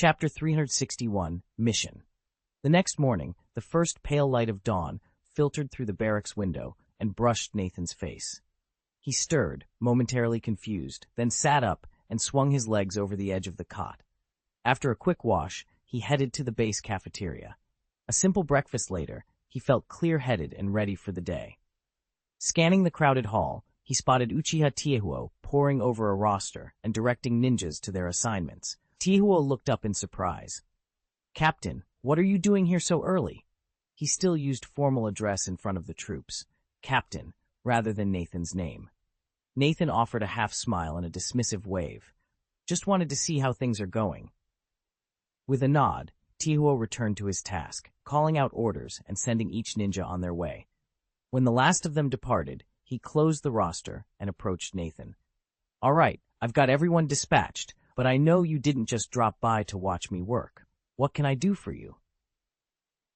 Chapter 361, Mission. The next morning, the first pale light of dawn filtered through the barracks window and brushed Nathan's face. He stirred, momentarily confused, then sat up and swung his legs over the edge of the cot. After a quick wash, he headed to the base cafeteria. A simple breakfast later, he felt clear-headed and ready for the day. Scanning the crowded hall, he spotted Uchiha Tiehuo poring over a roster and directing ninjas to their assignments. Tiehuo looked up in surprise. "Captain, what are you doing here so early?" He still used formal address in front of the troops, Captain, rather than Nathan's name. Nathan offered a half-smile and a dismissive wave. "Just wanted to see how things are going." With a nod, Tiehuo returned to his task, calling out orders and sending each ninja on their way. When the last of them departed, he closed the roster and approached Nathan. "All right, I've got everyone dispatched, but I know you didn't just drop by to watch me work. What can I do for you?"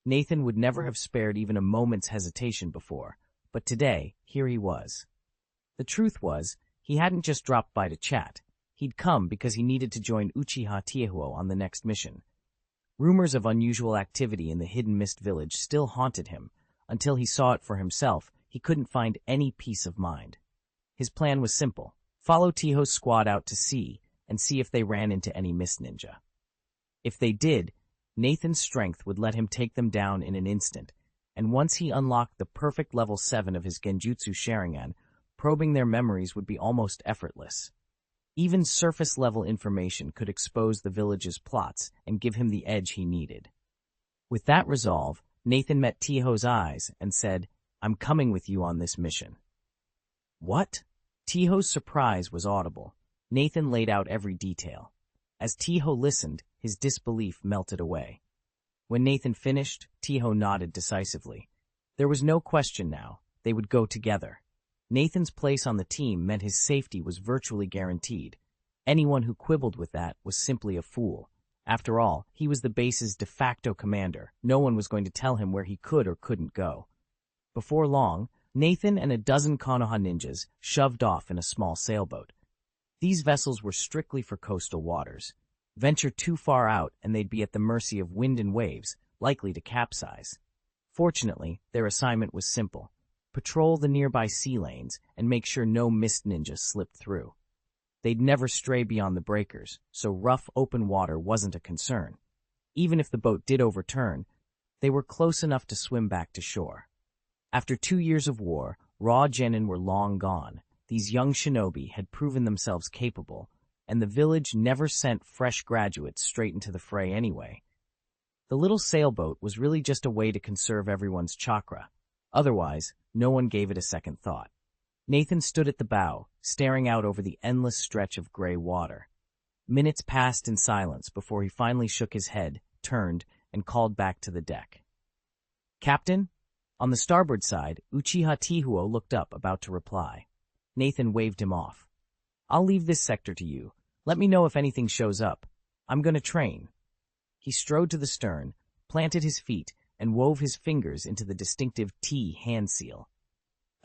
Nathan would never have spared even a moment's hesitation before, but today, here he was. The truth was, he hadn't just dropped by to chat. He'd come because he needed to join Uchiha Tiehuo on the next mission. Rumors of unusual activity in the Hidden Mist village still haunted him. Until he saw it for himself, he couldn't find any peace of mind. His plan was simple: follow Tiehuo's squad out to sea and see if they ran into any mist ninja. If they did, Nathan's strength would let him take them down in an instant, and once he unlocked the perfect level 7 of his Genjutsu Sharingan, probing their memories would be almost effortless. Even surface-level information could expose the village's plots and give him the edge he needed. With that resolve, Nathan met Tiehuo's eyes and said, "I'm coming with you on this mission." "What?" Tiehuo's surprise was audible. Nathan laid out every detail. As Tiehuo listened, his disbelief melted away. When Nathan finished, Tiehuo nodded decisively. There was no question now. They would go together. Nathan's place on the team meant his safety was virtually guaranteed. Anyone who quibbled with that was simply a fool. After all, he was the base's de facto commander. No one was going to tell him where he could or couldn't go. Before long, Nathan and a dozen Konoha ninjas shoved off in a small sailboat. These vessels were strictly for coastal waters. Venture too far out and they'd be at the mercy of wind and waves, likely to capsize. Fortunately, their assignment was simple: patrol the nearby sea lanes and make sure no mist ninjas slipped through. They'd never stray beyond the breakers, so rough open water wasn't a concern. Even if the boat did overturn, they were close enough to swim back to shore. After 2 years of war, raw genin were long gone. These young shinobi had proven themselves capable, and the village never sent fresh graduates straight into the fray anyway. The little sailboat was really just a way to conserve everyone's chakra. Otherwise, no one gave it a second thought. Nathan stood at the bow, staring out over the endless stretch of gray water. Minutes passed in silence before he finally shook his head, turned, and called back to the deck. "Captain?" On the starboard side, Uchiha Tiehuo looked up, about to reply. Nathan waved him off. "I'll leave this sector to you. Let me know if anything shows up. I'm gonna train." He strode to the stern, planted his feet, and wove his fingers into the distinctive T hand seal.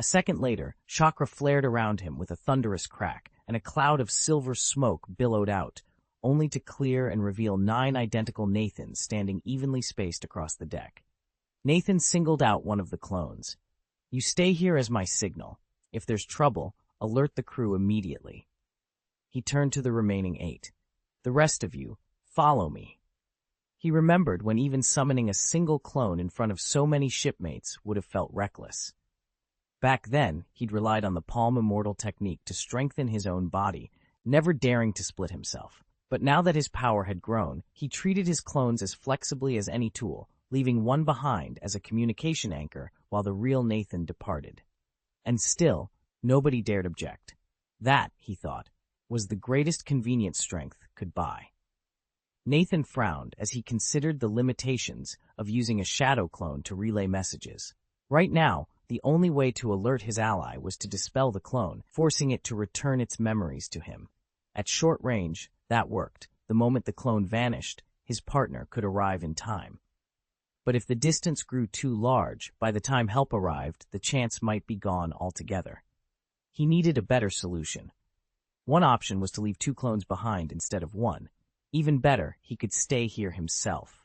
A second later, chakra flared around him with a thunderous crack, and a cloud of silver smoke billowed out, only to clear and reveal 9 identical Nathans standing evenly spaced across the deck. Nathan singled out one of the clones. "You stay here as my signal. If there's trouble, alert the crew immediately." He turned to the remaining 8. "The rest of you, follow me." He remembered when even summoning a single clone in front of so many shipmates would have felt reckless. Back then, he'd relied on the palm immortal technique to strengthen his own body, never daring to split himself. But now that his power had grown, he treated his clones as flexibly as any tool, leaving one behind as a communication anchor while the real Nathan departed. And still, nobody dared object. That, he thought, was the greatest convenience strength could buy. Nathan frowned as he considered the limitations of using a shadow clone to relay messages. Right now, the only way to alert his ally was to dispel the clone, forcing it to return its memories to him. At short range, that worked. The moment the clone vanished, his partner could arrive in time. But if the distance grew too large, by the time help arrived, the chance might be gone altogether. He needed a better solution. One option was to leave 2 clones behind instead of 1. Even better, he could stay here himself.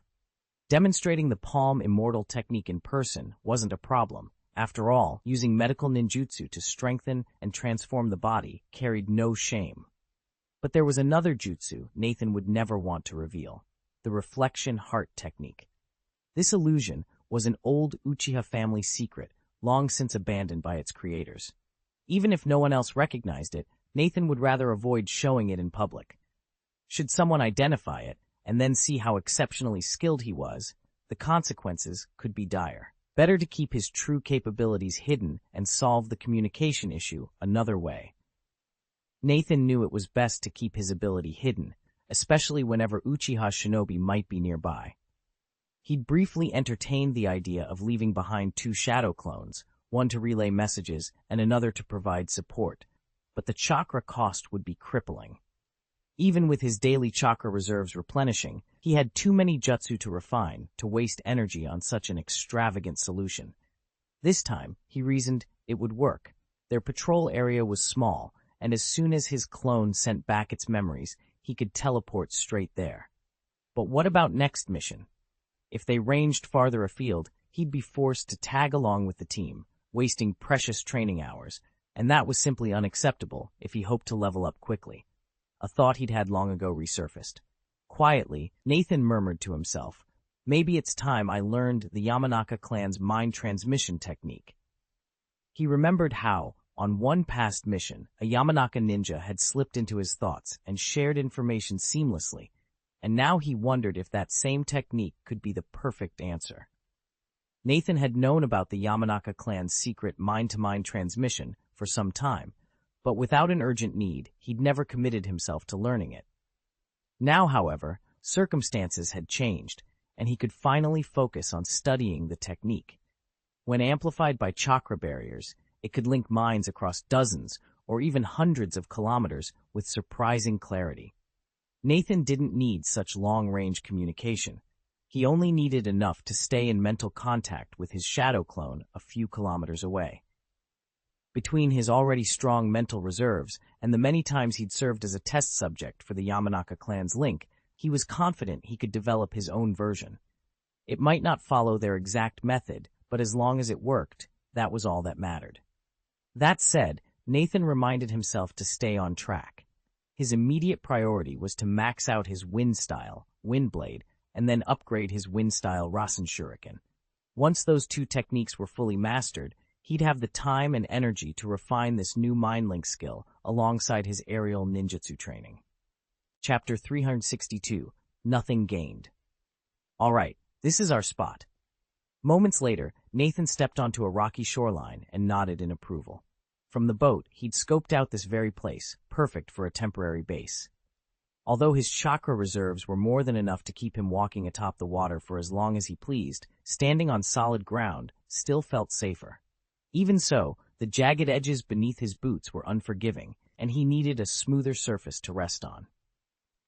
Demonstrating the palm immortal technique in person wasn't a problem. After all, using medical ninjutsu to strengthen and transform the body carried no shame. But there was another jutsu Nathan would never want to reveal, the reflection heart technique. This illusion was an old Uchiha family secret, long since abandoned by its creators. Even if no one else recognized it, Nathan would rather avoid showing it in public. Should someone identify it, and then see how exceptionally skilled he was, the consequences could be dire. Better to keep his true capabilities hidden and solve the communication issue another way. Nathan knew it was best to keep his ability hidden, especially whenever Uchiha Shinobi might be nearby. He'd briefly entertained the idea of leaving behind 2 shadow clones, one to relay messages and another to provide support, but the chakra cost would be crippling. Even with his daily chakra reserves replenishing, he had too many jutsu to refine to waste energy on such an extravagant solution. This time, he reasoned, it would work. Their patrol area was small, and as soon as his clone sent back its memories, he could teleport straight there. But what about next mission? If they ranged farther afield, he'd be forced to tag along with the team, wasting precious training hours, and that was simply unacceptable if he hoped to level up quickly. A thought he'd had long ago resurfaced. Quietly, Nathan murmured to himself, maybe it's time I learned the Yamanaka clan's mind transmission technique. He remembered how, on one past mission, a Yamanaka ninja had slipped into his thoughts and shared information seamlessly, and now he wondered if that same technique could be the perfect answer. Nathan had known about the Yamanaka clan's secret mind-to-mind transmission for some time, but without an urgent need, he'd never committed himself to learning it. Now, however, circumstances had changed, and he could finally focus on studying the technique. When amplified by chakra barriers, it could link minds across dozens or even hundreds of kilometers with surprising clarity. Nathan didn't need such long-range communication. He only needed enough to stay in mental contact with his shadow clone a few kilometers away. Between his already strong mental reserves and the many times he'd served as a test subject for the Yamanaka clan's link, he was confident he could develop his own version. It might not follow their exact method, but as long as it worked, that was all that mattered. That said, Nathan reminded himself to stay on track. His immediate priority was to max out his wind style, Wind Blade, and then upgrade his wind style Rasen Shuriken. Once those 2 techniques were fully mastered, he'd have the time and energy to refine this new mind link skill alongside his aerial ninjutsu training. Chapter 362, Nothing Gained. All right, this is our spot. Moments later, Nathan stepped onto a rocky shoreline and nodded in approval. From the boat, he'd scoped out this very place, perfect for a temporary base. Although his chakra reserves were more than enough to keep him walking atop the water for as long as he pleased, standing on solid ground still felt safer. Even so, the jagged edges beneath his boots were unforgiving, and he needed a smoother surface to rest on.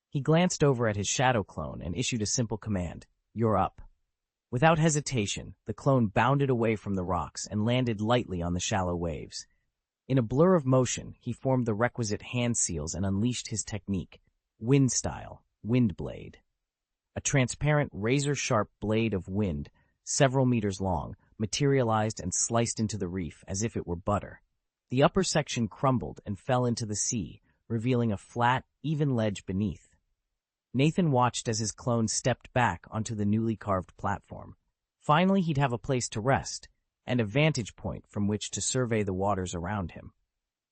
He glanced over at his shadow clone and issued a simple command, "You're up." Without hesitation, the clone bounded away from the rocks and landed lightly on the shallow waves. In a blur of motion, he formed the requisite hand seals and unleashed his technique, Wind Style, Wind Blade. A transparent, razor-sharp blade of wind, several meters long, materialized and sliced into the reef as if it were butter. The upper section crumbled and fell into the sea, revealing a flat, even ledge beneath. Nathan watched as his clone stepped back onto the newly carved platform. Finally, he'd have a place to rest, and a vantage point from which to survey the waters around him.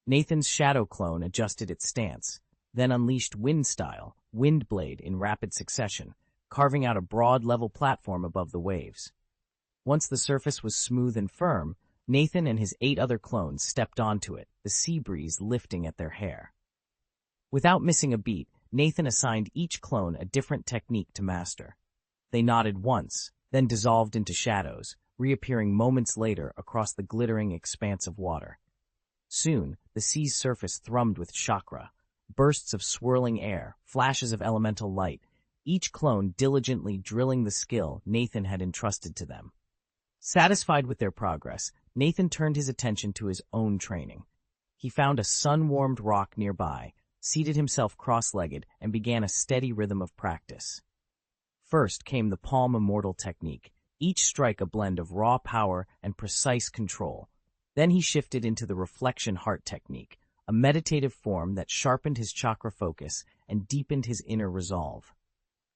Nathan's shadow clone adjusted its stance, then unleashed Wind Style, Wind Blade in rapid succession, carving out a broad level platform above the waves. Once the surface was smooth and firm, Nathan and his 8 other clones stepped onto it, the sea breeze lifting at their hair. Without missing a beat, Nathan assigned each clone a different technique to master. They nodded once, then dissolved into shadows, reappearing moments later across the glittering expanse of water. Soon, the sea's surface thrummed with chakra, bursts of swirling air, flashes of elemental light, each clone diligently drilling the skill Nathan had entrusted to them. Satisfied with their progress, Nathan turned his attention to his own training. He found a sun-warmed rock nearby, seated himself cross-legged, and began a steady rhythm of practice. First came the palm immortal technique, each strike a blend of raw power and precise control. Then he shifted into the reflection heart technique, a meditative form that sharpened his chakra focus and deepened his inner resolve.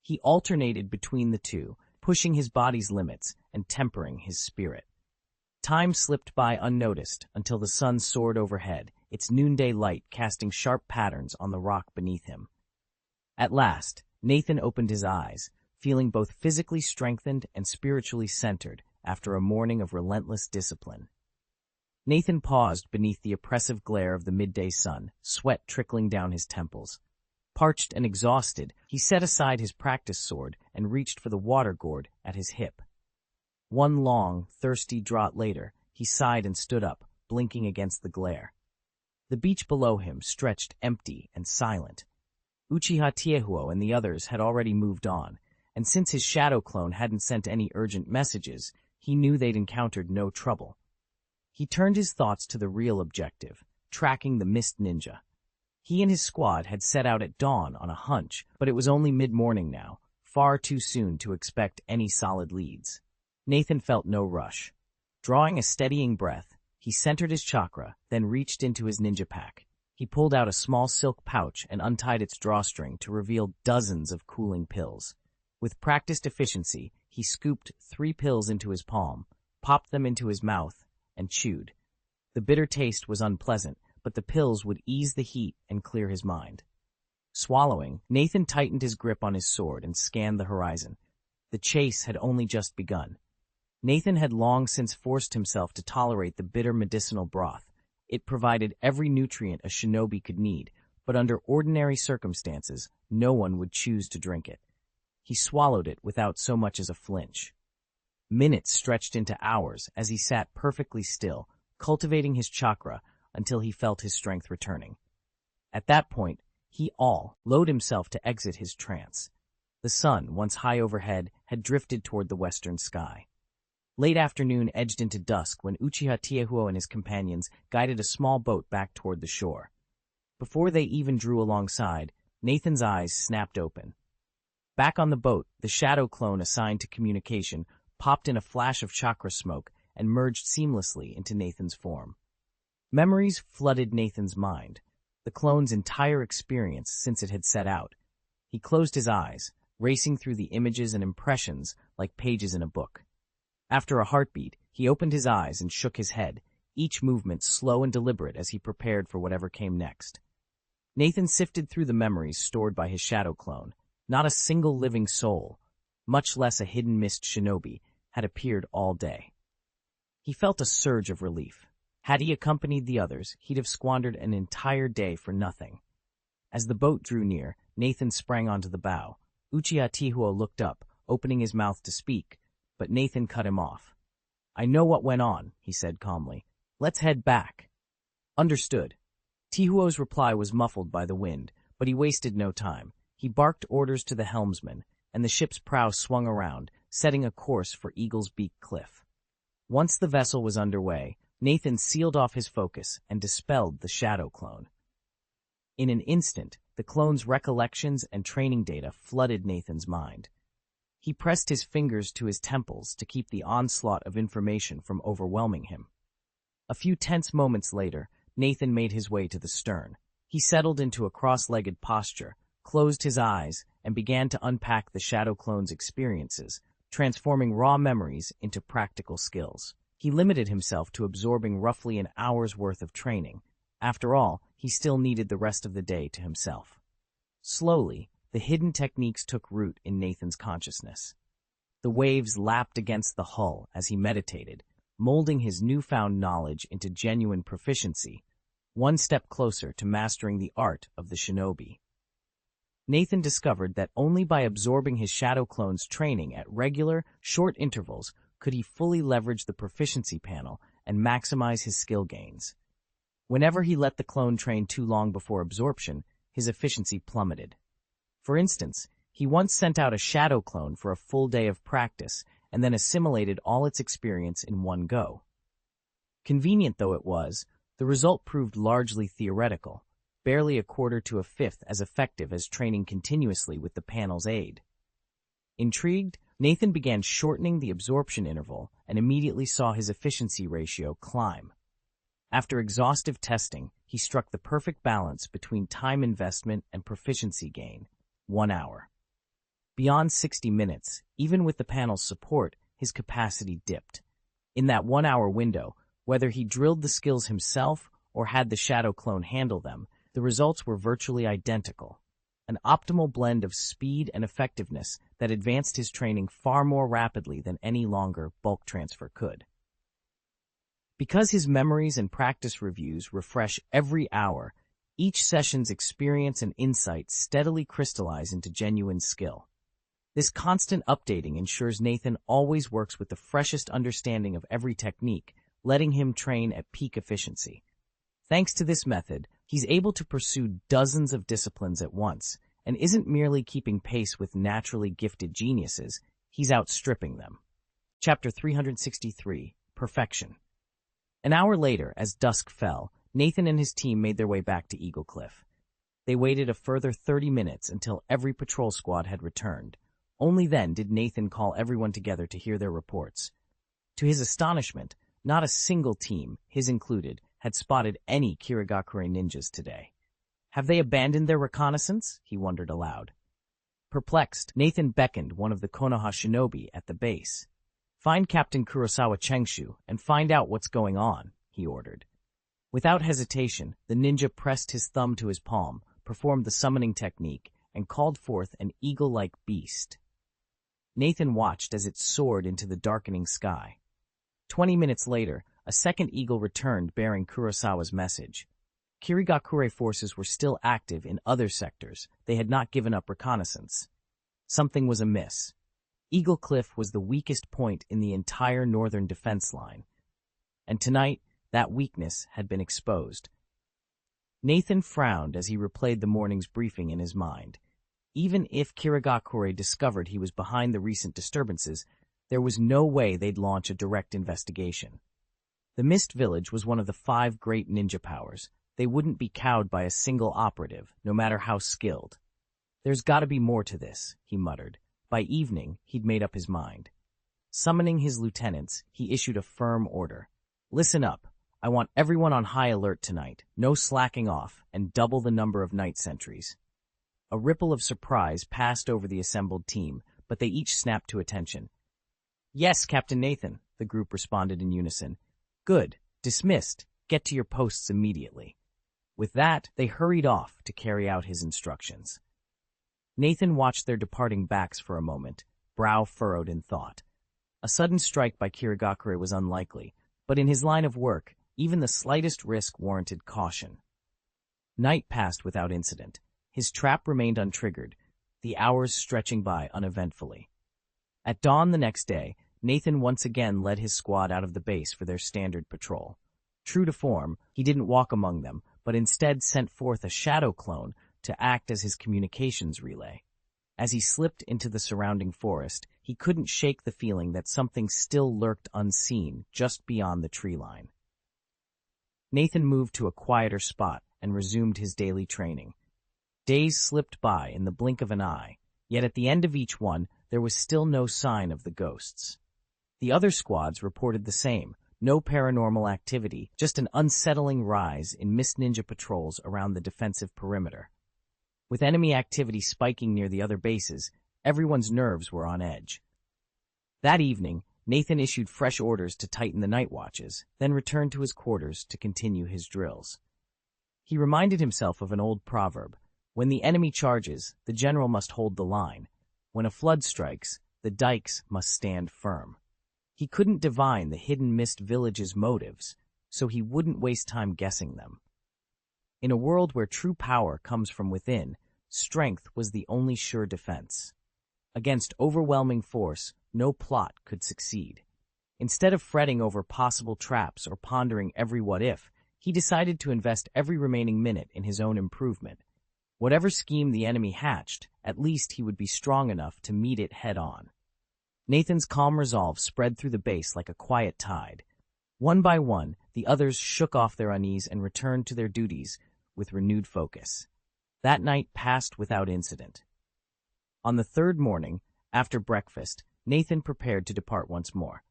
He alternated between the two, pushing his body's limits and tempering his spirit. Time slipped by unnoticed until the sun soared overhead, its noonday light casting sharp patterns on the rock beneath him. At last, Nathan opened his eyes, feeling both physically strengthened and spiritually centered after a morning of relentless discipline. Nathan paused beneath the oppressive glare of the midday sun, sweat trickling down his temples. Parched and exhausted, he set aside his practice sword and reached for the water gourd at his hip. One long, thirsty draught later, he sighed and stood up, blinking against the glare. The beach below him stretched empty and silent. Uchiha Tiehuo and the others had already moved on, and since his shadow clone hadn't sent any urgent messages, he knew they'd encountered no trouble. He turned his thoughts to the real objective, tracking the mist ninja. He and his squad had set out at dawn on a hunch, but it was only mid-morning now, far too soon to expect any solid leads. Nathan felt no rush. Drawing a steadying breath, he centered his chakra, then reached into his ninja pack. He pulled out a small silk pouch and untied its drawstring to reveal dozens of cooling pills. With practiced efficiency, he scooped 3 pills into his palm, popped them into his mouth, and chewed. The bitter taste was unpleasant, but the pills would ease the heat and clear his mind. Swallowing, Nathan tightened his grip on his sword and scanned the horizon. The chase had only just begun. Nathan had long since forced himself to tolerate the bitter medicinal broth. It provided every nutrient a shinobi could need, but under ordinary circumstances, no one would choose to drink it. He swallowed it without so much as a flinch. Minutes stretched into hours as he sat perfectly still, cultivating his chakra until he felt his strength returning. At that point, he lowered himself to exit his trance. The sun, once high overhead, had drifted toward the western sky. Late afternoon edged into dusk when Uchiha Tiehuo and his companions guided a small boat back toward the shore. Before they even drew alongside, Nathan's eyes snapped open. Back on the boat, the shadow clone assigned to communication popped in a flash of chakra smoke and merged seamlessly into Nathan's form. Memories flooded Nathan's mind, the clone's entire experience since it had set out. He closed his eyes, racing through the images and impressions like pages in a book. After a heartbeat, he opened his eyes and shook his head, each movement slow and deliberate as he prepared for whatever came next. Nathan sifted through the memories stored by his shadow clone. Not a single living soul, much less a hidden mist shinobi, had appeared all day. He felt a surge of relief. Had he accompanied the others, he'd have squandered an entire day for nothing. As the boat drew near, Nathan sprang onto the bow. Uchiha Tiehuo looked up, opening his mouth to speak, but Nathan cut him off. "I know what went on," he said calmly. "Let's head back." "Understood." Tiehuo's reply was muffled by the wind, but he wasted no time. He barked orders to the helmsman, and the ship's prow swung around, setting a course for Eagle's Beak Cliff. Once the vessel was underway, Nathan sealed off his focus and dispelled the shadow clone. In an instant, the clone's recollections and training data flooded Nathan's mind. He pressed his fingers to his temples to keep the onslaught of information from overwhelming him. A few tense moments later, Nathan made his way to the stern. He settled into a cross-legged posture, closed his eyes, and began to unpack the shadow clone's experiences, transforming raw memories into practical skills. He limited himself to absorbing roughly an hour's worth of training. After all, he still needed the rest of the day to himself. Slowly, the hidden techniques took root in Nathan's consciousness. The waves lapped against the hull as he meditated, molding his newfound knowledge into genuine proficiency, one step closer to mastering the art of the shinobi. Nathan discovered that only by absorbing his shadow clone's training at regular, short intervals could he fully leverage the proficiency panel and maximize his skill gains. Whenever he let the clone train too long before absorption, his efficiency plummeted. For instance, he once sent out a shadow clone for a full day of practice and then assimilated all its experience in one go. Convenient though it was, the result proved largely theoretical, barely a quarter to a fifth as effective as training continuously with the panel's aid. Intrigued, Nathan began shortening the absorption interval and immediately saw his efficiency ratio climb. After exhaustive testing, he struck the perfect balance between time investment and proficiency gain, 1 hour. Beyond 60 minutes, even with the panel's support, his capacity dipped. In that 1 hour window, whether he drilled the skills himself or had the shadow clone handle them, the results were virtually identical. An optimal blend of speed and effectiveness that advanced his training far more rapidly than any longer bulk transfer could. Because his memories and practice reviews refresh every hour, each session's experience and insight steadily crystallize into genuine skill. This constant updating ensures Nathan always works with the freshest understanding of every technique, letting him train at peak efficiency. Thanks to this method, he's able to pursue dozens of disciplines at once, and isn't merely keeping pace with naturally gifted geniuses, he's outstripping them. Chapter 363, Perfection. An hour later, as dusk fell, Nathan and his team made their way back to Eagle Cliff. They waited a further 30 minutes until every patrol squad had returned. Only then did Nathan call everyone together to hear their reports. To his astonishment, not a single team, his included, had spotted any Kirigakure ninjas today. Have they abandoned their reconnaissance? He wondered aloud. Perplexed, Nathan beckoned one of the Konoha Shinobi at the base. Find Captain Kurosawa Chengshu and find out what's going on, he ordered. Without hesitation, the ninja pressed his thumb to his palm, performed the summoning technique, and called forth an eagle-like beast. Nathan watched as it soared into the darkening sky. 20 minutes later, a second eagle returned bearing Kurosawa's message. Kirigakure forces were still active in other sectors. They had not given up reconnaissance. Something was amiss. Eagle Cliff was the weakest point in the entire northern defense line. And tonight, that weakness had been exposed. Nathan frowned as he replayed the morning's briefing in his mind. Even if Kirigakure discovered he was behind the recent disturbances, there was no way they'd launch a direct investigation. The Mist Village was one of the 5 great ninja powers. They wouldn't be cowed by a single operative, no matter how skilled. There's got to be more to this, he muttered. By evening, he'd made up his mind. Summoning his lieutenants, he issued a firm order. Listen up. I want everyone on high alert tonight, no slacking off, and double the number of night sentries. A ripple of surprise passed over the assembled team, but they each snapped to attention. Yes, Captain Nathan, the group responded in unison. Good. Dismissed. Get to your posts immediately. With that, they hurried off to carry out his instructions. Nathan watched their departing backs for a moment, brow furrowed in thought. A sudden strike by Kirigakure was unlikely, but in his line of work, even the slightest risk warranted caution. Night passed without incident. His trap remained untriggered, the hours stretching by uneventfully. At dawn the next day, Nathan once again led his squad out of the base for their standard patrol. True to form, he didn't walk among them, but instead sent forth a shadow clone to act as his communications relay. As he slipped into the surrounding forest, he couldn't shake the feeling that something still lurked unseen just beyond the tree line. Nathan moved to a quieter spot and resumed his daily training. Days slipped by in the blink of an eye, yet at the end of each one, there was still no sign of the ghosts. The other squads reported the same. No paranormal activity, just an unsettling rise in Mist Ninja patrols around the defensive perimeter. With enemy activity spiking near the other bases, everyone's nerves were on edge. That evening, Nathan issued fresh orders to tighten the night watches, then returned to his quarters to continue his drills. He reminded himself of an old proverb. When the enemy charges, the general must hold the line. When a flood strikes, the dikes must stand firm. He couldn't divine the hidden Mist Village's motives, so he wouldn't waste time guessing them. In a world where true power comes from within, strength was the only sure defense. Against overwhelming force, no plot could succeed. Instead of fretting over possible traps or pondering every what-if, he decided to invest every remaining minute in his own improvement. Whatever scheme the enemy hatched, at least he would be strong enough to meet it head-on. Nathan's calm resolve spread through the base like a quiet tide. One by one, the others shook off their unease and returned to their duties, with renewed focus. That night passed without incident. On the third morning, after breakfast, Nathan prepared to depart once more.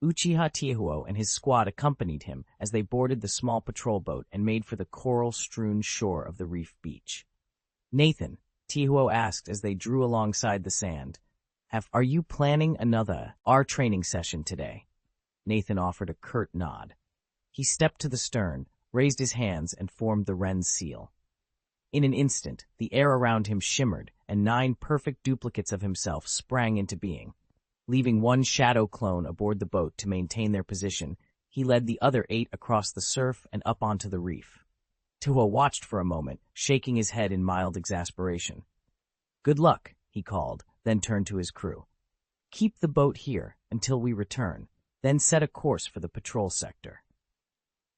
Uchiha Tiehuo and his squad accompanied him as they boarded the small patrol boat and made for the coral-strewn shore of the reef beach. "Nathan," Tiehuo asked as they drew alongside the sand, "are you planning our training session today?" Nathan offered a curt nod. He stepped to the stern, raised his hands, and formed the Ren's seal. In an instant, the air around him shimmered, and 9 perfect duplicates of himself sprang into being. Leaving one shadow clone aboard the boat to maintain their position, he led the other 8 across the surf and up onto the reef. Tiehuo watched for a moment, shaking his head in mild exasperation. "Good luck," he called, then turned to his crew. "Keep the boat here until we return, then set a course for the patrol sector."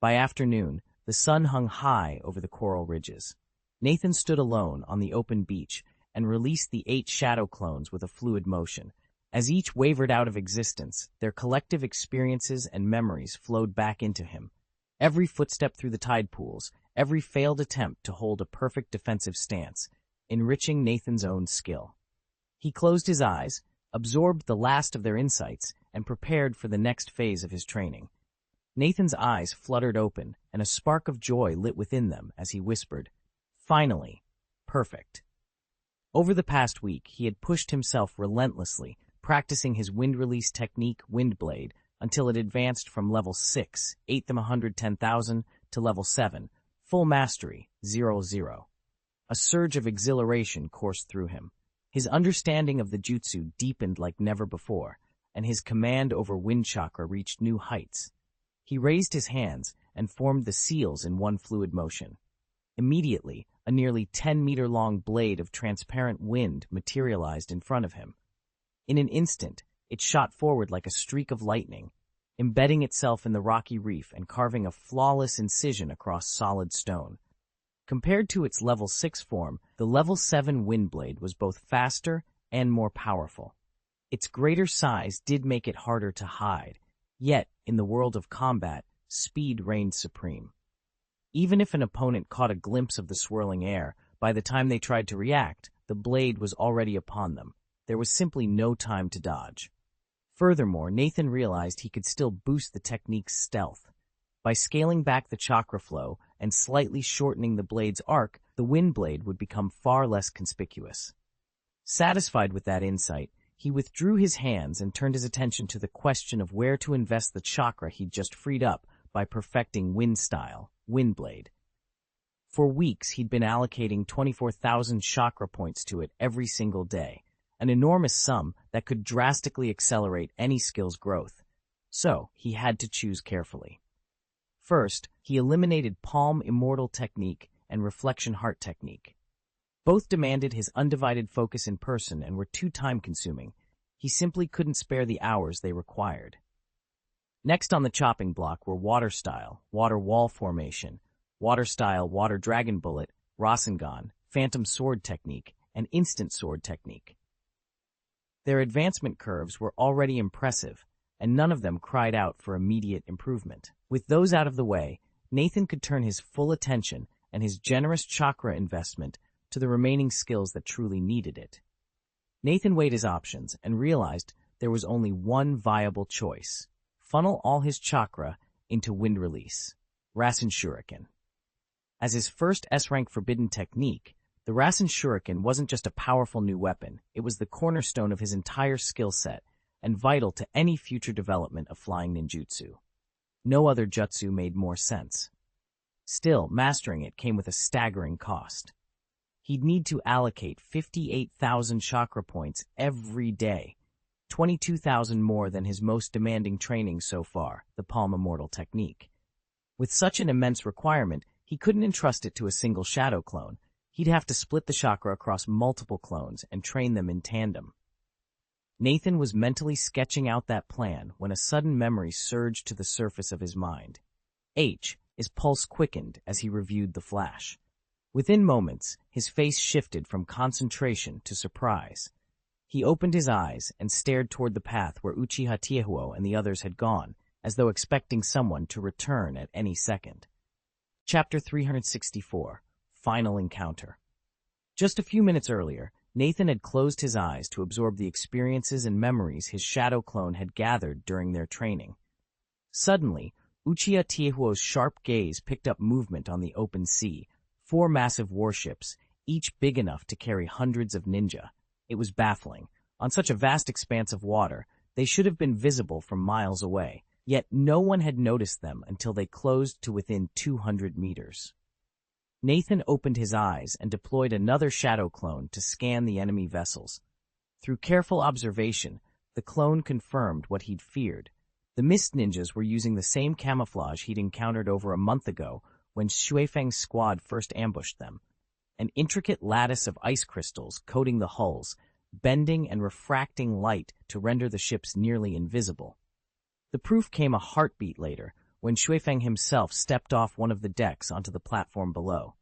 By afternoon, the sun hung high over the coral ridges. Nathan stood alone on the open beach and released the 8 shadow clones with a fluid motion. As each wavered out of existence, their collective experiences and memories flowed back into him. Every footstep through the tide pools, every failed attempt to hold a perfect defensive stance, enriching Nathan's own skill. He closed his eyes, absorbed the last of their insights, and prepared for the next phase of his training. Nathan's eyes fluttered open, and a spark of joy lit within them as he whispered, "Finally, perfect." Over the past week, he had pushed himself relentlessly, practicing his wind-release technique, Windblade, until it advanced from level 6, 110,000, to level 7, full mastery, 0. A surge of exhilaration coursed through him. His understanding of the jutsu deepened like never before, and his command over wind chakra reached new heights. He raised his hands and formed the seals in one fluid motion. Immediately, a nearly 10-meter-long blade of transparent wind materialized in front of him. In an instant, it shot forward like a streak of lightning, embedding itself in the rocky reef and carving a flawless incision across solid stone. Compared to its level 6 form, the level 7 Windblade was both faster and more powerful. Its greater size did make it harder to hide, yet, in the world of combat, speed reigned supreme. Even if an opponent caught a glimpse of the swirling air, by the time they tried to react, the blade was already upon them. There was simply no time to dodge. Furthermore, Nathan realized he could still boost the technique's stealth. By scaling back the chakra flow and slightly shortening the blade's arc, the wind blade would become far less conspicuous. Satisfied with that insight, he withdrew his hands and turned his attention to the question of where to invest the chakra he'd just freed up by perfecting Wind-style, Windblade. For weeks, he'd been allocating 24,000 chakra points to it every single day, an enormous sum that could drastically accelerate any skill's growth. So, he had to choose carefully. First, he eliminated Palm Immortal Technique and Reflection Heart Technique. Both demanded his undivided focus in person and were too time-consuming. He simply couldn't spare the hours they required. Next on the chopping block were Water Style, Water Wall Formation, Water Style, Water Dragon Bullet, Rasengan, Phantom Sword Technique, and Instant Sword Technique. Their advancement curves were already impressive, and none of them cried out for immediate improvement. With those out of the way, Nathan could turn his full attention and his generous chakra investment to the remaining skills that truly needed it. Nathan weighed his options and realized there was only one viable choice: funnel all his chakra into Wind Release, Rasen Shuriken. As his first S-rank forbidden technique, the Rasen Shuriken wasn't just a powerful new weapon, it was the cornerstone of his entire skill set and vital to any future development of flying ninjutsu. No other jutsu made more sense. Still, mastering it came with a staggering cost. He'd need to allocate 58,000 chakra points every day, 22,000 more than his most demanding training so far, the Palm Immortal Technique. With such an immense requirement, he couldn't entrust it to a single shadow clone. He'd have to split the chakra across multiple clones and train them in tandem. Nathan was mentally sketching out that plan when a sudden memory surged to the surface of his mind. His pulse quickened as he reviewed the flash. Within moments, his face shifted from concentration to surprise. He opened his eyes and stared toward the path where Uchiha Tiehuo and the others had gone, as though expecting someone to return at any second. Chapter 364, final encounter. Just a few minutes earlier, Nathan had closed his eyes to absorb the experiences and memories his shadow clone had gathered during their training. Suddenly, Uchiha Tiehuo's sharp gaze picked up movement on the open sea, 4 massive warships, each big enough to carry hundreds of ninja. It was baffling. On such a vast expanse of water, they should have been visible from miles away, yet no one had noticed them until they closed to within 200 meters. Nathan opened his eyes and deployed another shadow clone to scan the enemy vessels. Through careful observation, the clone confirmed what he'd feared. The mist ninjas were using the same camouflage he'd encountered over a month ago when Xuefeng's squad first ambushed them. An intricate lattice of ice crystals coating the hulls, bending and refracting light to render the ships nearly invisible. The proof came a heartbeat later, when Xuefeng himself stepped off one of the decks onto the platform below.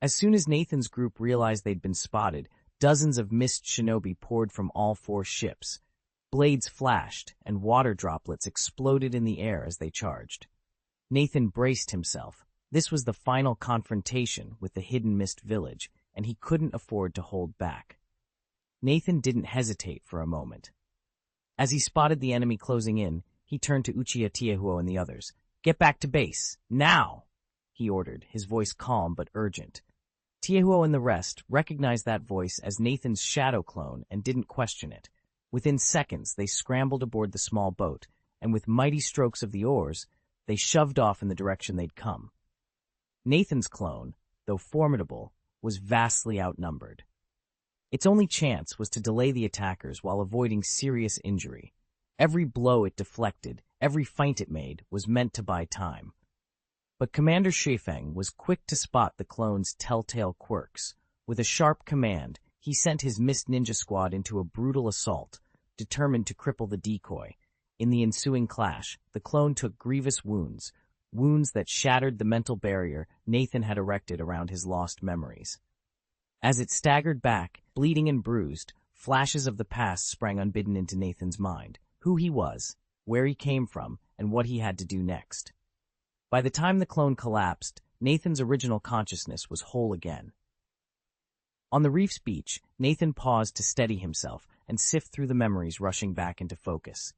As soon as Nathan's group realized they'd been spotted, dozens of mist shinobi poured from all 4 ships. Blades flashed, and water droplets exploded in the air as they charged. Nathan braced himself. This was the final confrontation with the hidden mist village, and he couldn't afford to hold back. Nathan didn't hesitate for a moment. As he spotted the enemy closing in, he turned to Uchiha Tiehuo and the others. "Get back to base, now!" he ordered, his voice calm but urgent. Tiehuo and the rest recognized that voice as Nathan's shadow clone and didn't question it. Within seconds, they scrambled aboard the small boat, and with mighty strokes of the oars, they shoved off in the direction they'd come. Nathan's clone, though formidable, was vastly outnumbered. Its only chance was to delay the attackers while avoiding serious injury. Every blow it deflected, every feint it made, was meant to buy time. But Commander Xuefeng was quick to spot the clone's telltale quirks. With a sharp command, he sent his mist ninja squad into a brutal assault, determined to cripple the decoy. In the ensuing clash, the clone took grievous wounds that shattered the mental barrier Nathan had erected around his lost memories. As it staggered back, bleeding and bruised, flashes of the past sprang unbidden into Nathan's mind. Who he was, where he came from, and what he had to do next. By the time the clone collapsed, Nathan's original consciousness was whole again. On the reef's beach, Nathan paused to steady himself and sift through the memories rushing back into focus.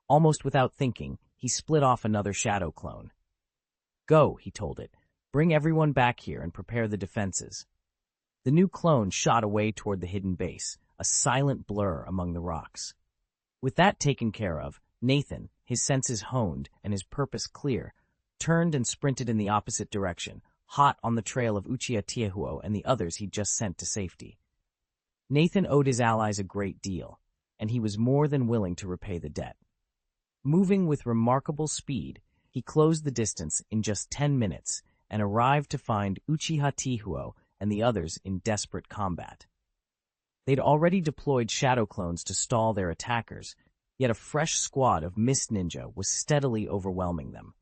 Almost without thinking, he split off another shadow clone. "Go," he told it. "Bring everyone back here and prepare the defenses." The new clone shot away toward the hidden base, a silent blur among the rocks. With that taken care of, Nathan, his senses honed and his purpose clear, turned and sprinted in the opposite direction, hot on the trail of Uchiha Tiehuo and the others he'd just sent to safety. Nathan owed his allies a great deal, and he was more than willing to repay the debt. Moving with remarkable speed, he closed the distance in just 10 minutes and arrived to find Uchiha Tiehuo and the others in desperate combat. They'd already deployed shadow clones to stall their attackers, yet a fresh squad of mist ninja was steadily overwhelming them.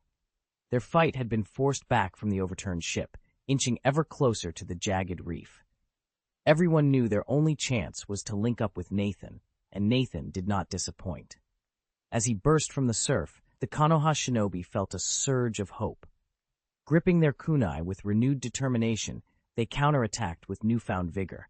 Their fight had been forced back from the overturned ship, inching ever closer to the jagged reef. Everyone knew their only chance was to link up with Nathan, and Nathan did not disappoint. As he burst from the surf, the Konoha shinobi felt a surge of hope. Gripping their kunai with renewed determination, they counterattacked with newfound vigor.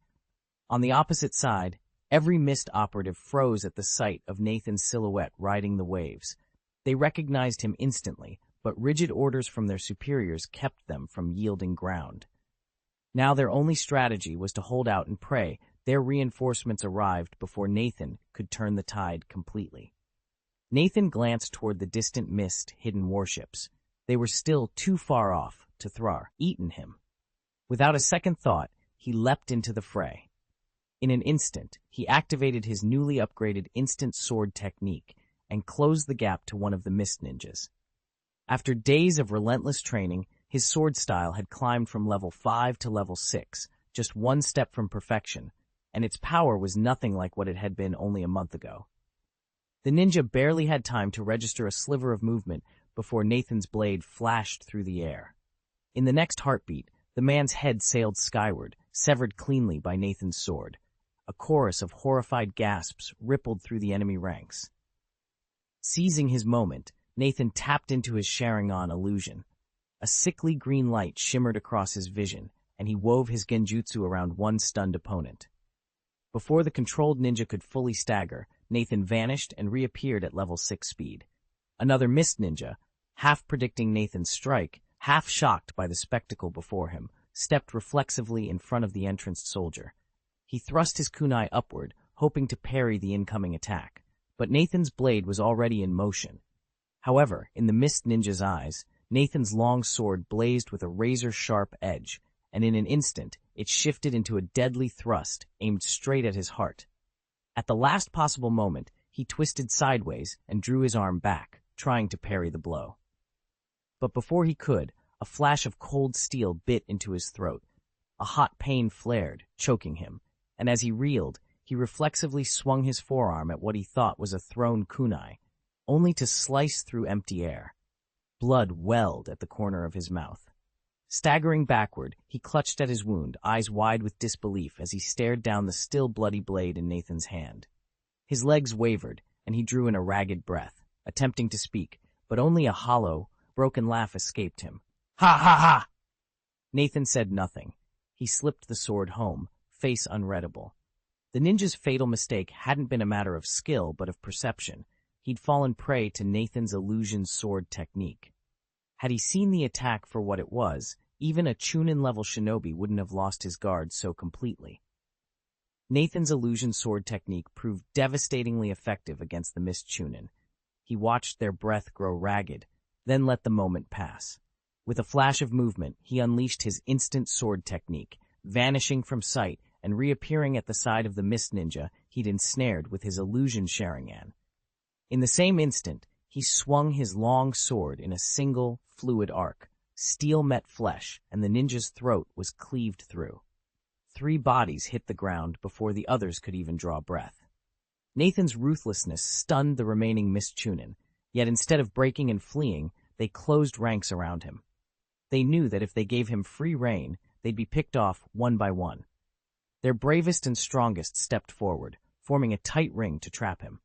On the opposite side, every mist operative froze at the sight of Nathan's silhouette riding the waves. They recognized him instantly, but rigid orders from their superiors kept them from yielding ground. Now their only strategy was to hold out and pray their reinforcements arrived before Nathan could turn the tide completely. Nathan glanced toward the distant mist-hidden warships. They were still too far off to eaten him. Without a second thought, he leapt into the fray. In an instant, he activated his newly upgraded instant sword technique and closed the gap to one of the mist ninjas. After days of relentless training, his sword style had climbed from level 5 to level 6, just one step from perfection, and its power was nothing like what it had been only a month ago. The ninja barely had time to register a sliver of movement before Nathan's blade flashed through the air. In the next heartbeat, the man's head sailed skyward, severed cleanly by Nathan's sword. A chorus of horrified gasps rippled through the enemy ranks. Seizing his moment, Nathan tapped into his Sharingan illusion. A sickly green light shimmered across his vision, and he wove his genjutsu around one stunned opponent. Before the controlled ninja could fully stagger, Nathan vanished and reappeared at level 6 speed. Another mist ninja, half predicting Nathan's strike, half shocked by the spectacle before him, stepped reflexively in front of the entranced soldier. He thrust his kunai upward, hoping to parry the incoming attack, but Nathan's blade was already in motion. However, in the mist ninja's eyes, Nathan's long sword blazed with a razor-sharp edge, and in an instant, it shifted into a deadly thrust aimed straight at his heart. At the last possible moment, he twisted sideways and drew his arm back, trying to parry the blow. But before he could, a flash of cold steel bit into his throat. A hot pain flared, choking him, and as he reeled, he reflexively swung his forearm at what he thought was a thrown kunai, only to slice through empty air. Blood welled at the corner of his mouth. Staggering backward, he clutched at his wound, eyes wide with disbelief as he stared down the still bloody blade in Nathan's hand. His legs wavered, and he drew in a ragged breath, attempting to speak, but only a hollow, broken laugh escaped him. "Ha ha ha!" Nathan said nothing. He slipped the sword home, face unreadable. The ninja's fatal mistake hadn't been a matter of skill, but of perception. He'd fallen prey to Nathan's illusion sword technique. Had he seen the attack for what it was, even a Chunin-level shinobi wouldn't have lost his guard so completely. Nathan's illusion sword technique proved devastatingly effective against the mist Chunin. He watched their breath grow ragged, then let the moment pass. With a flash of movement, he unleashed his instant sword technique, vanishing from sight and reappearing at the side of the mist ninja he'd ensnared with his illusion Sharingan. In the same instant, he swung his long sword in a single, fluid arc. Steel met flesh, and the ninja's throat was cleaved through. 3 bodies hit the ground before the others could even draw breath. Nathan's ruthlessness stunned the remaining mist Chunin, yet instead of breaking and fleeing, they closed ranks around him. They knew that if they gave him free rein, they'd be picked off one by one. Their bravest and strongest stepped forward, forming a tight ring to trap him.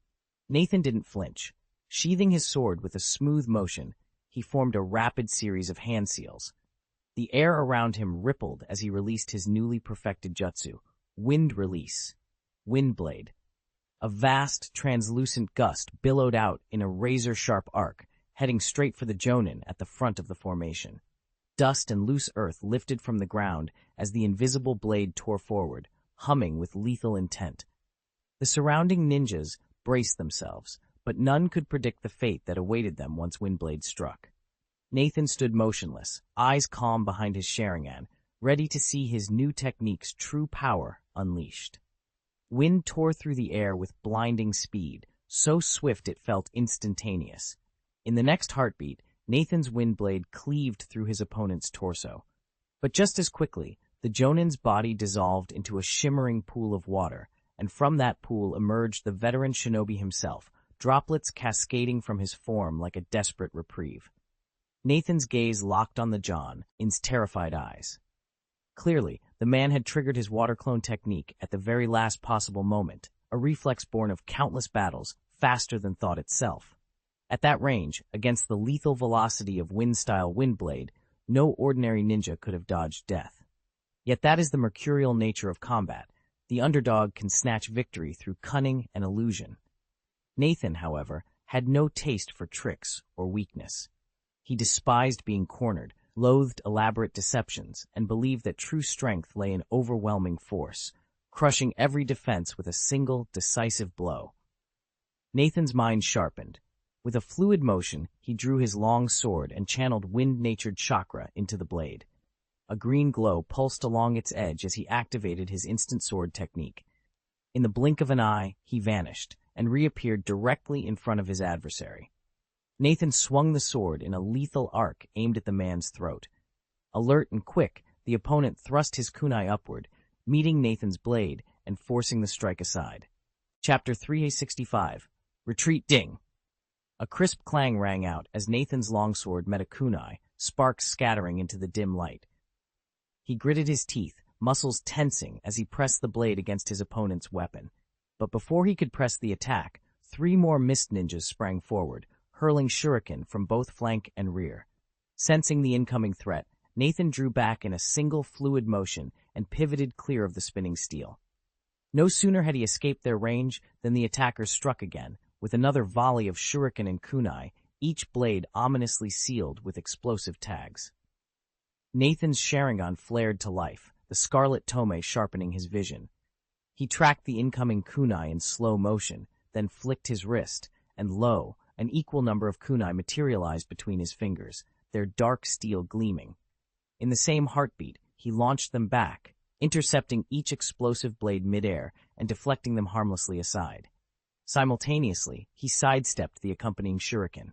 Nathan didn't flinch. Sheathing his sword with a smooth motion, he formed a rapid series of hand seals. The air around him rippled as he released his newly perfected jutsu, Wind Release, Wind Blade. A vast, translucent gust billowed out in a razor-sharp arc, heading straight for the jonin at the front of the formation. Dust and loose earth lifted from the ground as the invisible blade tore forward, humming with lethal intent. The surrounding ninjas braced themselves, but none could predict the fate that awaited them once Windblade struck. Nathan stood motionless, eyes calm behind his Sharingan, ready to see his new technique's true power unleashed. Wind tore through the air with blinding speed, so swift it felt instantaneous. In the next heartbeat, Nathan's Windblade cleaved through his opponent's torso. But just as quickly, the Jonin's body dissolved into a shimmering pool of water, and from that pool emerged the veteran shinobi himself, droplets cascading from his form like a desperate reprieve. Nathan's gaze locked on the Jonin's terrified eyes. Clearly, the man had triggered his water clone technique at the very last possible moment, a reflex born of countless battles, faster than thought itself. At that range, against the lethal velocity of Wind-style Windblade, no ordinary ninja could have dodged death. Yet that is the mercurial nature of combat. The underdog can snatch victory through cunning and illusion. Nathan, however, had no taste for tricks or weakness. He despised being cornered, loathed elaborate deceptions, and believed that true strength lay in overwhelming force, crushing every defense with a single, decisive blow. Nathan's mind sharpened. With a fluid motion, he drew his long sword and channeled wind-natured chakra into the blade. A green glow pulsed along its edge as he activated his instant sword technique. In the blink of an eye, he vanished and reappeared directly in front of his adversary. Nathan swung the sword in a lethal arc aimed at the man's throat. Alert and quick, the opponent thrust his kunai upward, meeting Nathan's blade and forcing the strike aside. Chapter 365. Retreat Ding. A crisp clang rang out as Nathan's longsword met a kunai, sparks scattering into the dim light. He gritted his teeth, muscles tensing as he pressed the blade against his opponent's weapon. But before he could press the attack, 3 more mist ninjas sprang forward, hurling shuriken from both flank and rear. Sensing the incoming threat, Nathan drew back in a single fluid motion and pivoted clear of the spinning steel. No sooner had he escaped their range than the attackers struck again, with another volley of shuriken and kunai, each blade ominously sealed with explosive tags. Nathan's Sharingan flared to life, the scarlet tome sharpening his vision. He tracked the incoming kunai in slow motion, then flicked his wrist, and lo, an equal number of kunai materialized between his fingers, their dark steel gleaming. In the same heartbeat, he launched them back, intercepting each explosive blade midair and deflecting them harmlessly aside. Simultaneously, he sidestepped the accompanying shuriken.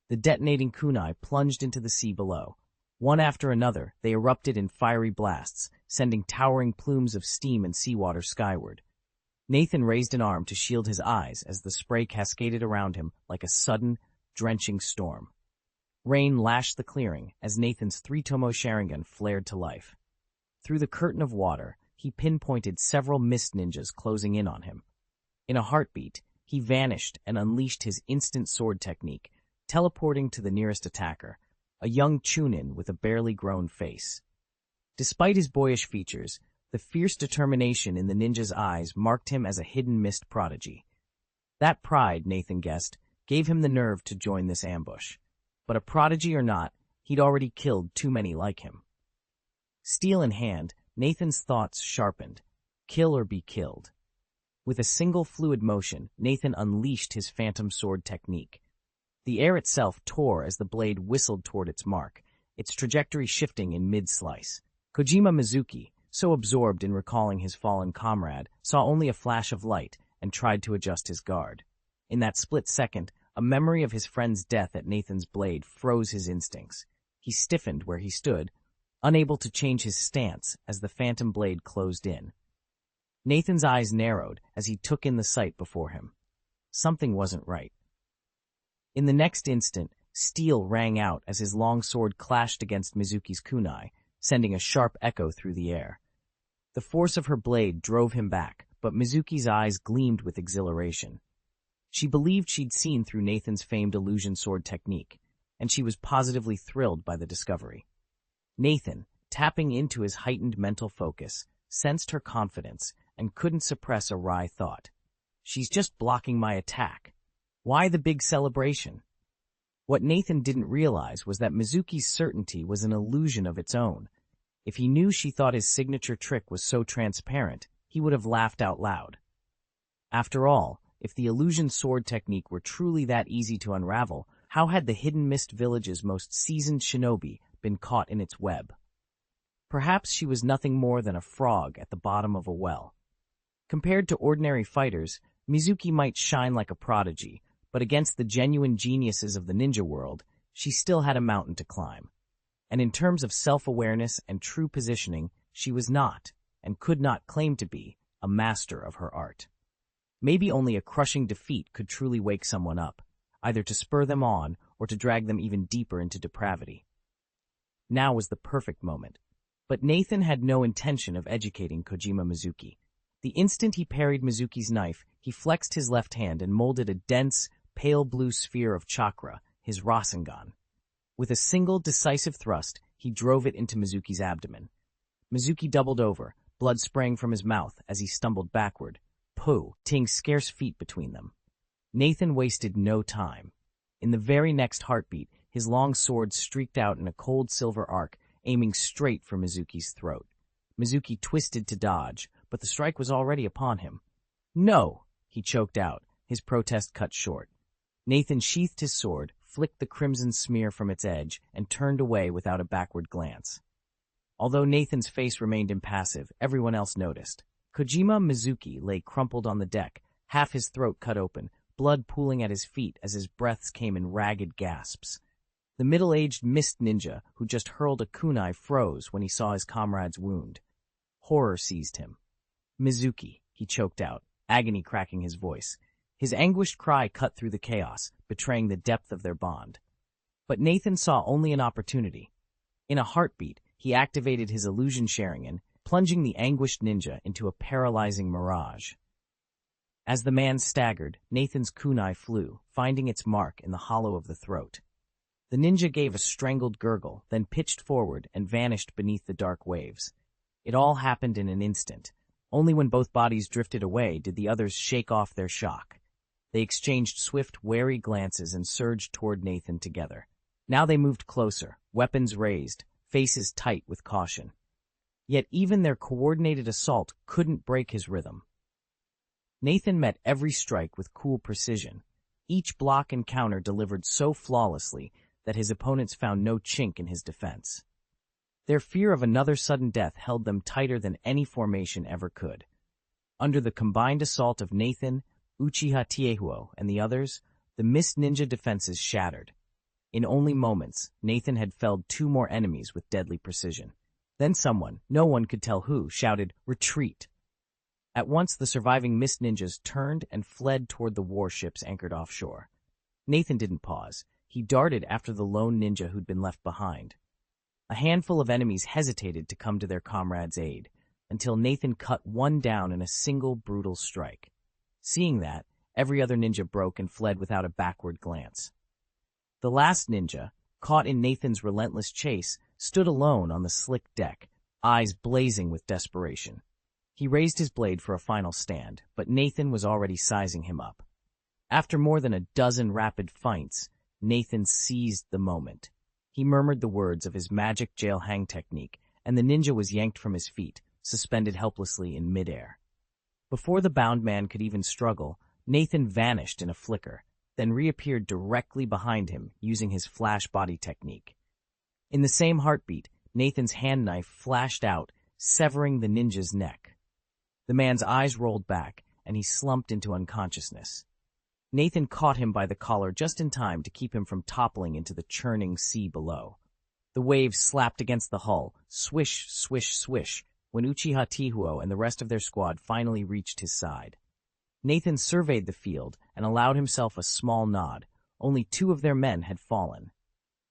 The detonating kunai plunged into the sea below. One after another, they erupted in fiery blasts, sending towering plumes of steam and seawater skyward. Nathan raised an arm to shield his eyes as the spray cascaded around him like a sudden, drenching storm. Rain lashed the clearing as Nathan's three-tomo Sharingan flared to life. Through the curtain of water, he pinpointed several mist ninjas closing in on him. In a heartbeat, he vanished and unleashed his instant sword technique, teleporting to the nearest attacker, a young Chunin with a barely grown face. Despite his boyish features, the fierce determination in the ninja's eyes marked him as a hidden mist prodigy. That pride, Nathan guessed, gave him the nerve to join this ambush. But a prodigy or not, he'd already killed too many like him. Steel in hand, Nathan's thoughts sharpened. Kill or be killed. With a single fluid motion, Nathan unleashed his phantom sword technique. The air itself tore as the blade whistled toward its mark, its trajectory shifting in mid-slice. Kojima Mizuki, so absorbed in recalling his fallen comrade, saw only a flash of light and tried to adjust his guard. In that split second, a memory of his friend's death at Nathan's blade froze his instincts. He stiffened where he stood, unable to change his stance as the phantom blade closed in. Nathan's eyes narrowed as he took in the sight before him. Something wasn't right. In the next instant, steel rang out as his long sword clashed against Mizuki's kunai, sending a sharp echo through the air. The force of her blade drove him back, but Mizuki's eyes gleamed with exhilaration. She believed she'd seen through Nathan's famed illusion sword technique, and she was positively thrilled by the discovery. Nathan, tapping into his heightened mental focus, sensed her confidence and couldn't suppress a wry thought. She's just blocking my attack. Why the big celebration? What Nathan didn't realize was that Mizuki's certainty was an illusion of its own. If he knew she thought his signature trick was so transparent, he would have laughed out loud. After all, if the illusion sword technique were truly that easy to unravel, how had the Hidden Mist Village's most seasoned shinobi been caught in its web? Perhaps she was nothing more than a frog at the bottom of a well. Compared to ordinary fighters, Mizuki might shine like a prodigy, but against the genuine geniuses of the ninja world, she still had a mountain to climb. And in terms of self-awareness and true positioning, she was not, and could not claim to be, a master of her art. Maybe only a crushing defeat could truly wake someone up, either to spur them on or to drag them even deeper into depravity. Now was the perfect moment. But Nathan had no intention of educating Kojima Mizuki. The instant he parried Mizuki's knife, he flexed his left hand and molded a dense, pale blue sphere of chakra, his Rasengan. With a single decisive thrust, he drove it into Mizuki's abdomen. Mizuki doubled over, blood spraying from his mouth as he stumbled backward, putting scarce feet between them. Nathan wasted no time. In the very next heartbeat, his long sword streaked out in a cold silver arc, aiming straight for Mizuki's throat. Mizuki twisted to dodge, but the strike was already upon him. "No!" he choked out, his protest cut short. Nathan sheathed his sword, flicked the crimson smear from its edge, and turned away without a backward glance. Although Nathan's face remained impassive, everyone else noticed. Kojima Mizuki lay crumpled on the deck, half his throat cut open, blood pooling at his feet as his breaths came in ragged gasps. The middle-aged mist ninja who just hurled a kunai froze when he saw his comrade's wound. Horror seized him. "Mizuki," he choked out, agony cracking his voice. His anguished cry cut through the chaos, betraying the depth of their bond. But Nathan saw only an opportunity. In a heartbeat, he activated his illusion Sharingan, plunging the anguished ninja into a paralyzing mirage. As the man staggered, Nathan's kunai flew, finding its mark in the hollow of the throat. The ninja gave a strangled gurgle, then pitched forward and vanished beneath the dark waves. It all happened in an instant. Only when both bodies drifted away did the others shake off their shock. They exchanged swift, wary glances and surged toward Nathan together. Now they moved closer, weapons raised, faces tight with caution. Yet even their coordinated assault couldn't break his rhythm. Nathan met every strike with cool precision. Each block and counter delivered so flawlessly that his opponents found no chink in his defense. Their fear of another sudden death held them tighter than any formation ever could. Under the combined assault of Nathan, Uchiha Tiehuo, and the others, the mist ninja defenses shattered. In only moments, Nathan had felled 2 more enemies with deadly precision. Then someone, no one could tell who, shouted, "Retreat!" At once the surviving mist ninjas turned and fled toward the warships anchored offshore. Nathan didn't pause. He darted after the lone ninja who'd been left behind. A handful of enemies hesitated to come to their comrade's aid, until Nathan cut one down in a single brutal strike. Seeing that, every other ninja broke and fled without a backward glance. The last ninja, caught in Nathan's relentless chase, stood alone on the slick deck, eyes blazing with desperation. He raised his blade for a final stand, but Nathan was already sizing him up. After more than a dozen rapid feints, Nathan seized the moment. He murmured the words of his magic jail hang technique, and the ninja was yanked from his feet, suspended helplessly in midair. Before the bound man could even struggle, Nathan vanished in a flicker, then reappeared directly behind him using his flash body technique. In the same heartbeat, Nathan's hand knife flashed out, severing the ninja's neck. The man's eyes rolled back, and he slumped into unconsciousness. Nathan caught him by the collar just in time to keep him from toppling into the churning sea below. The waves slapped against the hull, swish, swish, swish, when Uchiha Tiehuo and the rest of their squad finally reached his side. Nathan surveyed the field and allowed himself a small nod. Only 2 of their men had fallen.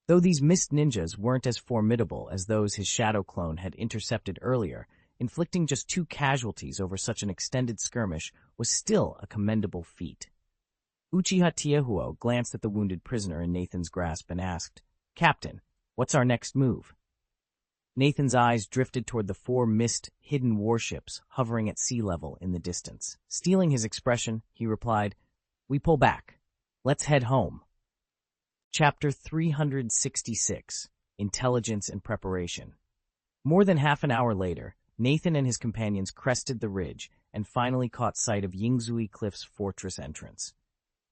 Though these mist ninjas weren't as formidable as those his shadow clone had intercepted earlier, inflicting just 2 casualties over such an extended skirmish was still a commendable feat. Uchiha Tiehuo glanced at the wounded prisoner in Nathan's grasp and asked, "Captain, what's our next move?" Nathan's eyes drifted toward the 4 mist-hidden warships hovering at sea level in the distance. Stealing his expression, he replied, "We pull back. Let's head home." Chapter 366, Intelligence and Preparation. More than half an hour later, Nathan and his companions crested the ridge and finally caught sight of Yingzui Cliff's fortress entrance.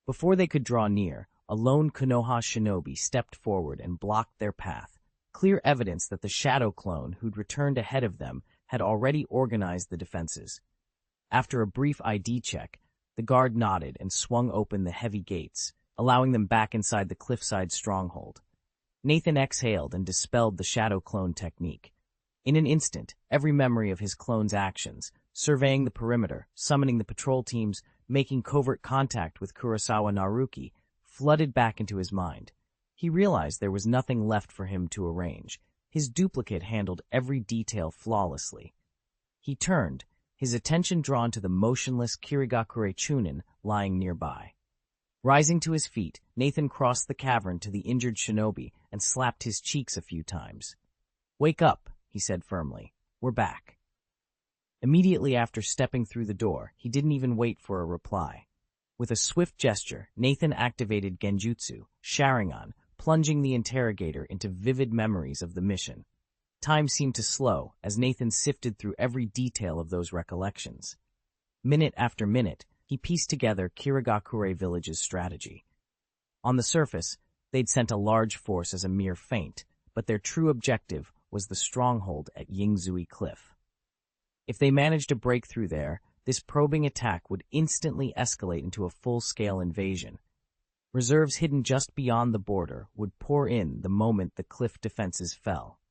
Before they could draw near, a lone Konoha shinobi stepped forward and blocked their path, clear evidence that the shadow clone who'd returned ahead of them had already organized the defenses. After a brief ID check, the guard nodded and swung open the heavy gates, allowing them back inside the cliffside stronghold. Nathan exhaled and dispelled the shadow clone technique. In an instant, every memory of his clone's actions, surveying the perimeter, summoning the patrol teams, making covert contact with Kurosawa Naruki, flooded back into his mind. He realized there was nothing left for him to arrange. His duplicate handled every detail flawlessly. He turned, his attention drawn to the motionless Kirigakure Chunin lying nearby. Rising to his feet, Nathan crossed the cavern to the injured shinobi and slapped his cheeks a few times. "Wake up," he said firmly. "We're back." Immediately after stepping through the door, he didn't even wait for a reply. With a swift gesture, Nathan activated Genjutsu, Sharingan, plunging the interrogator into vivid memories of the mission. Time seemed to slow as Nathan sifted through every detail of those recollections. Minute after minute, he pieced together Kirigakure Village's strategy. On the surface, they'd sent a large force as a mere feint, but their true objective was the stronghold at Yingzui Cliff. If they managed to break through there, this probing attack would instantly escalate into a full-scale invasion. Reserves hidden just beyond the border would pour in the moment the cliff defenses fell.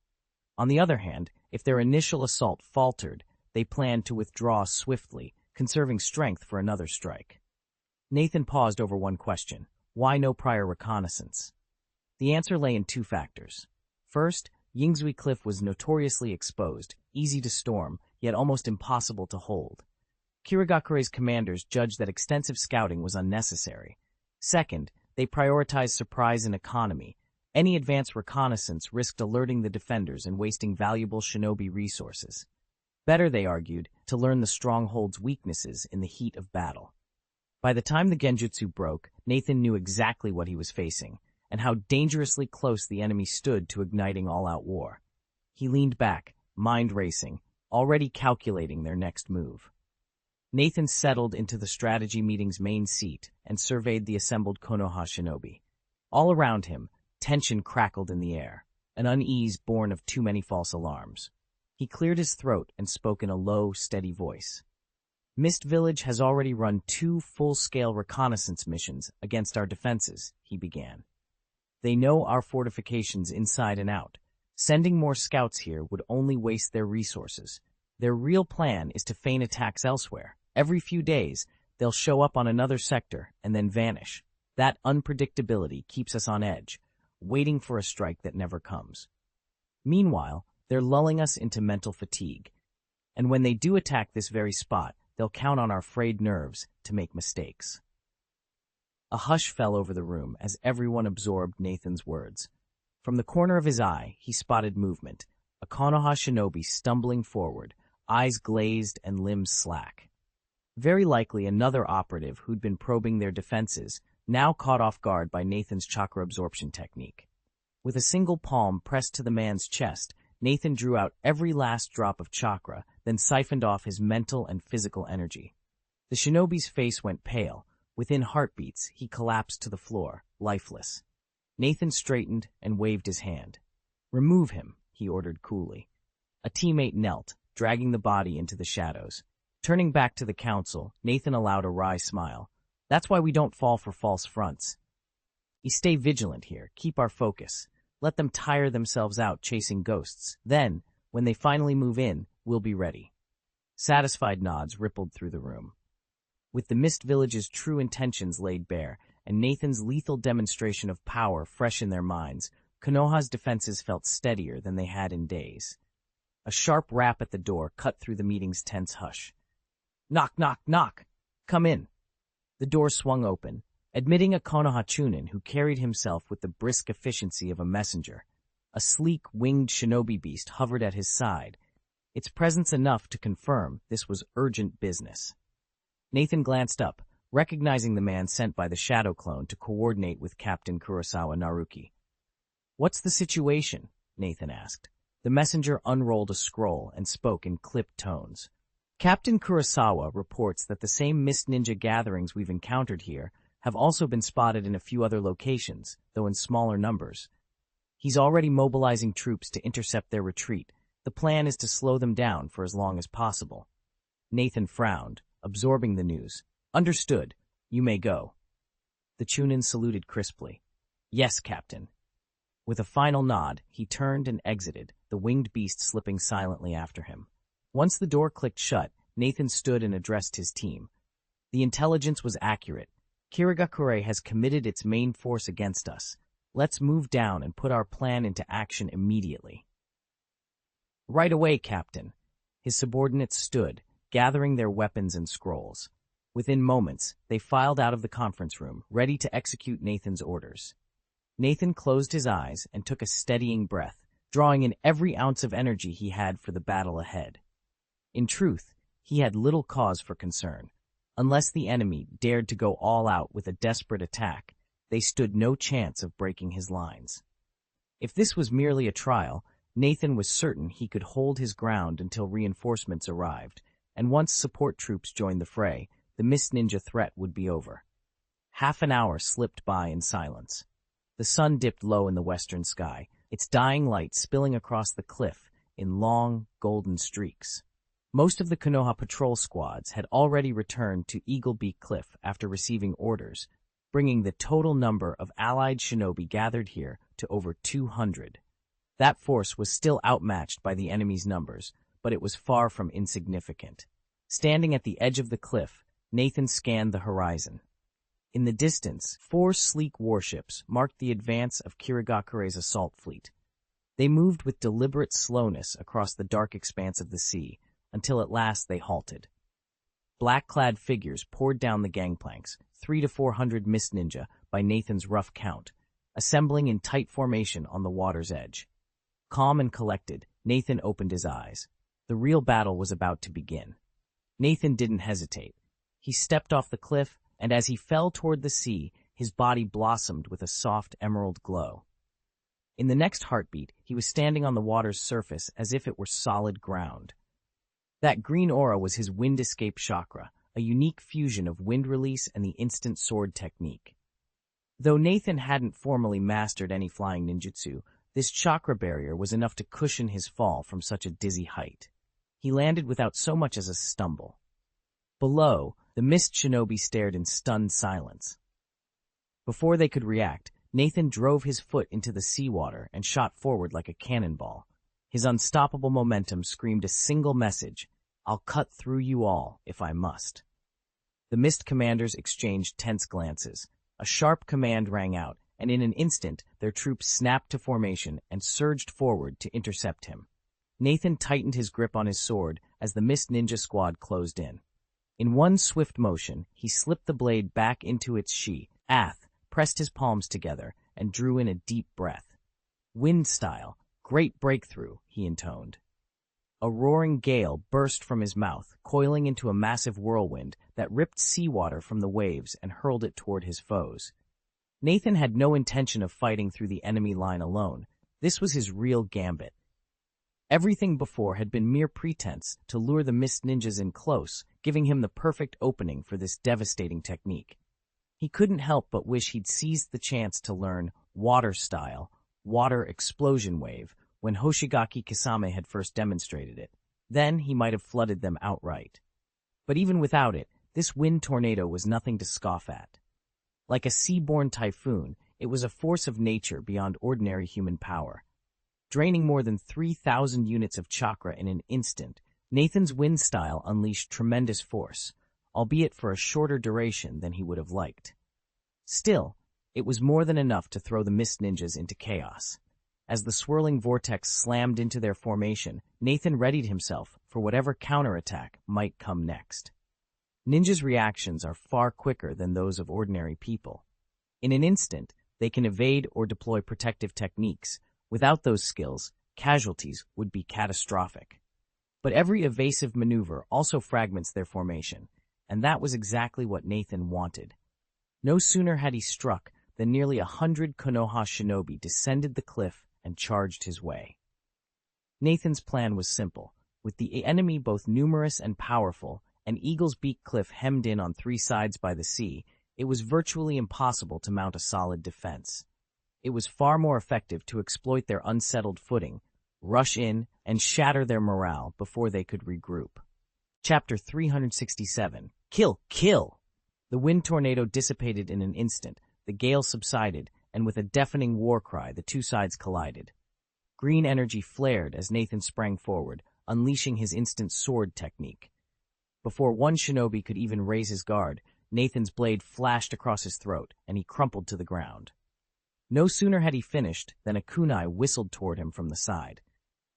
On the other hand, if their initial assault faltered, they planned to withdraw swiftly, conserving strength for another strike. Nathan paused over one question: why no prior reconnaissance? The answer lay in 2 factors. First, Yingzui Cliff was notoriously exposed, easy to storm, yet almost impossible to hold. Kirigakure's commanders judged that extensive scouting was unnecessary. Second, they prioritized surprise and economy. Any advance reconnaissance risked alerting the defenders and wasting valuable shinobi resources. Better, they argued, to learn the stronghold's weaknesses in the heat of battle. By the time the genjutsu broke, Nathan knew exactly what he was facing, and how dangerously close the enemy stood to igniting all-out war. He leaned back, mind racing, already calculating their next move. Nathan settled into the strategy meeting's main seat and surveyed the assembled Konoha shinobi. All around him, tension crackled in the air, an unease born of too many false alarms. He cleared his throat and spoke in a low, steady voice. Mist Village has already run 2 full-scale reconnaissance missions against our defenses, he began. They know our fortifications inside and out. Sending more scouts here would only waste their resources. Their real plan is to feign attacks elsewhere. Every few days, they'll show up on another sector and then vanish. That unpredictability keeps us on edge, waiting for a strike that never comes. Meanwhile, they're lulling us into mental fatigue. And when they do attack this very spot, they'll count on our frayed nerves to make mistakes. A hush fell over the room as everyone absorbed Nathan's words. From the corner of his eye, he spotted movement, a Konoha shinobi stumbling forward, eyes glazed and limbs slack. Very likely another operative who'd been probing their defenses, now caught off guard by Nathan's chakra absorption technique. With a single palm pressed to the man's chest, Nathan drew out every last drop of chakra, then siphoned off his mental and physical energy. The shinobi's face went pale. Within heartbeats, he collapsed to the floor, lifeless. Nathan straightened and waved his hand. "Remove him," he ordered coolly. A teammate knelt, dragging the body into the shadows. Turning back to the council, Nathan allowed a wry smile. "That's why we don't fall for false fronts. We stay vigilant here, keep our focus. Let them tire themselves out chasing ghosts. Then, when they finally move in, we'll be ready." Satisfied nods rippled through the room. With the Mist Village's true intentions laid bare, and Nathan's lethal demonstration of power fresh in their minds, Konoha's defenses felt steadier than they had in days. A sharp rap at the door cut through the meeting's tense hush. "Knock, knock, knock! Come in!" The door swung open, admitting a Konoha Chunin who carried himself with the brisk efficiency of a messenger. A sleek, winged shinobi beast hovered at his side, its presence enough to confirm this was urgent business. Nathan glanced up, recognizing the man sent by the shadow clone to coordinate with Captain Kurosawa Naruki. "What's the situation?" Nathan asked. The messenger unrolled a scroll and spoke in clipped tones. "Captain Kurosawa reports that the same Mist Ninja gatherings we've encountered here have also been spotted in a few other locations, though in smaller numbers. He's already mobilizing troops to intercept their retreat. The plan is to slow them down for as long as possible." Nathan frowned, absorbing the news. "Understood. You may go." The Chunin saluted crisply. "Yes, Captain." With a final nod, he turned and exited, the winged beast slipping silently after him. Once the door clicked shut, Nathan stood and addressed his team. "The intelligence was accurate. Kirigakure has committed its main force against us. Let's move down and put our plan into action immediately." "Right away, Captain." His subordinates stood, gathering their weapons and scrolls. Within moments, they filed out of the conference room, ready to execute Nathan's orders. Nathan closed his eyes and took a steadying breath, drawing in every ounce of energy he had for the battle ahead. In truth, he had little cause for concern. Unless the enemy dared to go all out with a desperate attack, they stood no chance of breaking his lines. If this was merely a trial, Nathan was certain he could hold his ground until reinforcements arrived, and once support troops joined the fray, the Mist Ninja threat would be over. Half an hour slipped by in silence. The sun dipped low in the western sky, its dying light spilling across the cliff in long, golden streaks. Most of the Konoha patrol squads had already returned to Eagle Beak Cliff after receiving orders, bringing the total number of allied shinobi gathered here to over 200. That force was still outmatched by the enemy's numbers, but it was far from insignificant. Standing at the edge of the cliff, Nathan scanned the horizon. In the distance, 4 sleek warships marked the advance of Kirigakure's assault fleet. They moved with deliberate slowness across the dark expanse of the sea, until at last they halted. Black-clad figures poured down the gangplanks, 300 to 400 Mist Ninja by Nathan's rough count, assembling in tight formation on the water's edge. Calm and collected, Nathan opened his eyes. The real battle was about to begin. Nathan didn't hesitate. He stepped off the cliff, and as he fell toward the sea, his body blossomed with a soft emerald glow. In the next heartbeat, he was standing on the water's surface as if it were solid ground. That green aura was his wind escape chakra, a unique fusion of wind release and the instant sword technique. Though Nathan hadn't formally mastered any flying ninjutsu, this chakra barrier was enough to cushion his fall from such a dizzy height. He landed without so much as a stumble. Below, the mist shinobi stared in stunned silence. Before they could react, Nathan drove his foot into the seawater and shot forward like a cannonball. His unstoppable momentum screamed a single message: "I'll cut through you all, if I must." The mist commanders exchanged tense glances. A sharp command rang out, and in an instant their troops snapped to formation and surged forward to intercept him. Nathan tightened his grip on his sword as the mist ninja squad closed in. In one swift motion, he slipped the blade back into its sheath, pressed his palms together, and drew in a deep breath. "Wind style, great breakthrough," he intoned. A roaring gale burst from his mouth, coiling into a massive whirlwind that ripped seawater from the waves and hurled it toward his foes. Nathan had no intention of fighting through the enemy line alone. This was his real gambit. Everything before had been mere pretense to lure the mist ninjas in close, giving him the perfect opening for this devastating technique. He couldn't help but wish he'd seized the chance to learn water style, water explosion wave, when Hoshigaki Kisame had first demonstrated it. Then he might have flooded them outright. But even without it, this wind tornado was nothing to scoff at. Like a sea-born typhoon, it was a force of nature beyond ordinary human power. Draining more than 3,000 units of chakra in an instant, Nathan's wind style unleashed tremendous force, albeit for a shorter duration than he would have liked. Still, it was more than enough to throw the mist ninjas into chaos. As the swirling vortex slammed into their formation, Nathan readied himself for whatever counterattack might come next. Ninjas' reactions are far quicker than those of ordinary people. In an instant, they can evade or deploy protective techniques. Without those skills, casualties would be catastrophic. But every evasive maneuver also fragments their formation, and that was exactly what Nathan wanted. No sooner had he struck than nearly 100 Konoha shinobi descended the cliff and charged his way. Nathan's plan was simple. With the enemy both numerous and powerful, and Eagle's Beak Cliff hemmed in on three sides by the sea, it was virtually impossible to mount a solid defense. It was far more effective to exploit their unsettled footing, rush in, and shatter their morale before they could regroup. Chapter 367. Kill! Kill! The wind tornado dissipated in an instant, the gale subsided, and with a deafening war cry the two sides collided. Green energy flared as Nathan sprang forward, unleashing his instant sword technique. Before one shinobi could even raise his guard, Nathan's blade flashed across his throat, and he crumpled to the ground. No sooner had he finished than a kunai whistled toward him from the side.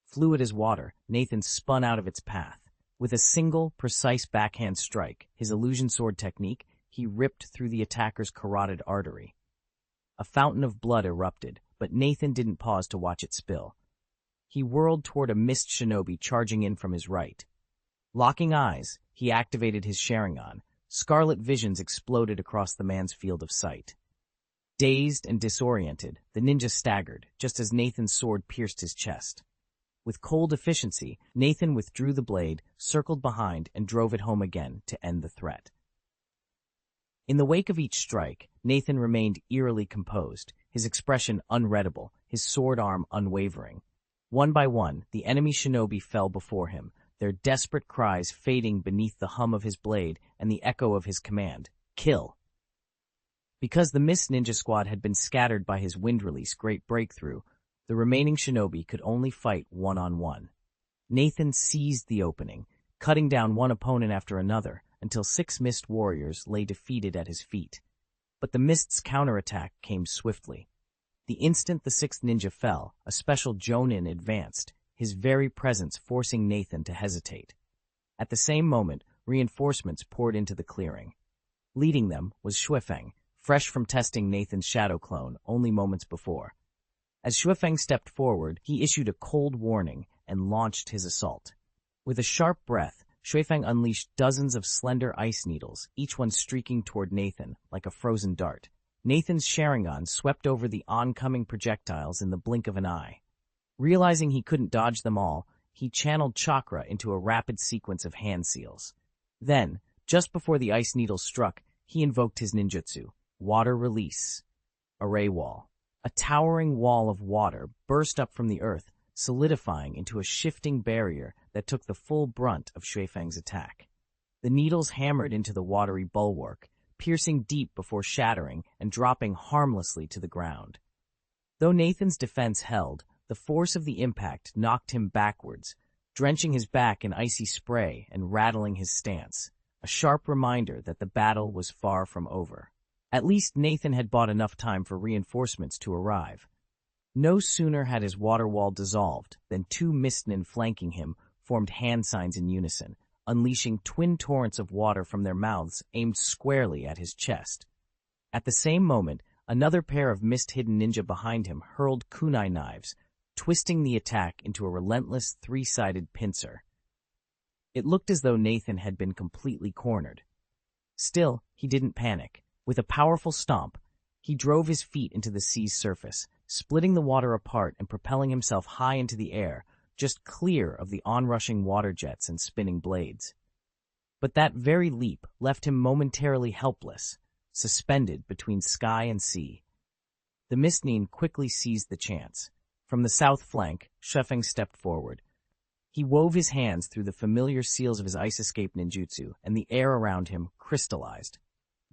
Fluid as water, Nathan spun out of its path. With a single, precise backhand strike, his illusion sword technique, he ripped through the attacker's carotid artery. A fountain of blood erupted, but Nathan didn't pause to watch it spill. He whirled toward a mist shinobi charging in from his right. Locking eyes, he activated his Sharingan. Scarlet visions exploded across the man's field of sight. Dazed and disoriented, the ninja staggered, just as Nathan's sword pierced his chest. With cold efficiency, Nathan withdrew the blade, circled behind, and drove it home again to end the threat. In the wake of each strike, Nathan remained eerily composed, his expression unreadable, his sword arm unwavering. One by one, the enemy shinobi fell before him, their desperate cries fading beneath the hum of his blade and the echo of his command, "Kill!" Because the Mist Ninja Squad had been scattered by his wind release great breakthrough, the remaining shinobi could only fight one-on-one. Nathan seized the opening, cutting down one opponent after another, until 6 Mist warriors lay defeated at his feet. But the Mist's counterattack came swiftly. The instant the 6th ninja fell, a special Jonin advanced, his very presence forcing Nathan to hesitate. At the same moment, reinforcements poured into the clearing. Leading them was Shuifeng, fresh from testing Nathan's shadow clone only moments before. As Xuefeng stepped forward, he issued a cold warning and launched his assault. With a sharp breath, Xuefeng unleashed dozens of slender ice needles, each one streaking toward Nathan like a frozen dart. Nathan's Sharingan swept over the oncoming projectiles in the blink of an eye. Realizing he couldn't dodge them all, he channeled chakra into a rapid sequence of hand seals. Then, just before the ice needles struck, he invoked his ninjutsu, Water Release. Array Wall. A towering wall of water burst up from the earth, solidifying into a shifting barrier that took the full brunt of Xuefeng's attack. The needles hammered into the watery bulwark, piercing deep before shattering and dropping harmlessly to the ground. Though Nathan's defense held, the force of the impact knocked him backwards, drenching his back in icy spray and rattling his stance, a sharp reminder that the battle was far from over. At least Nathan had bought enough time for reinforcements to arrive. No sooner had his water wall dissolved than two mistmen flanking him formed hand signs in unison, unleashing twin torrents of water from their mouths aimed squarely at his chest. At the same moment, another pair of mist-hidden ninja behind him hurled kunai knives, twisting the attack into a relentless three-sided pincer. It looked as though Nathan had been completely cornered. Still, he didn't panic. With a powerful stomp, he drove his feet into the sea's surface, splitting the water apart and propelling himself high into the air, just clear of the onrushing water jets and spinning blades. But that very leap left him momentarily helpless, suspended between sky and sea. The Mistneen quickly seized the chance. From the south flank, Xuefeng stepped forward. He wove his hands through the familiar seals of his ice escape ninjutsu, and the air around him crystallized.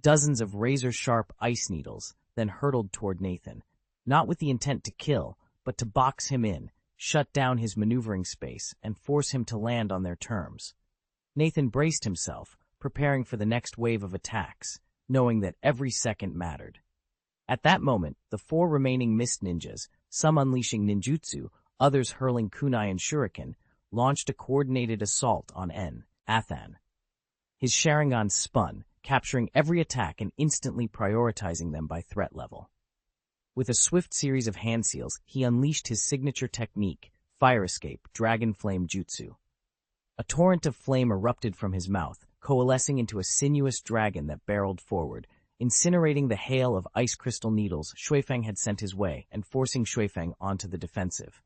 Dozens of razor-sharp ice needles then hurtled toward Nathan, not with the intent to kill, but to box him in, shut down his maneuvering space, and force him to land on their terms. Nathan braced himself, preparing for the next wave of attacks, knowing that every second mattered. At that moment, the four remaining mist ninjas, some unleashing ninjutsu, others hurling kunai and shuriken, launched a coordinated assault on Athan. His Sharingan spun, capturing every attack and instantly prioritizing them by threat level. With a swift series of hand seals, he unleashed his signature technique, Fire Escape Dragon Flame Jutsu. A torrent of flame erupted from his mouth, coalescing into a sinuous dragon that barreled forward, incinerating the hail of ice crystal needles Xuefeng had sent his way and forcing Xuefeng onto the defensive.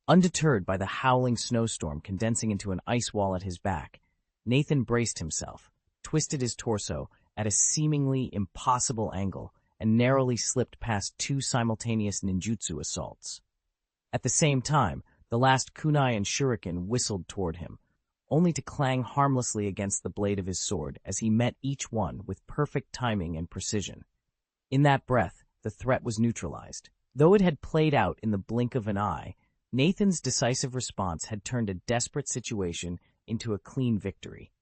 Undeterred by the howling snowstorm condensing into an ice wall at his back, Nathan braced himself, twisted his torso at a seemingly impossible angle, and narrowly slipped past two simultaneous ninjutsu assaults. At the same time, the last kunai and shuriken whistled toward him, only to clang harmlessly against the blade of his sword as he met each one with perfect timing and precision. In that breath, the threat was neutralized. Though it had played out in the blink of an eye, Nathan's decisive response had turned a desperate situation into a clean victory.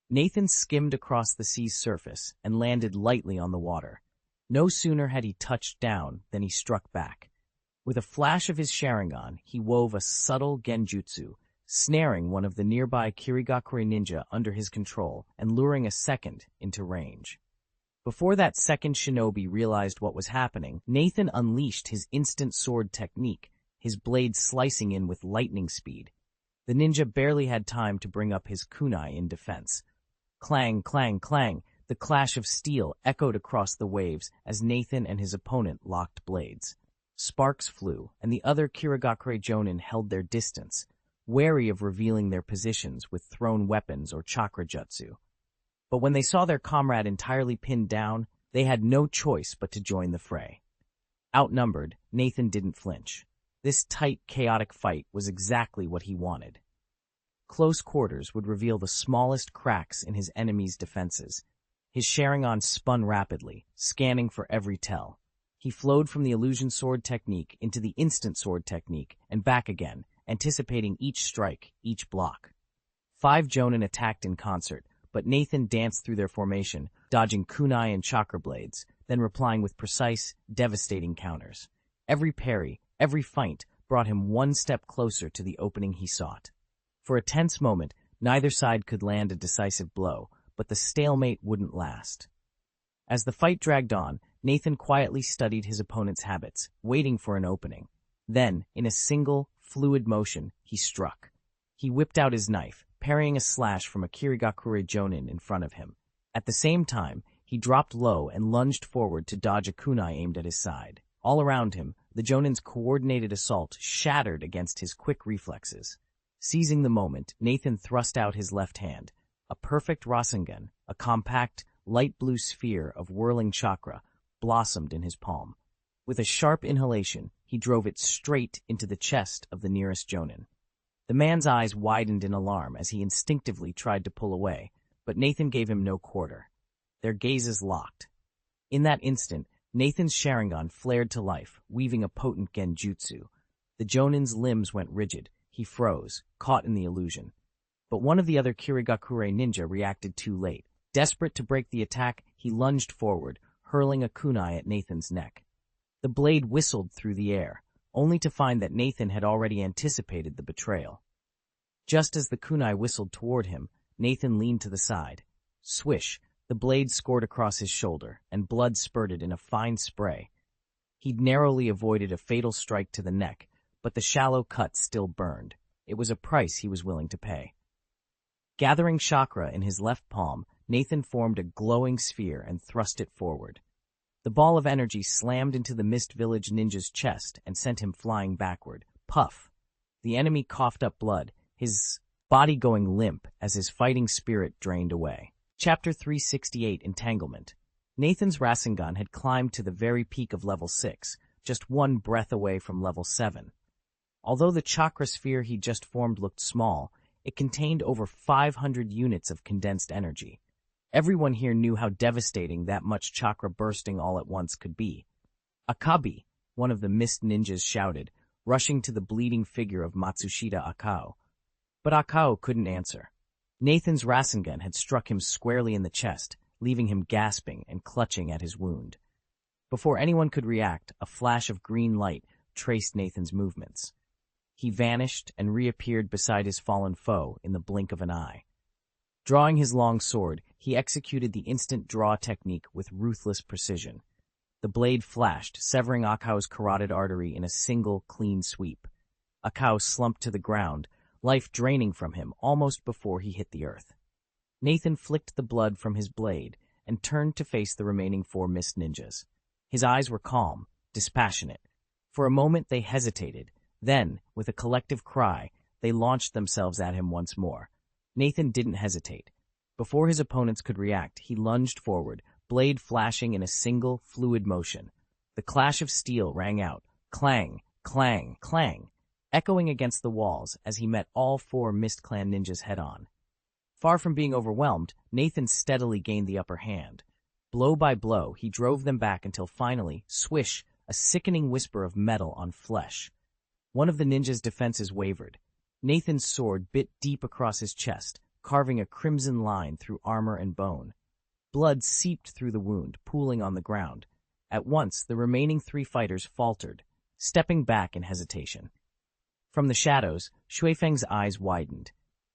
Nathan skimmed across the sea's surface and landed lightly on the water. No sooner had he touched down than he struck back. With a flash of his Sharingan, he wove a subtle genjutsu, snaring one of the nearby Kirigakure ninja under his control and luring a second into range. Before that second shinobi realized what was happening, Nathan unleashed his instant sword technique, his blade slicing in with lightning speed. The ninja barely had time to bring up his kunai in defense. Clang, clang, clang, the clash of steel echoed across the waves as Nathan and his opponent locked blades. Sparks flew, and the other Kirigakure Jonin held their distance, wary of revealing their positions with thrown weapons or chakra jutsu. But when they saw their comrade entirely pinned down, they had no choice but to join the fray. Outnumbered, Nathan didn't flinch. This tight, chaotic fight was exactly what he wanted. Close quarters would reveal the smallest cracks in his enemy's defenses. His Sharingan spun rapidly, scanning for every tell. He flowed from the illusion sword technique into the instant sword technique and back again, anticipating each strike, each block. 5 Jonin attacked in concert, but Nathan danced through their formation, dodging kunai and chakra blades, then replying with precise, devastating counters. Every parry, every feint brought him one step closer to the opening he sought. For a tense moment, neither side could land a decisive blow, but the stalemate wouldn't last. As the fight dragged on, Nathan quietly studied his opponent's habits, waiting for an opening. Then, in a single, fluid motion, he struck. He whipped out his knife, parrying a slash from a Kirigakure Jonin in front of him. At the same time, he dropped low and lunged forward to dodge a kunai aimed at his side. All around him, the Jonin's coordinated assault shattered against his quick reflexes. Seizing the moment, Nathan thrust out his left hand. A perfect Rasengan, a compact, light blue sphere of whirling chakra, blossomed in his palm. With a sharp inhalation, he drove it straight into the chest of the nearest Jonin. The man's eyes widened in alarm as he instinctively tried to pull away, but Nathan gave him no quarter. Their gazes locked. In that instant, Nathan's Sharingan flared to life, weaving a potent genjutsu. The Jonin's limbs went rigid. He froze, caught in the illusion. But one of the other Kirigakure ninja reacted too late. Desperate to break the attack, he lunged forward, hurling a kunai at Nathan's neck. The blade whistled through the air, only to find that Nathan had already anticipated the betrayal. Just as the kunai whistled toward him, Nathan leaned to the side. Swish, the blade scored across his shoulder, and blood spurted in a fine spray. He'd narrowly avoided a fatal strike to the neck, but the shallow cut still burned. It was a price he was willing to pay. Gathering chakra in his left palm, Nathan formed a glowing sphere and thrust it forward. The ball of energy slammed into the Mist Village ninja's chest and sent him flying backward. Puff! The enemy coughed up blood, his body going limp as his fighting spirit drained away. Chapter 368 Entanglement. Nathan's Rasengan had climbed to the very peak of level 6, just one breath away from level 7. Although the chakra sphere he just formed looked small, it contained over 500 units of condensed energy. Everyone here knew how devastating that much chakra bursting all at once could be. "Akabi," one of the mist ninjas shouted, rushing to the bleeding figure of Matsushita Akao. But Akao couldn't answer. Nathan's Rasengan had struck him squarely in the chest, leaving him gasping and clutching at his wound. Before anyone could react, a flash of green light traced Nathan's movements. He vanished and reappeared beside his fallen foe in the blink of an eye. Drawing his long sword, he executed the instant draw technique with ruthless precision. The blade flashed, severing Akao's carotid artery in a single, clean sweep. Akao slumped to the ground, life draining from him almost before he hit the earth. Nathan flicked the blood from his blade and turned to face the remaining 4 mist ninjas. His eyes were calm, dispassionate. For a moment they hesitated. Then, with a collective cry, they launched themselves at him once more. Nathan didn't hesitate. Before his opponents could react, he lunged forward, blade flashing in a single, fluid motion. The clash of steel rang out, clang, clang, clang, echoing against the walls as he met all 4 Mist Clan ninjas head-on. Far from being overwhelmed, Nathan steadily gained the upper hand. Blow by blow, he drove them back until finally, swish, a sickening whisper of metal on flesh. One of the ninja's defenses wavered. Nathan's sword bit deep across his chest, carving a crimson line through armor and bone. Blood seeped through the wound, pooling on the ground. At once, the remaining 3 fighters faltered, stepping back in hesitation. From the shadows, Xuefeng's eyes widened.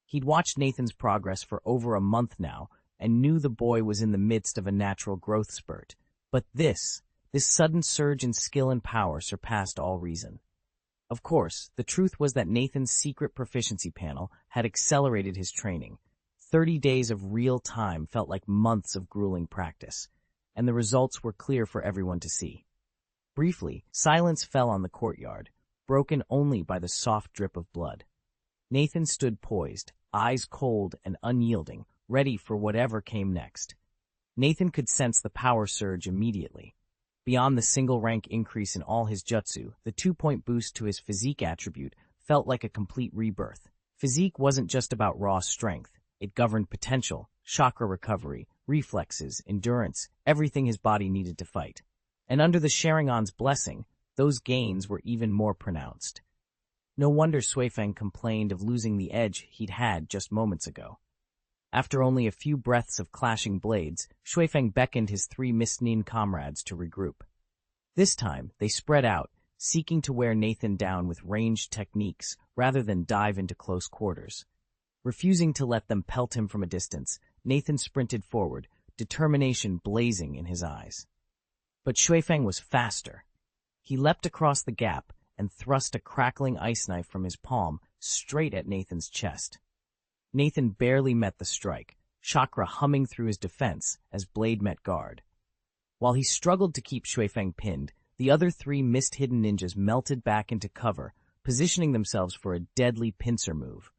He'd watched Nathan's progress for over a month now, and knew the boy was in the midst of a natural growth spurt. But this sudden surge in skill and power surpassed all reason. Of course, the truth was that Nathan's secret proficiency panel had accelerated his training. 30 days of real time felt like months of grueling practice, and the results were clear for everyone to see. Briefly, silence fell on the courtyard, broken only by the soft drip of blood. Nathan stood poised, eyes cold and unyielding, ready for whatever came next. Nathan could sense the power surge immediately. Beyond the single rank increase in all his jutsu, the 2-point boost to his physique attribute felt like a complete rebirth. Physique wasn't just about raw strength. It governed potential, chakra recovery, reflexes, endurance, everything his body needed to fight. And under the Sharingan's blessing, those gains were even more pronounced. No wonder Xuefeng complained of losing the edge he'd had just moments ago. After only a few breaths of clashing blades, Xuefeng beckoned his 3 Mist-Nin comrades to regroup. This time, they spread out, seeking to wear Nathan down with ranged techniques rather than dive into close quarters. Refusing to let them pelt him from a distance, Nathan sprinted forward, determination blazing in his eyes. But Xuefeng was faster. He leapt across the gap and thrust a crackling ice knife from his palm straight at Nathan's chest. Nathan barely met the strike, chakra humming through his defense as blade met guard. While he struggled to keep Xuefeng pinned, the other three mist-hidden ninjas melted back into cover, positioning themselves for a deadly pincer move.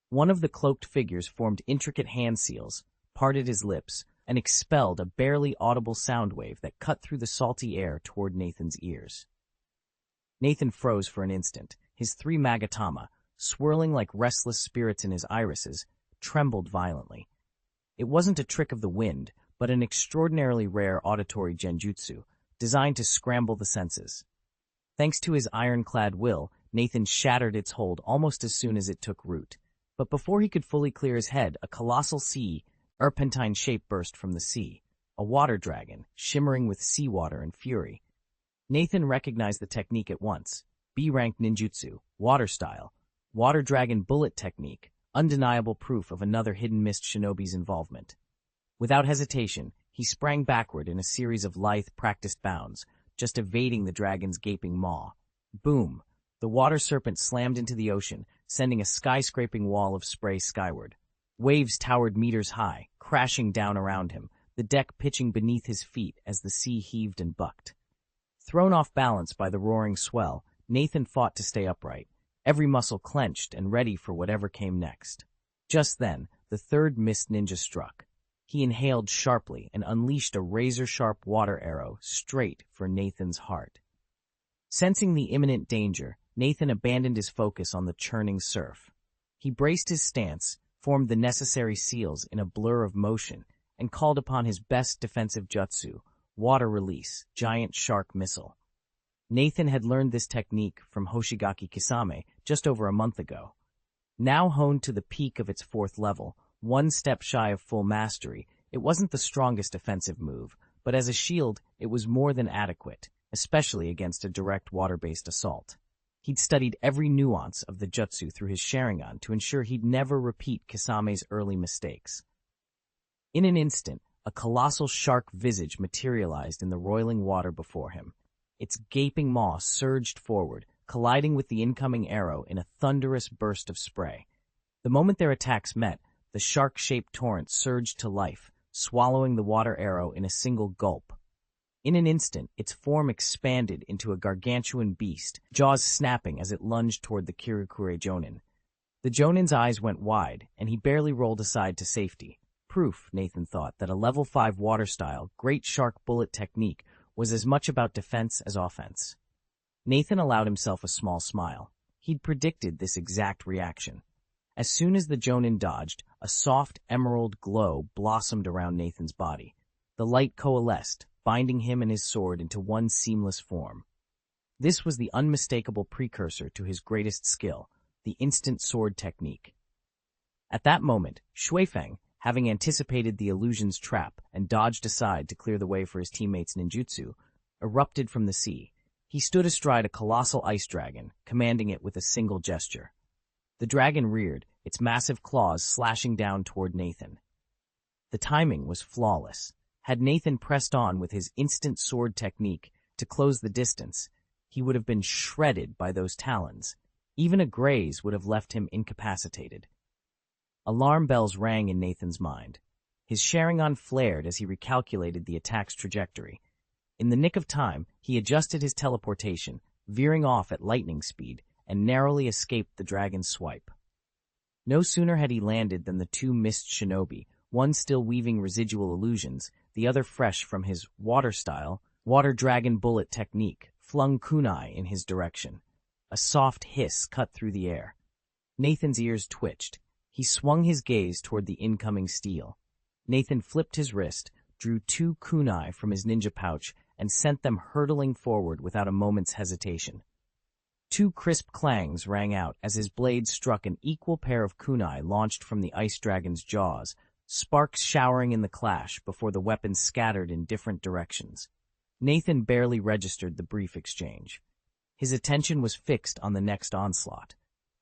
One of the cloaked figures formed intricate hand seals, parted his lips, and expelled a barely audible sound wave that cut through the salty air toward Nathan's ears. Nathan froze for an instant. His three magatama, swirling like restless spirits in his irises, trembled violently. It wasn't a trick of the wind, but an extraordinarily rare auditory genjutsu, designed to scramble the senses. Thanks to his ironclad will, Nathan shattered its hold almost as soon as it took root. But before he could fully clear his head, a colossal serpentine shape burst from the sea, a water dragon, shimmering with seawater and fury. Nathan recognized the technique at once. B-rank ninjutsu, water style, water dragon bullet technique, undeniable proof of another hidden mist shinobi's involvement. Without hesitation, he sprang backward in a series of lithe, practiced bounds, just evading the dragon's gaping maw. Boom! The water serpent slammed into the ocean, sending a skyscraping wall of spray skyward. Waves towered meters high, crashing down around him, the deck pitching beneath his feet as the sea heaved and bucked. Thrown off balance by the roaring swell, Nathan fought to stay upright, every muscle clenched and ready for whatever came next. Just then, the third mist ninja struck. He inhaled sharply and unleashed a razor-sharp water arrow straight for Nathan's heart. Sensing the imminent danger, Nathan abandoned his focus on the churning surf. He braced his stance, formed the necessary seals in a blur of motion, and called upon his best defensive jutsu, water release, giant shark missile. Nathan had learned this technique from Hoshigaki Kisame just over a month ago. Now honed to the peak of its fourth level, one step shy of full mastery, it wasn't the strongest offensive move, but as a shield, it was more than adequate, especially against a direct water-based assault. He'd studied every nuance of the jutsu through his Sharingan to ensure he'd never repeat Kisame's early mistakes. In an instant, a colossal shark visage materialized in the roiling water before him. Its gaping maw surged forward, colliding with the incoming arrow in a thunderous burst of spray. The moment their attacks met, the shark-shaped torrent surged to life, swallowing the water arrow in a single gulp. In an instant, its form expanded into a gargantuan beast, jaws snapping as it lunged toward the Kirikure Jonin. The Jonin's eyes went wide, and he barely rolled aside to safety. Proof, Nathan thought, that a level 5 water-style, great shark bullet technique was as much about defense as offense. Nathan allowed himself a small smile. He'd predicted this exact reaction. As soon as the Jonin dodged, a soft emerald glow blossomed around Nathan's body. The light coalesced, binding him and his sword into one seamless form. This was the unmistakable precursor to his greatest skill, the instant sword technique. At that moment, Xuefeng, having anticipated the illusion's trap and dodged aside to clear the way for his teammates' ninjutsu, erupted from the sea. He stood astride a colossal ice dragon, commanding it with a single gesture. The dragon reared, its massive claws slashing down toward Nathan. The timing was flawless. Had Nathan pressed on with his instant sword technique to close the distance, he would have been shredded by those talons. Even a graze would have left him incapacitated. Alarm bells rang in Nathan's mind. His Sharingan flared as he recalculated the attack's trajectory. In the nick of time, he adjusted his teleportation, veering off at lightning speed, and narrowly escaped the dragon's swipe. No sooner had he landed than the two mist shinobi, one still weaving residual illusions, the other fresh from his water-style, water dragon bullet technique, flung kunai in his direction. A soft hiss cut through the air. Nathan's ears twitched. He swung his gaze toward the incoming steel. Nathan flipped his wrist, drew two kunai from his ninja pouch, and sent them hurtling forward without a moment's hesitation. Two crisp clangs rang out as his blade struck an equal pair of kunai launched from the ice dragon's jaws, sparks showering in the clash before the weapons scattered in different directions. Nathan barely registered the brief exchange. His attention was fixed on the next onslaught.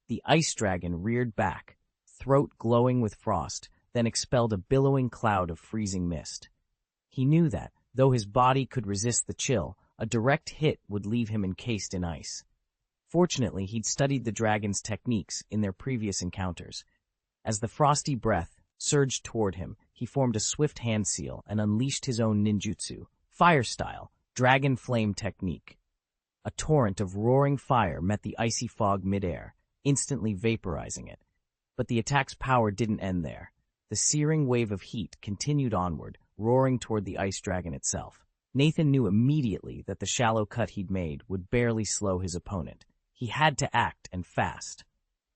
The ice dragon reared back, throat glowing with frost, then expelled a billowing cloud of freezing mist. He knew that, Though his body could resist the chill, a direct hit would leave him encased in ice. Fortunately, he'd studied the dragon's techniques in their previous encounters. As the frosty breath surged toward him, he formed a swift hand seal and unleashed his own ninjutsu, fire-style, dragon flame technique. A torrent of roaring fire met the icy fog midair, instantly vaporizing it. But the attack's power didn't end there. The searing wave of heat continued onward, roaring toward the ice dragon itself. Nathan knew immediately that the shallow cut he'd made would barely slow his opponent. He had to act, and fast.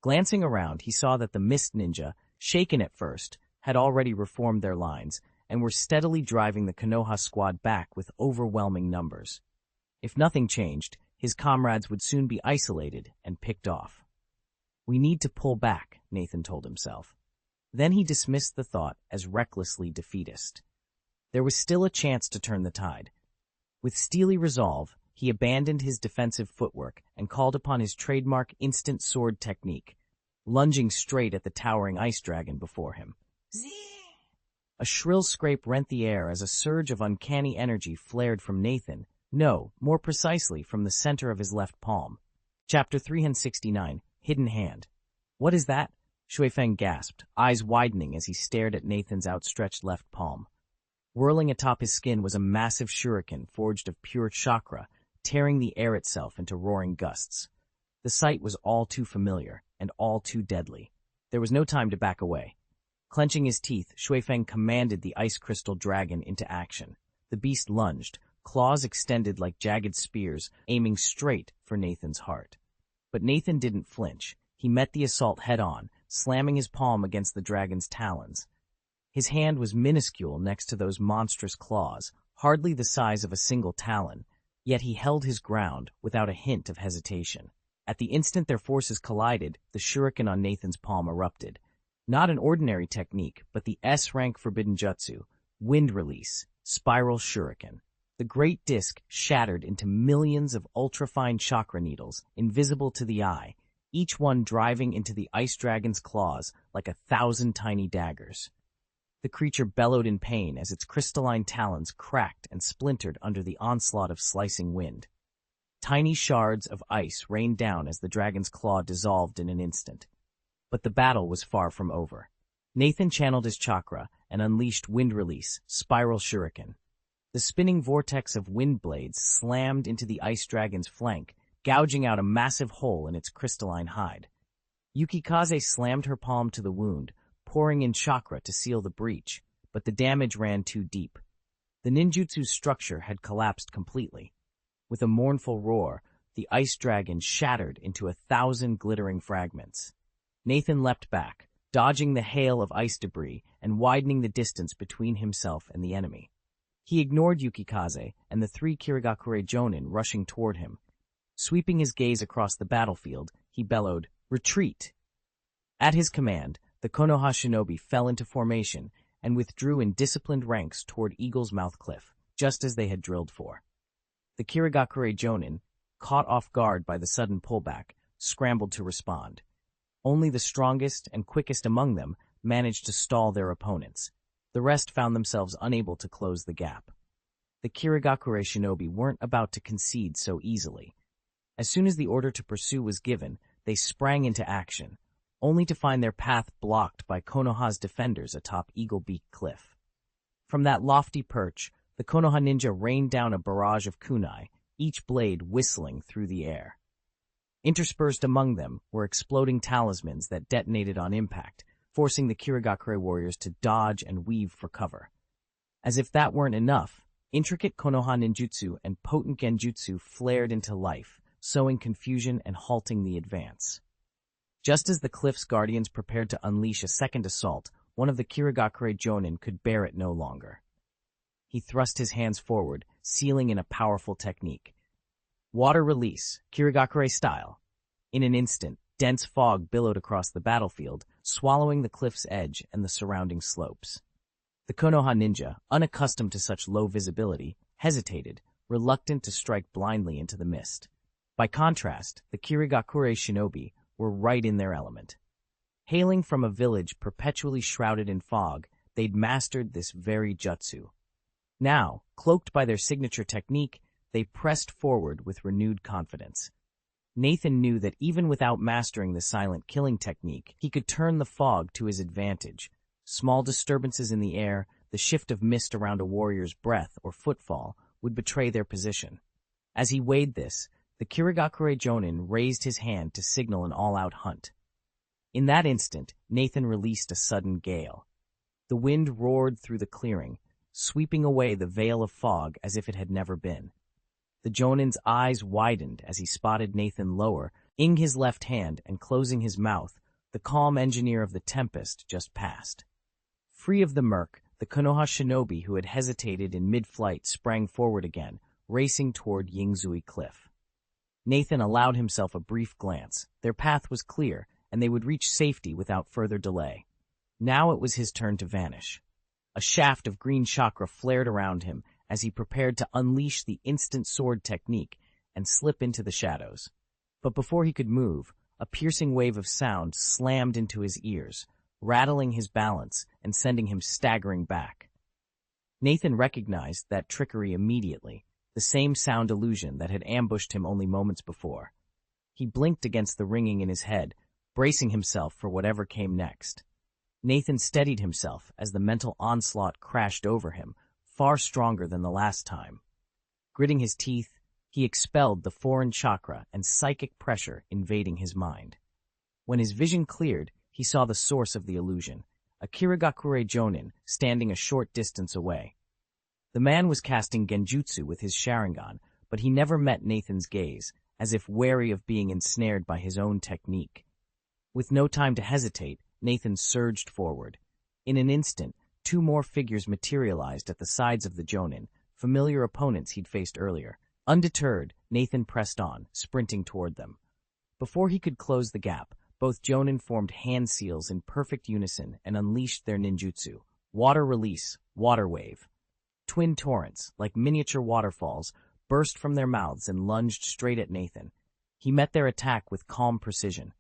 Glancing around, he saw that the Mist Ninja, shaken at first, had already reformed their lines and were steadily driving the Konoha squad back with overwhelming numbers. If nothing changed, his comrades would soon be isolated and picked off. "We need to pull back," Nathan told himself. Then he dismissed the thought as recklessly defeatist. There was still a chance to turn the tide. With steely resolve, he abandoned his defensive footwork and called upon his trademark instant sword technique, lunging straight at the towering ice dragon before him. A shrill scrape rent the air as a surge of uncanny energy flared from Nathan, more precisely from the center of his left palm. Chapter 369, Hidden Hand. "What is that?" Shuifeng gasped, eyes widening as he stared at Nathan's outstretched left palm. Whirling atop his skin was a massive shuriken forged of pure chakra, tearing the air itself into roaring gusts. The sight was all too familiar and all too deadly. There was no time to back away. Clenching his teeth, Shuifeng commanded the ice crystal dragon into action. The beast lunged, claws extended like jagged spears, aiming straight for Nathan's heart. But Nathan didn't flinch. He met the assault head-on, slamming his palm against the dragon's talons. His hand was minuscule next to those monstrous claws, hardly the size of a single talon, yet he held his ground without a hint of hesitation. At the instant their forces collided, the shuriken on Nathan's palm erupted. Not an ordinary technique, but the S-rank forbidden jutsu, wind release, spiral shuriken. The great disc shattered into millions of ultrafine chakra needles, invisible to the eye, each one driving into the ice dragon's claws like 1,000 tiny daggers. The creature bellowed in pain as its crystalline talons cracked and splintered under the onslaught of slicing wind. Tiny shards of ice rained down as the dragon's claw dissolved in an instant. But the battle was far from over. Nathan channeled his chakra and unleashed wind release, spiral shuriken. The spinning vortex of wind blades slammed into the ice dragon's flank, gouging out a massive hole in its crystalline hide. Yukikaze slammed her palm to the wound, pouring in chakra to seal the breach, but the damage ran too deep. The ninjutsu's structure had collapsed completely. With a mournful roar, the ice dragon shattered into 1,000 glittering fragments. Nathan leapt back, dodging the hail of ice debris and widening the distance between himself and the enemy. He ignored Yukikaze and the 3 Kirigakure Jonin rushing toward him. Sweeping his gaze across the battlefield, he bellowed, "Retreat!" At his command, the Konoha shinobi fell into formation and withdrew in disciplined ranks toward Eagle's Mouth Cliff, just as they had drilled for. The Kirigakure Jonin, caught off guard by the sudden pullback, scrambled to respond. Only the strongest and quickest among them managed to stall their opponents. The rest found themselves unable to close the gap. The Kirigakure shinobi weren't about to concede so easily. As soon as the order to pursue was given, they sprang into action, only to find their path blocked by Konoha's defenders atop Eagle Beak Cliff. From that lofty perch, the Konoha ninja rained down a barrage of kunai, each blade whistling through the air. Interspersed among them were exploding talismans that detonated on impact, forcing the Kirigakure warriors to dodge and weave for cover. As if that weren't enough, intricate Konoha ninjutsu and potent genjutsu flared into life, sowing confusion and halting the advance. Just as the cliff's guardians prepared to unleash a second assault, one of the Kirigakure Jonin could bear it no longer. He thrust his hands forward, sealing in a powerful technique. Water release, Kirigakure style. In an instant, dense fog billowed across the battlefield, swallowing the cliff's edge and the surrounding slopes. The Konoha ninja, unaccustomed to such low visibility, hesitated, reluctant to strike blindly into the mist. By contrast, the Kirigakure shinobi were right in their element. Hailing from a village perpetually shrouded in fog, they'd mastered this very jutsu. Now, cloaked by their signature technique, they pressed forward with renewed confidence. Nathan knew that even without mastering the silent killing technique, he could turn the fog to his advantage. Small disturbances in the air, the shift of mist around a warrior's breath or footfall, would betray their position. As he weighed this, the Kirigakure Jonin raised his hand to signal an all-out hunt. In that instant, Nathan released a sudden gale. The wind roared through the clearing, sweeping away the veil of fog as if it had never been. The Jonin's eyes widened as he spotted Nathan lower, ing his left hand and closing his mouth, the calm engineer of the Tempest just passed. Free of the murk, the Konoha shinobi who had hesitated in mid-flight sprang forward again, racing toward Yingzui Cliff. Nathan allowed himself a brief glance. Their path was clear, and they would reach safety without further delay. Now it was his turn to vanish. A shaft of green chakra flared around him as he prepared to unleash the instant sword technique and slip into the shadows. But before he could move, a piercing wave of sound slammed into his ears, rattling his balance and sending him staggering back. Nathan recognized that trickery immediately, the same sound illusion that had ambushed him only moments before. He blinked against the ringing in his head, bracing himself for whatever came next. Nathan steadied himself as the mental onslaught crashed over him, far stronger than the last time. Gritting his teeth, he expelled the foreign chakra and psychic pressure invading his mind. When his vision cleared, he saw the source of the illusion, a Kirigakure Jonin standing a short distance away. The man was casting genjutsu with his Sharingan, but he never met Nathan's gaze, as if wary of being ensnared by his own technique. With no time to hesitate, Nathan surged forward. In an instant, two more figures materialized at the sides of the Jonin, familiar opponents he'd faced earlier. Undeterred, Nathan pressed on, sprinting toward them. Before he could close the gap, both Jonin formed hand seals in perfect unison and unleashed their ninjutsu. Water release, water wave. Twin torrents, like miniature waterfalls, burst from their mouths and lunged straight at Nathan. He met their attack with calm precision.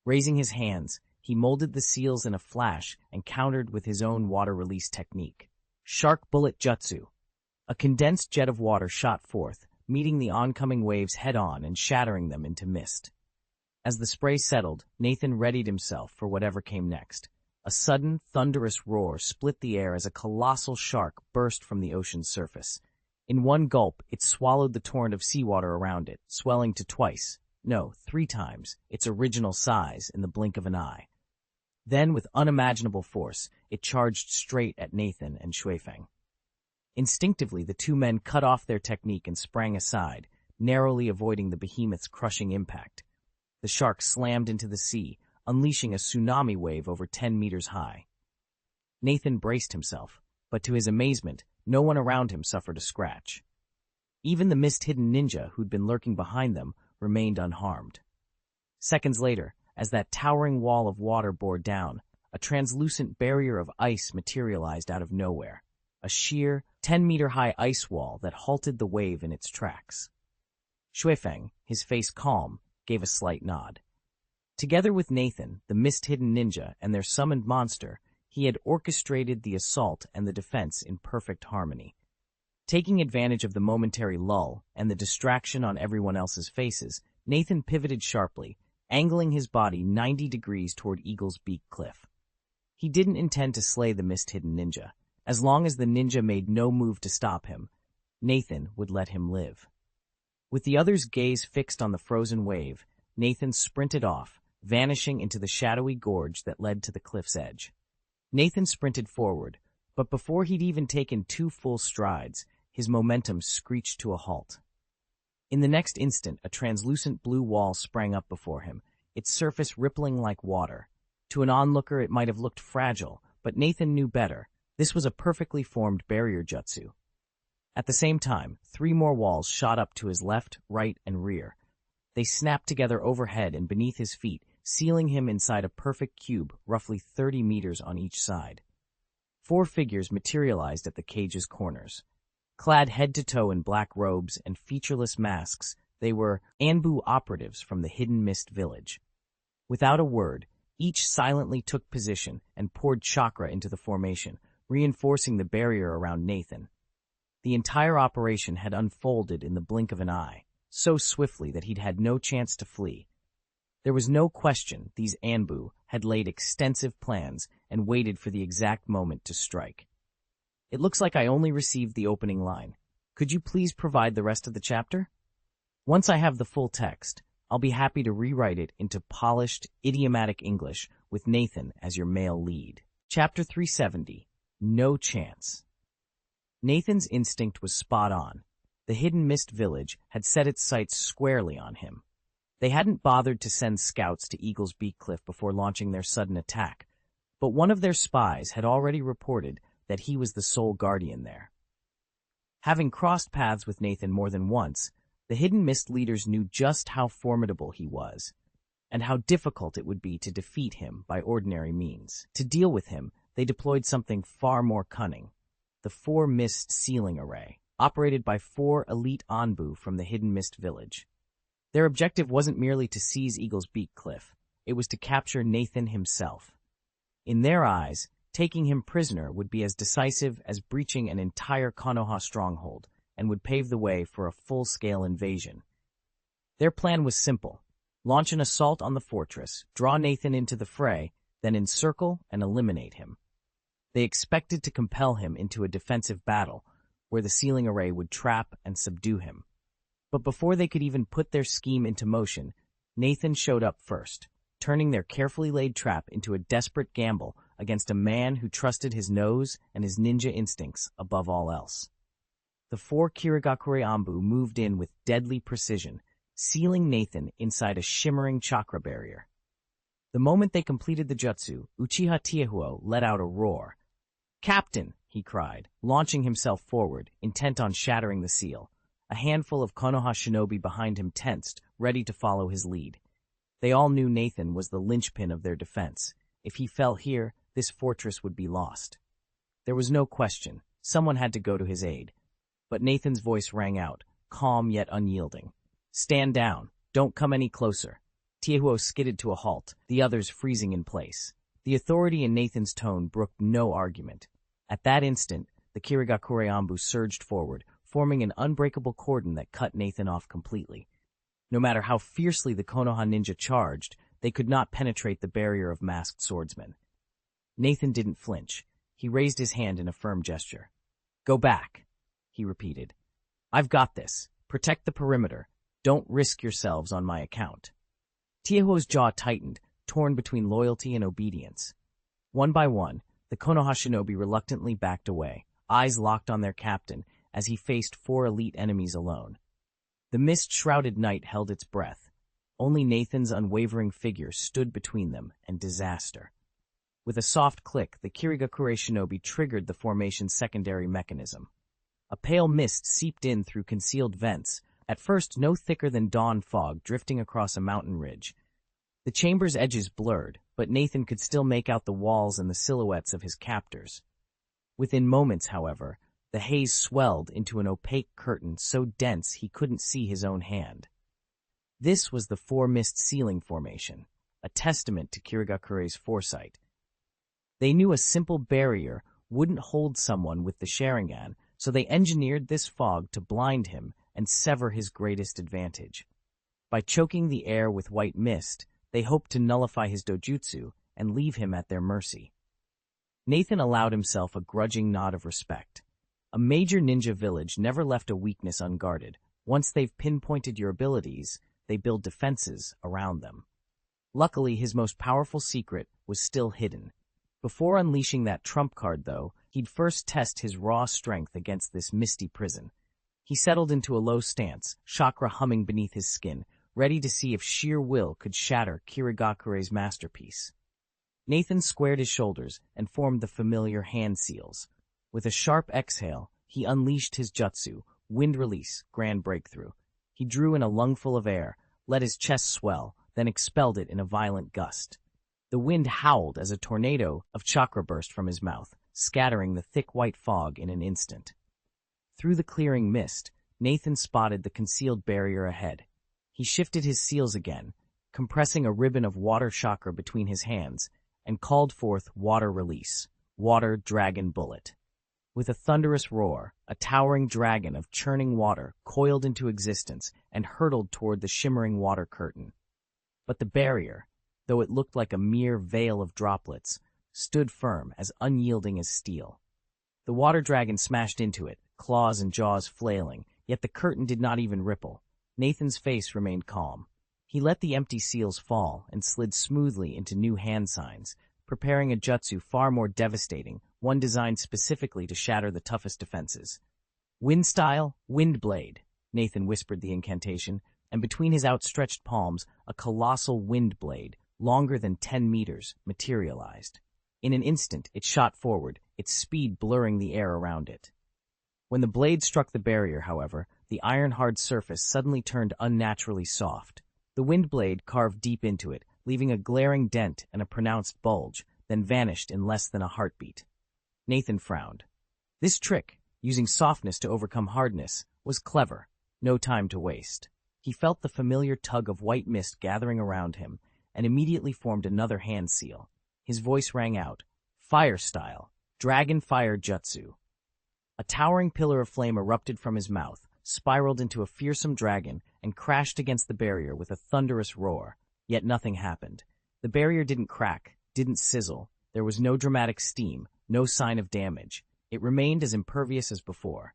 Raising his hands, he molded the seals in a flash and countered with his own water release technique. Shark bullet jutsu. A condensed jet of water shot forth, meeting the oncoming waves head-on and shattering them into mist. As the spray settled, Nathan readied himself for whatever came next. A sudden, thunderous roar split the air as a colossal shark burst from the ocean's surface. In one gulp, it swallowed the torrent of seawater around it, swelling to three times, its original size in the blink of an eye. Then, with unimaginable force, it charged straight at Nathan and Xuefeng. Instinctively, the two men cut off their technique and sprang aside, narrowly avoiding the behemoth's crushing impact. The shark slammed into the sea, unleashing a tsunami wave over 10 meters high. Nathan braced himself, but to his amazement, no one around him suffered a scratch. Even the mist-hidden ninja who'd been lurking behind them remained unharmed. Seconds later, as that towering wall of water bore down, a translucent barrier of ice materialized out of nowhere, a sheer, 10-meter-high ice wall that halted the wave in its tracks. Xuefeng, his face calm, gave a slight nod. Together with Nathan, the mist-hidden ninja, and their summoned monster, he had orchestrated the assault and the defense in perfect harmony. Taking advantage of the momentary lull and the distraction on everyone else's faces, Nathan pivoted sharply, angling his body 90 degrees toward Eagle's Beak Cliff. He didn't intend to slay the mist-hidden ninja. As long as the ninja made no move to stop him, Nathan would let him live. With the other's gaze fixed on the frozen wave, Nathan sprinted off, vanishing into the shadowy gorge that led to the cliff's edge. Nathan sprinted forward, but before he'd even taken 2 full strides, his momentum screeched to a halt. In the next instant, a translucent blue wall sprang up before him, its surface rippling like water. To an onlooker, it might have looked fragile, but Nathan knew better. This was a perfectly formed barrier jutsu. At the same time, 3 more walls shot up to his left, right, and rear. They snapped together overhead and beneath his feet, sealing him inside a perfect cube, roughly 30 meters on each side. 4 figures materialized at the cage's corners. Clad head to toe in black robes and featureless masks, they were Anbu operatives from the Hidden Mist village. Without a word, each silently took position and poured chakra into the formation, reinforcing the barrier around Nathan. The entire operation had unfolded in the blink of an eye, so swiftly that he'd had no chance to flee. There was no question these Anbu had laid extensive plans and waited for the exact moment to strike. It looks like I only received the opening line. Could you please provide the rest of the chapter? Once I have the full text, I'll be happy to rewrite it into polished, idiomatic English with Nathan as your male lead. Chapter 370, No Chance. Nathan's instinct was spot on. The Hidden Mist Village had set its sights squarely on him. They hadn't bothered to send scouts to Eagle's Beak Cliff before launching their sudden attack, but one of their spies had already reported that he was the sole guardian there. Having crossed paths with Nathan more than once, the Hidden Mist leaders knew just how formidable he was, and how difficult it would be to defeat him by ordinary means. To deal with him, they deployed something far more cunning, the 4 Mist Sealing Array, operated by 4 elite Anbu from the Hidden Mist Village. Their objective wasn't merely to seize Eagle's Beak Cliff, it was to capture Nathan himself. In their eyes, taking him prisoner would be as decisive as breaching an entire Konoha stronghold, and would pave the way for a full-scale invasion. Their plan was simple: launch an assault on the fortress, draw Nathan into the fray, then encircle and eliminate him. They expected to compel him into a defensive battle, where the sealing array would trap and subdue him. But before they could even put their scheme into motion, Nathan showed up first, turning their carefully laid trap into a desperate gamble against a man who trusted his nose and his ninja instincts above all else. The 4 Kirigakure Anbu moved in with deadly precision, sealing Nathan inside a shimmering chakra barrier. The moment they completed the jutsu, Uchiha Tiehuo let out a roar. "Captain!" he cried, launching himself forward, intent on shattering the seal. A handful of Konoha shinobi behind him tensed, ready to follow his lead. They all knew Nathan was the linchpin of their defense. If he fell here, this fortress would be lost. There was no question. Someone had to go to his aid. But Nathan's voice rang out, calm yet unyielding. "Stand down. Don't come any closer." Tiehuo skidded to a halt, the others freezing in place. The authority in Nathan's tone brooked no argument. At that instant, the Kirigakure Anbu surged forward, forming an unbreakable cordon that cut Nathan off completely. No matter how fiercely the Konoha ninja charged, they could not penetrate the barrier of masked swordsmen. Nathan didn't flinch. He raised his hand in a firm gesture. "Go back," he repeated. "I've got this. Protect the perimeter. Don't risk yourselves on my account." Tiehuo's jaw tightened, torn between loyalty and obedience. One by one, the Konoha shinobi reluctantly backed away, eyes locked on their captain as he faced 4 elite enemies alone. The mist-shrouded night held its breath. Only Nathan's unwavering figure stood between them and disaster. With a soft click, the Kirigakure shinobi triggered the formation's secondary mechanism. A pale mist seeped in through concealed vents, at first no thicker than dawn fog drifting across a mountain ridge. The chamber's edges blurred, but Nathan could still make out the walls and the silhouettes of his captors. Within moments, however, the haze swelled into an opaque curtain so dense he couldn't see his own hand. This was the 4 Mist Sealing Formation, a testament to Kirigakure's foresight. They knew a simple barrier wouldn't hold someone with the Sharingan, so they engineered this fog to blind him and sever his greatest advantage. By choking the air with white mist, they hoped to nullify his dojutsu and leave him at their mercy. Nathan allowed himself a grudging nod of respect. A major ninja village never left a weakness unguarded. Once they've pinpointed your abilities, they build defenses around them. Luckily, his most powerful secret was still hidden. Before unleashing that trump card, though, he'd first test his raw strength against this misty prison. He settled into a low stance, chakra humming beneath his skin, ready to see if sheer will could shatter Kirigakure's masterpiece. Nathan squared his shoulders and formed the familiar hand seals. With a sharp exhale, he unleashed his jutsu, wind release, grand breakthrough. He drew in a lungful of air, let his chest swell, then expelled it in a violent gust. The wind howled as a tornado of chakra burst from his mouth, scattering the thick white fog in an instant. Through the clearing mist, Nathan spotted the concealed barrier ahead. He shifted his seals again, compressing a ribbon of water chakra between his hands, and called forth water release, water dragon bullet. With a thunderous roar, a towering dragon of churning water coiled into existence and hurtled toward the shimmering water curtain. But the barrier, though it looked like a mere veil of droplets, stood firm, as unyielding as steel. The water dragon smashed into it, claws and jaws flailing, yet the curtain did not even ripple. Nathan's face remained calm. He let the empty seals fall and slid smoothly into new hand signs, preparing a jutsu far more devastating, one designed specifically to shatter the toughest defenses. "Wind style, wind blade," Nathan whispered the incantation, and between his outstretched palms, a colossal wind blade, longer than 10 meters, materialized. In an instant, it shot forward, its speed blurring the air around it. When the blade struck the barrier, however, the iron-hard surface suddenly turned unnaturally soft. The wind blade carved deep into it, leaving a glaring dent and a pronounced bulge, then vanished in less than a heartbeat. Nathan frowned. This trick, using softness to overcome hardness, was clever. No time to waste. He felt the familiar tug of white mist gathering around him, and immediately formed another hand seal. His voice rang out, "Fire style, dragon fire jutsu." A towering pillar of flame erupted from his mouth, spiraled into a fearsome dragon, and crashed against the barrier with a thunderous roar. Yet nothing happened. The barrier didn't crack, didn't sizzle. There was no dramatic steam, no sign of damage. It remained as impervious as before.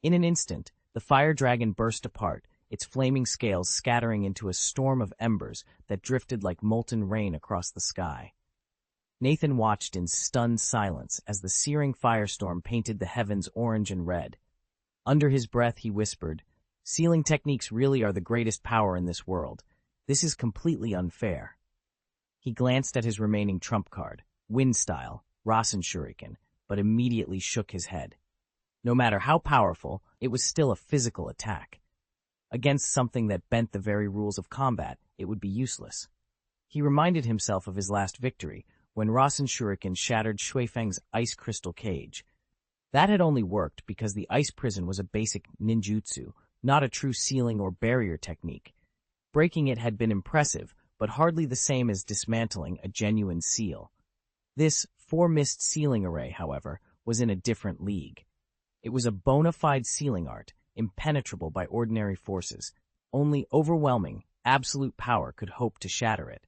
In an instant, the fire dragon burst apart, its flaming scales scattering into a storm of embers that drifted like molten rain across the sky. Nathan watched in stunned silence as the searing firestorm painted the heavens orange and red. Under his breath, he whispered, "Sealing techniques really are the greatest power in this world. This is completely unfair." He glanced at his remaining trump card, wind style, Rasen Shuriken, but immediately shook his head. No matter how powerful, it was still a physical attack. Against something that bent the very rules of combat, it would be useless. He reminded himself of his last victory, when Rasen Shuriken shattered Shuifeng's ice crystal cage. That had only worked because the ice prison was a basic ninjutsu, not a true sealing or barrier technique. Breaking it had been impressive, but hardly the same as dismantling a genuine seal. This four-mist sealing array, however, was in a different league. It was a bona fide sealing art, impenetrable by ordinary forces. Only overwhelming, absolute power could hope to shatter it.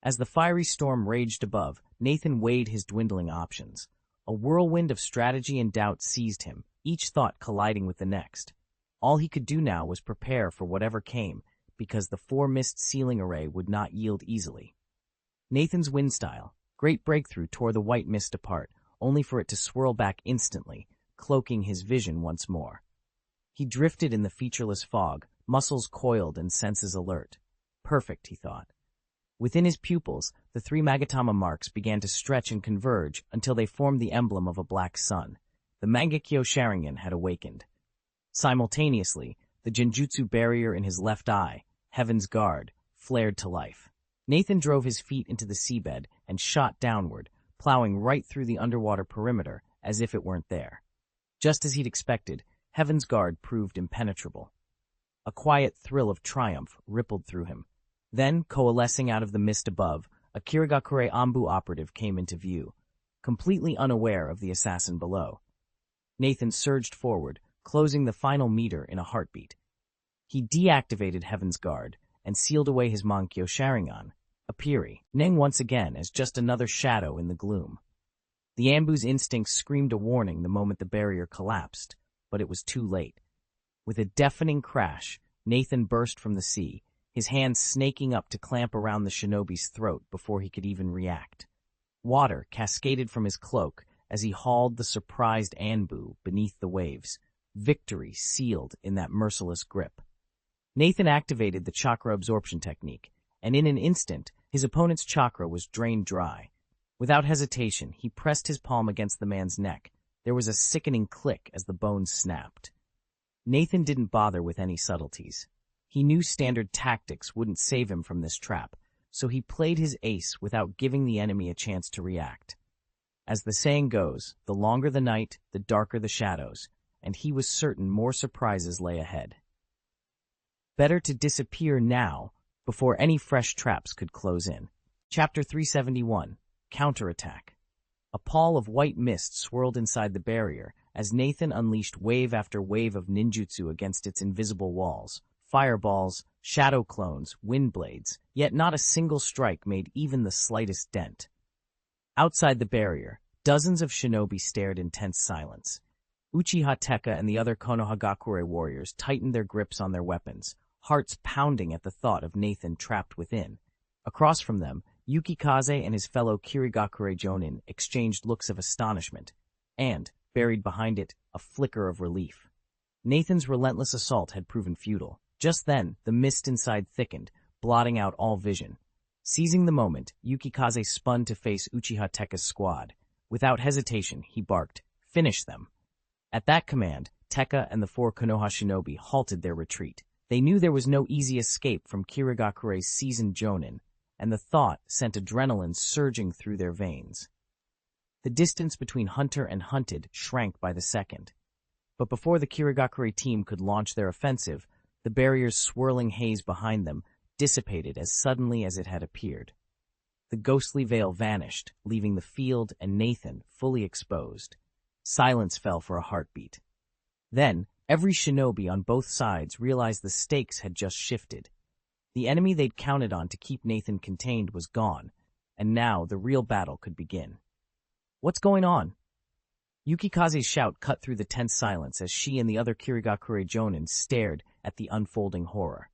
As the fiery storm raged above, Nathan weighed his dwindling options. A whirlwind of strategy and doubt seized him, each thought colliding with the next. All he could do now was prepare for whatever came, because the four-mist sealing array would not yield easily. Nathan's wind style, great breakthrough, tore the white mist apart, only for it to swirl back instantly, cloaking his vision once more. He drifted in the featureless fog, muscles coiled and senses alert. Perfect, he thought. Within his pupils, the three Magatama marks began to stretch and converge until they formed the emblem of a black sun. The Mangekyo Sharingan had awakened. Simultaneously, the Genjutsu barrier in his left eye, Heaven's Guard, flared to life. Nathan drove his feet into the seabed and shot downward, plowing right through the underwater perimeter as if it weren't there. Just as he'd expected, Heaven's Guard proved impenetrable. A quiet thrill of triumph rippled through him. Then, coalescing out of the mist above, a Kirigakure Anbu operative came into view, completely unaware of the assassin below. Nathan surged forward, closing the final meter in a heartbeat. He deactivated Heaven's Guard and sealed away his Mangekyo Sharingan, appearing once again as just another shadow in the gloom. The Anbu's instincts screamed a warning the moment the barrier collapsed, but it was too late. With a deafening crash, Nathan burst from the sea, his hands snaking up to clamp around the shinobi's throat before he could even react. Water cascaded from his cloak as he hauled the surprised Anbu beneath the waves, victory sealed in that merciless grip. Nathan activated the chakra absorption technique, and in an instant, his opponent's chakra was drained dry. Without hesitation, he pressed his palm against the man's neck. There was a sickening click as the bones snapped. Nathan didn't bother with any subtleties. He knew standard tactics wouldn't save him from this trap, so he played his ace without giving the enemy a chance to react. As the saying goes, the longer the night, the darker the shadows, and he was certain more surprises lay ahead. Better to disappear now, before any fresh traps could close in. Chapter 371, Counterattack. A pall of white mist swirled inside the barrier as Nathan unleashed wave after wave of ninjutsu against its invisible walls. Fireballs, shadow clones, wind blades, yet not a single strike made even the slightest dent. Outside the barrier, dozens of shinobi stared in tense silence. Uchiha Tekka and the other Konohagakure warriors tightened their grips on their weapons, hearts pounding at the thought of Nathan trapped within. Across from them, Yukikaze and his fellow Kirigakure Jonin exchanged looks of astonishment, and, buried behind it, a flicker of relief. Nathan's relentless assault had proven futile. Just then, the mist inside thickened, blotting out all vision. Seizing the moment, Yukikaze spun to face Uchiha Tekka's squad. Without hesitation, he barked, "Finish them!" At that command, Tekka and the 4 Konoha shinobi halted their retreat. They knew there was no easy escape from Kirigakure's seasoned jonin, and the thought sent adrenaline surging through their veins. The distance between hunter and hunted shrank by the second. But before the Kirigakure team could launch their offensive, the barrier's swirling haze behind them dissipated as suddenly as it had appeared. The ghostly veil vanished, leaving the field and Nathan fully exposed. Silence fell for a heartbeat. Then, every shinobi on both sides realized the stakes had just shifted. The enemy they'd counted on to keep Nathan contained was gone, and now the real battle could begin. "What's going on?" Yukikaze's shout cut through the tense silence as she and the other Kirigakure Jonin stared at the unfolding horror.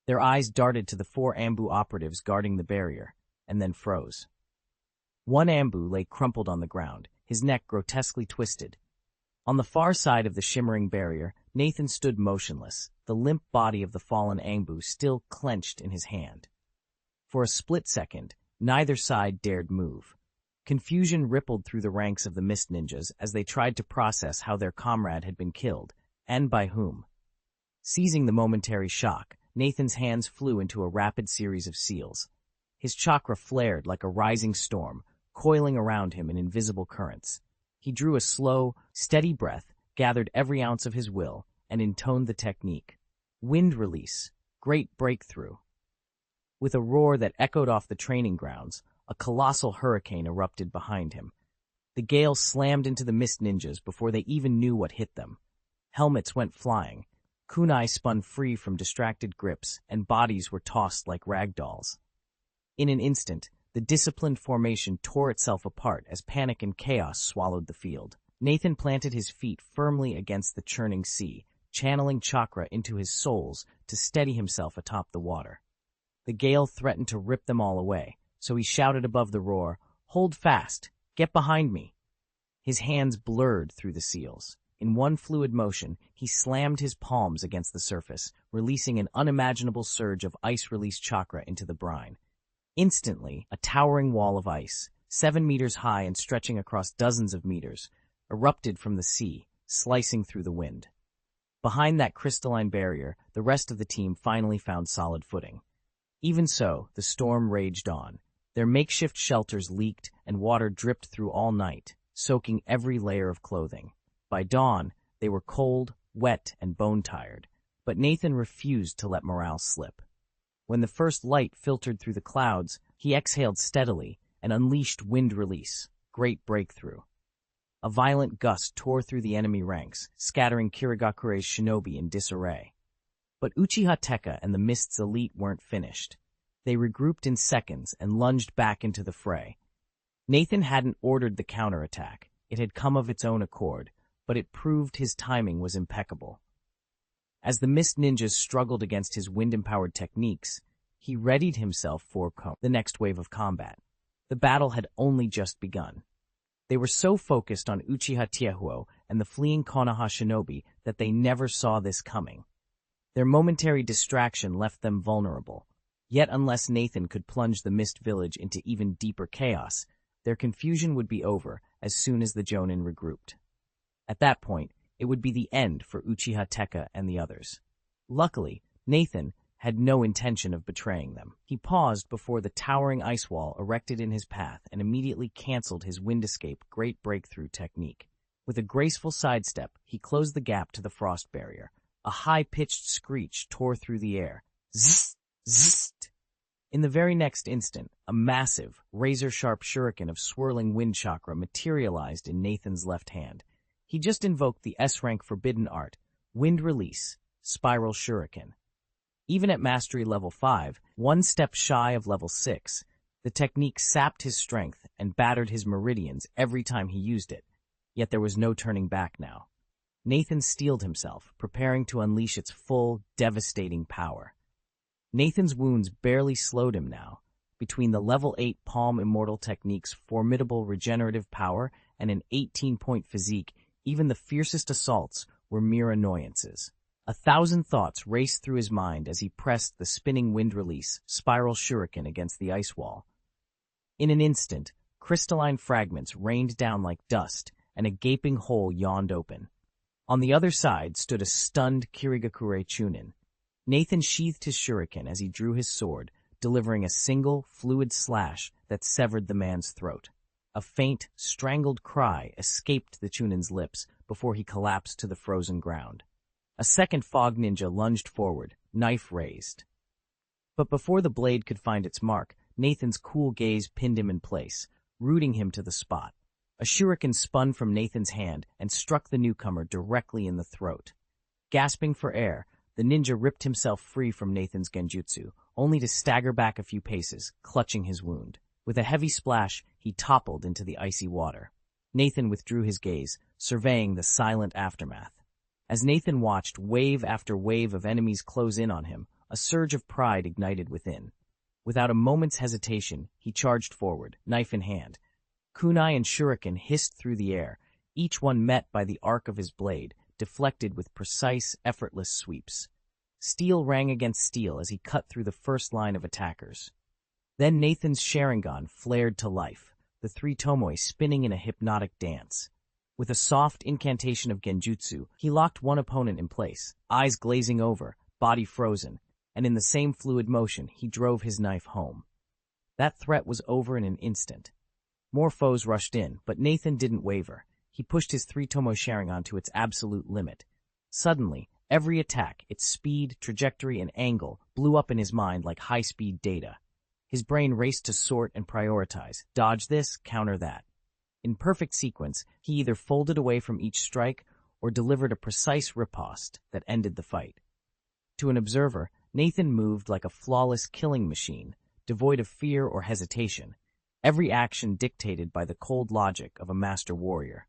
Their eyes darted to the 4 Ambu operatives guarding the barrier, and then froze. One Ambu lay crumpled on the ground, his neck grotesquely twisted. On the far side of the shimmering barrier, Nathan stood motionless, the limp body of the fallen Ambu still clenched in his hand. For a split second, neither side dared move. Confusion rippled through the ranks of the Mist Ninjas as they tried to process how their comrade had been killed, and by whom. Seizing the momentary shock, Nathan's hands flew into a rapid series of seals. His chakra flared like a rising storm, coiling around him in invisible currents. He drew a slow, steady breath, gathered every ounce of his will, and intoned the technique. Wind release, great breakthrough. With a roar that echoed off the training grounds, a colossal hurricane erupted behind him. The gale slammed into the Mist Ninjas before they even knew what hit them. Helmets went flying, kunai spun free from distracted grips, and bodies were tossed like rag dolls. In an instant, the disciplined formation tore itself apart as panic and chaos swallowed the field. Nathan planted his feet firmly against the churning sea, channeling chakra into his soles to steady himself atop the water. The gale threatened to rip them all away, so he shouted above the roar, "Hold fast! Get behind me!" His hands blurred through the seals. In one fluid motion, he slammed his palms against the surface, releasing an unimaginable surge of ice-released chakra into the brine. Instantly, a towering wall of ice, 7 meters high and stretching across dozens of meters, erupted from the sea, slicing through the wind. Behind that crystalline barrier, the rest of the team finally found solid footing. Even so, the storm raged on. Their makeshift shelters leaked and water dripped through all night, soaking every layer of clothing. By dawn, they were cold, wet, and bone-tired, but Nathan refused to let morale slip. When the first light filtered through the clouds, he exhaled steadily and unleashed wind release, great breakthrough. A violent gust tore through the enemy ranks, scattering Kirigakure's shinobi in disarray. But Uchiha Tekka and the Mist's elite weren't finished. They regrouped in seconds and lunged back into the fray. Nathan hadn't ordered the counterattack. It had come of its own accord, but it proved his timing was impeccable. As the Mist Ninjas struggled against his wind-empowered techniques, he readied himself for the next wave of combat. The battle had only just begun. They were so focused on Uchiha Tiehuo and the fleeing Konoha shinobi that they never saw this coming. Their momentary distraction left them vulnerable. Yet unless Nathan could plunge the Mist Village into even deeper chaos, their confusion would be over as soon as the Jonin regrouped. At that point, it would be the end for Uchiha Tekka and the others. Luckily, Nathan had no intention of betraying them. He paused before the towering ice wall erected in his path and immediately canceled his wind escape great breakthrough technique. With a graceful sidestep, he closed the gap to the frost barrier. A high-pitched screech tore through the air. Zzz! Zzz! In the very next instant, a massive, razor-sharp shuriken of swirling wind chakra materialized in Nathan's left hand. He just invoked the S-rank forbidden art, Wind Release, Spiral Shuriken. Even at Mastery Level 5, one step shy of Level 6, the technique sapped his strength and battered his meridians every time he used it, yet there was no turning back now. Nathan steeled himself, preparing to unleash its full, devastating power. Nathan's wounds barely slowed him now. Between the Level 8 Palm Immortal Technique's formidable regenerative power and an 18-point physique, even the fiercest assaults were mere annoyances. 1,000 thoughts raced through his mind as he pressed the spinning wind release, Spiral Shuriken against the ice wall. In an instant, crystalline fragments rained down like dust, and a gaping hole yawned open. On the other side stood a stunned Kirigakure Chunin. Nathan sheathed his shuriken as he drew his sword, delivering a single, fluid slash that severed the man's throat. A faint, strangled cry escaped the Chunin's lips before he collapsed to the frozen ground. A second fog ninja lunged forward, knife raised. But before the blade could find its mark, Nathan's cool gaze pinned him in place, rooting him to the spot. A shuriken spun from Nathan's hand and struck the newcomer directly in the throat. Gasping for air, the ninja ripped himself free from Nathan's genjutsu, only to stagger back a few paces, clutching his wound. With a heavy splash, he toppled into the icy water. Nathan withdrew his gaze, surveying the silent aftermath. As Nathan watched wave after wave of enemies close in on him, a surge of pride ignited within. Without a moment's hesitation, he charged forward, knife in hand. Kunai and shuriken hissed through the air, each one met by the arc of his blade, deflected with precise, effortless sweeps. Steel rang against steel as he cut through the first line of attackers. Then Nathan's Sharingan flared to life, the three tomoi spinning in a hypnotic dance. With a soft incantation of genjutsu, he locked one opponent in place, eyes glazing over, body frozen, and in the same fluid motion he drove his knife home. That threat was over in an instant. More foes rushed in, but Nathan didn't waver. He pushed his three tomoi Sharingan to its absolute limit. Suddenly, every attack, its speed, trajectory, and angle, blew up in his mind like high-speed data. His brain raced to sort and prioritize, dodge this, counter that. In perfect sequence, he either folded away from each strike or delivered a precise riposte that ended the fight. To an observer, Nathan moved like a flawless killing machine, devoid of fear or hesitation, every action dictated by the cold logic of a master warrior.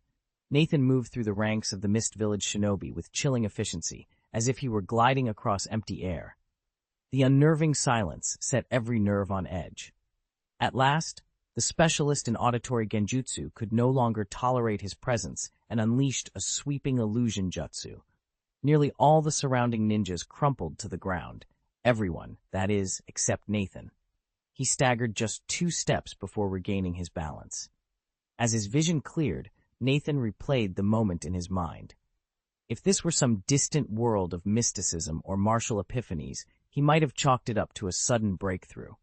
Nathan moved through the ranks of the Mist Village Shinobi with chilling efficiency, as if he were gliding across empty air. The unnerving silence set every nerve on edge. At last, the specialist in auditory genjutsu could no longer tolerate his presence and unleashed a sweeping illusion jutsu. Nearly all the surrounding ninjas crumpled to the ground. Everyone, that is, except Nathan. He staggered just 2 steps before regaining his balance. As his vision cleared, Nathan replayed the moment in his mind. If this were some distant world of mysticism or martial epiphanies, he might have chalked it up to a sudden breakthrough.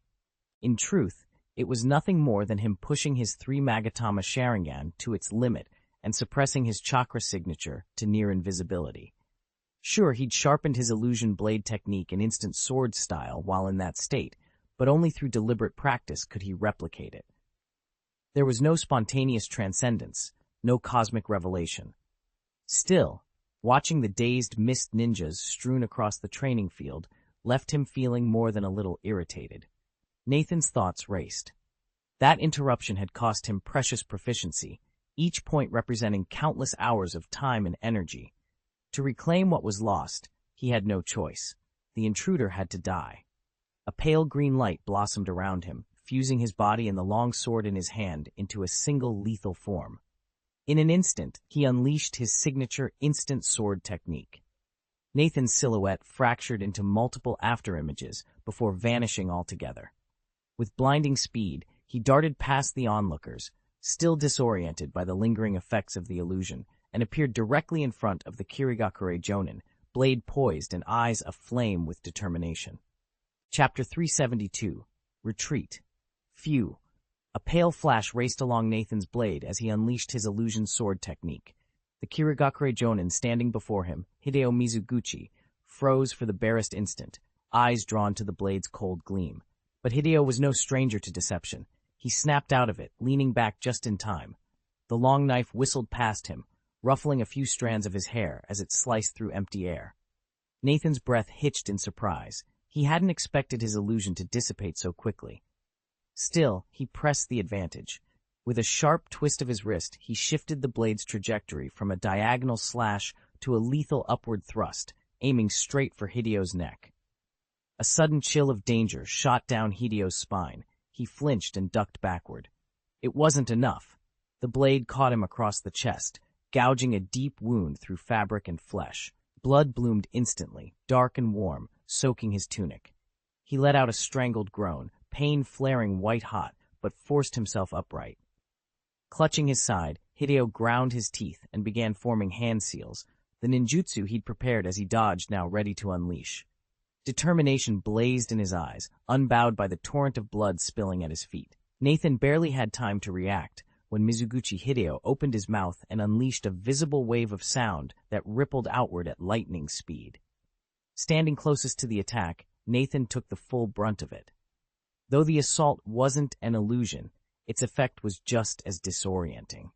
In truth, it was nothing more than him pushing his 3 Magatama Sharingan to its limit and suppressing his chakra signature to near invisibility. Sure, he'd sharpened his illusion blade technique in instant sword style while in that state, but only through deliberate practice could he replicate it. There was no spontaneous transcendence, no cosmic revelation. Still, watching the dazed mist ninjas strewn across the training field left him feeling more than a little irritated. Nathan's thoughts raced. That interruption had cost him precious proficiency, each point representing countless hours of time and energy. To reclaim what was lost, he had no choice. The intruder had to die. A pale green light blossomed around him, fusing his body and the long sword in his hand into a single lethal form. In an instant, he unleashed his signature instant sword technique. Nathan's silhouette fractured into multiple afterimages before vanishing altogether. With blinding speed, he darted past the onlookers, still disoriented by the lingering effects of the illusion, and appeared directly in front of the Kirigakure Jonin, blade poised and eyes aflame with determination. Chapter 372. Retreat. Phew. A pale flash raced along Nathan's blade as he unleashed his illusion sword technique. The Kirigakure Jonin standing before him, Hideo Mizuguchi, froze for the barest instant, eyes drawn to the blade's cold gleam. But Hideo was no stranger to deception. He snapped out of it, leaning back just in time. The long knife whistled past him, ruffling a few strands of his hair as it sliced through empty air. Nathan's breath hitched in surprise. He hadn't expected his illusion to dissipate so quickly. Still, he pressed the advantage. With a sharp twist of his wrist, he shifted the blade's trajectory from a diagonal slash to a lethal upward thrust, aiming straight for Hideo's neck. A sudden chill of danger shot down Hideo's spine. He flinched and ducked backward. It wasn't enough. The blade caught him across the chest, gouging a deep wound through fabric and flesh. Blood bloomed instantly, dark and warm, soaking his tunic. He let out a strangled groan, pain flaring white-hot, but forced himself upright. Clutching his side, Hideo ground his teeth and began forming hand seals, the ninjutsu he'd prepared as he dodged now ready to unleash. Determination blazed in his eyes, unbowed by the torrent of blood spilling at his feet. Nathan barely had time to react when Mizuguchi Hideo opened his mouth and unleashed a visible wave of sound that rippled outward at lightning speed. Standing closest to the attack, Nathan took the full brunt of it. Though the assault wasn't an illusion, its effect was just as disorienting.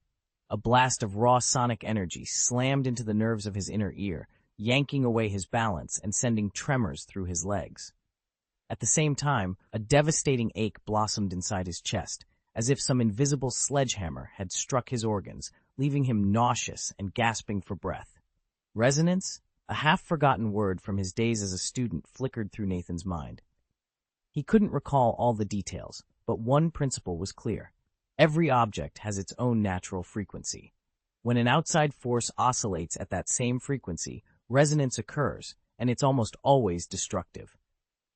A blast of raw sonic energy slammed into the nerves of his inner ear, yanking away his balance and sending tremors through his legs. At the same time, a devastating ache blossomed inside his chest, as if some invisible sledgehammer had struck his organs, leaving him nauseous and gasping for breath. Resonance? A half-forgotten word from his days as a student flickered through Nathan's mind. He couldn't recall all the details, but one principle was clear. Every object has its own natural frequency. When an outside force oscillates at that same frequency, resonance occurs, and it's almost always destructive.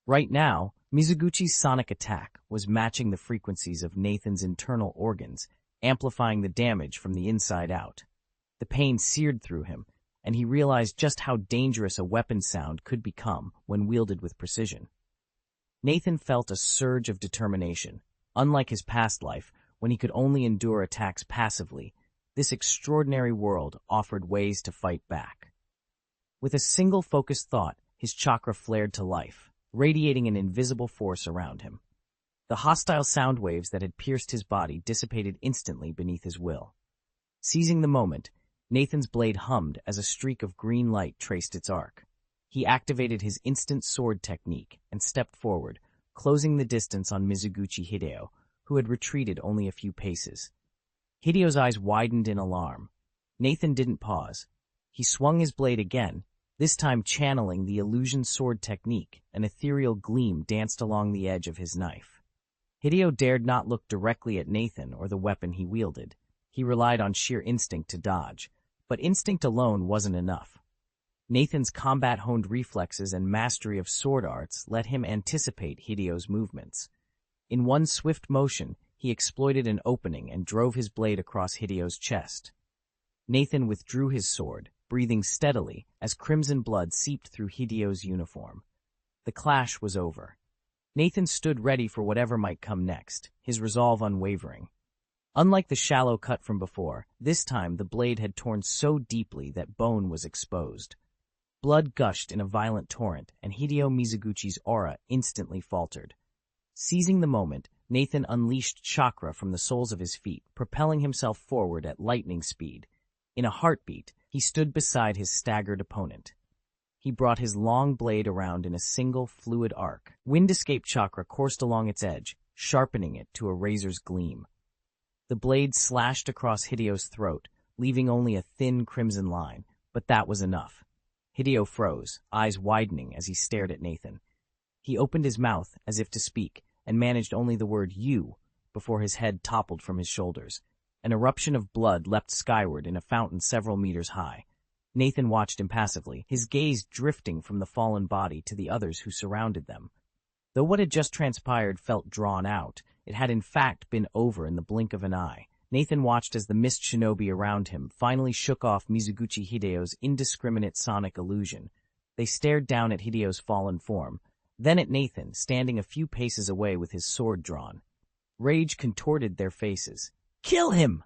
Right now, Mizuguchi's sonic attack was matching the frequencies of Nathan's internal organs, amplifying the damage from the inside out. The pain seared through him, and he realized just how dangerous a weapon sound could become when wielded with precision. Nathan felt a surge of determination. Unlike his past life, when he could only endure attacks passively, this extraordinary world offered ways to fight back. With a single focused thought, his chakra flared to life, radiating an invisible force around him. The hostile sound waves that had pierced his body dissipated instantly beneath his will. Seizing the moment, Nathan's blade hummed as a streak of green light traced its arc. He activated his instant sword technique and stepped forward, closing the distance on Mizuguchi Hideo, who had retreated only a few paces. Hideo's eyes widened in alarm. Nathan didn't pause. He swung his blade again, this time channeling the illusion sword technique. An ethereal gleam danced along the edge of his knife. Hideo dared not look directly at Nathan or the weapon he wielded. He relied on sheer instinct to dodge, but instinct alone wasn't enough. Nathan's combat-honed reflexes and mastery of sword arts let him anticipate Hideo's movements. In one swift motion, he exploited an opening and drove his blade across Hideo's chest. Nathan withdrew his sword, breathing steadily as crimson blood seeped through Hideo's uniform. The clash was over. Nathan stood ready for whatever might come next, his resolve unwavering. Unlike the shallow cut from before, this time the blade had torn so deeply that bone was exposed. Blood gushed in a violent torrent, and Hideo Mizuguchi's aura instantly faltered. Seizing the moment, Nathan unleashed chakra from the soles of his feet, propelling himself forward at lightning speed. In a heartbeat, he stood beside his staggered opponent. He brought his long blade around in a single fluid arc. Wind escape chakra coursed along its edge, sharpening it to a razor's gleam. The blade slashed across Hideo's throat, leaving only a thin crimson line, but that was enough. Hideo froze, eyes widening as he stared at Nathan. He opened his mouth as if to speak, and managed only the word "you" before his head toppled from his shoulders. An eruption of blood leapt skyward in a fountain several meters high. Nathan watched impassively, his gaze drifting from the fallen body to the others who surrounded them. Though what had just transpired felt drawn out, it had in fact been over in the blink of an eye. Nathan watched as the mist shinobi around him finally shook off Mizuguchi Hideo's indiscriminate sonic illusion. They stared down at Hideo's fallen form, then at Nathan, standing a few paces away with his sword drawn. Rage contorted their faces. "Kill him!"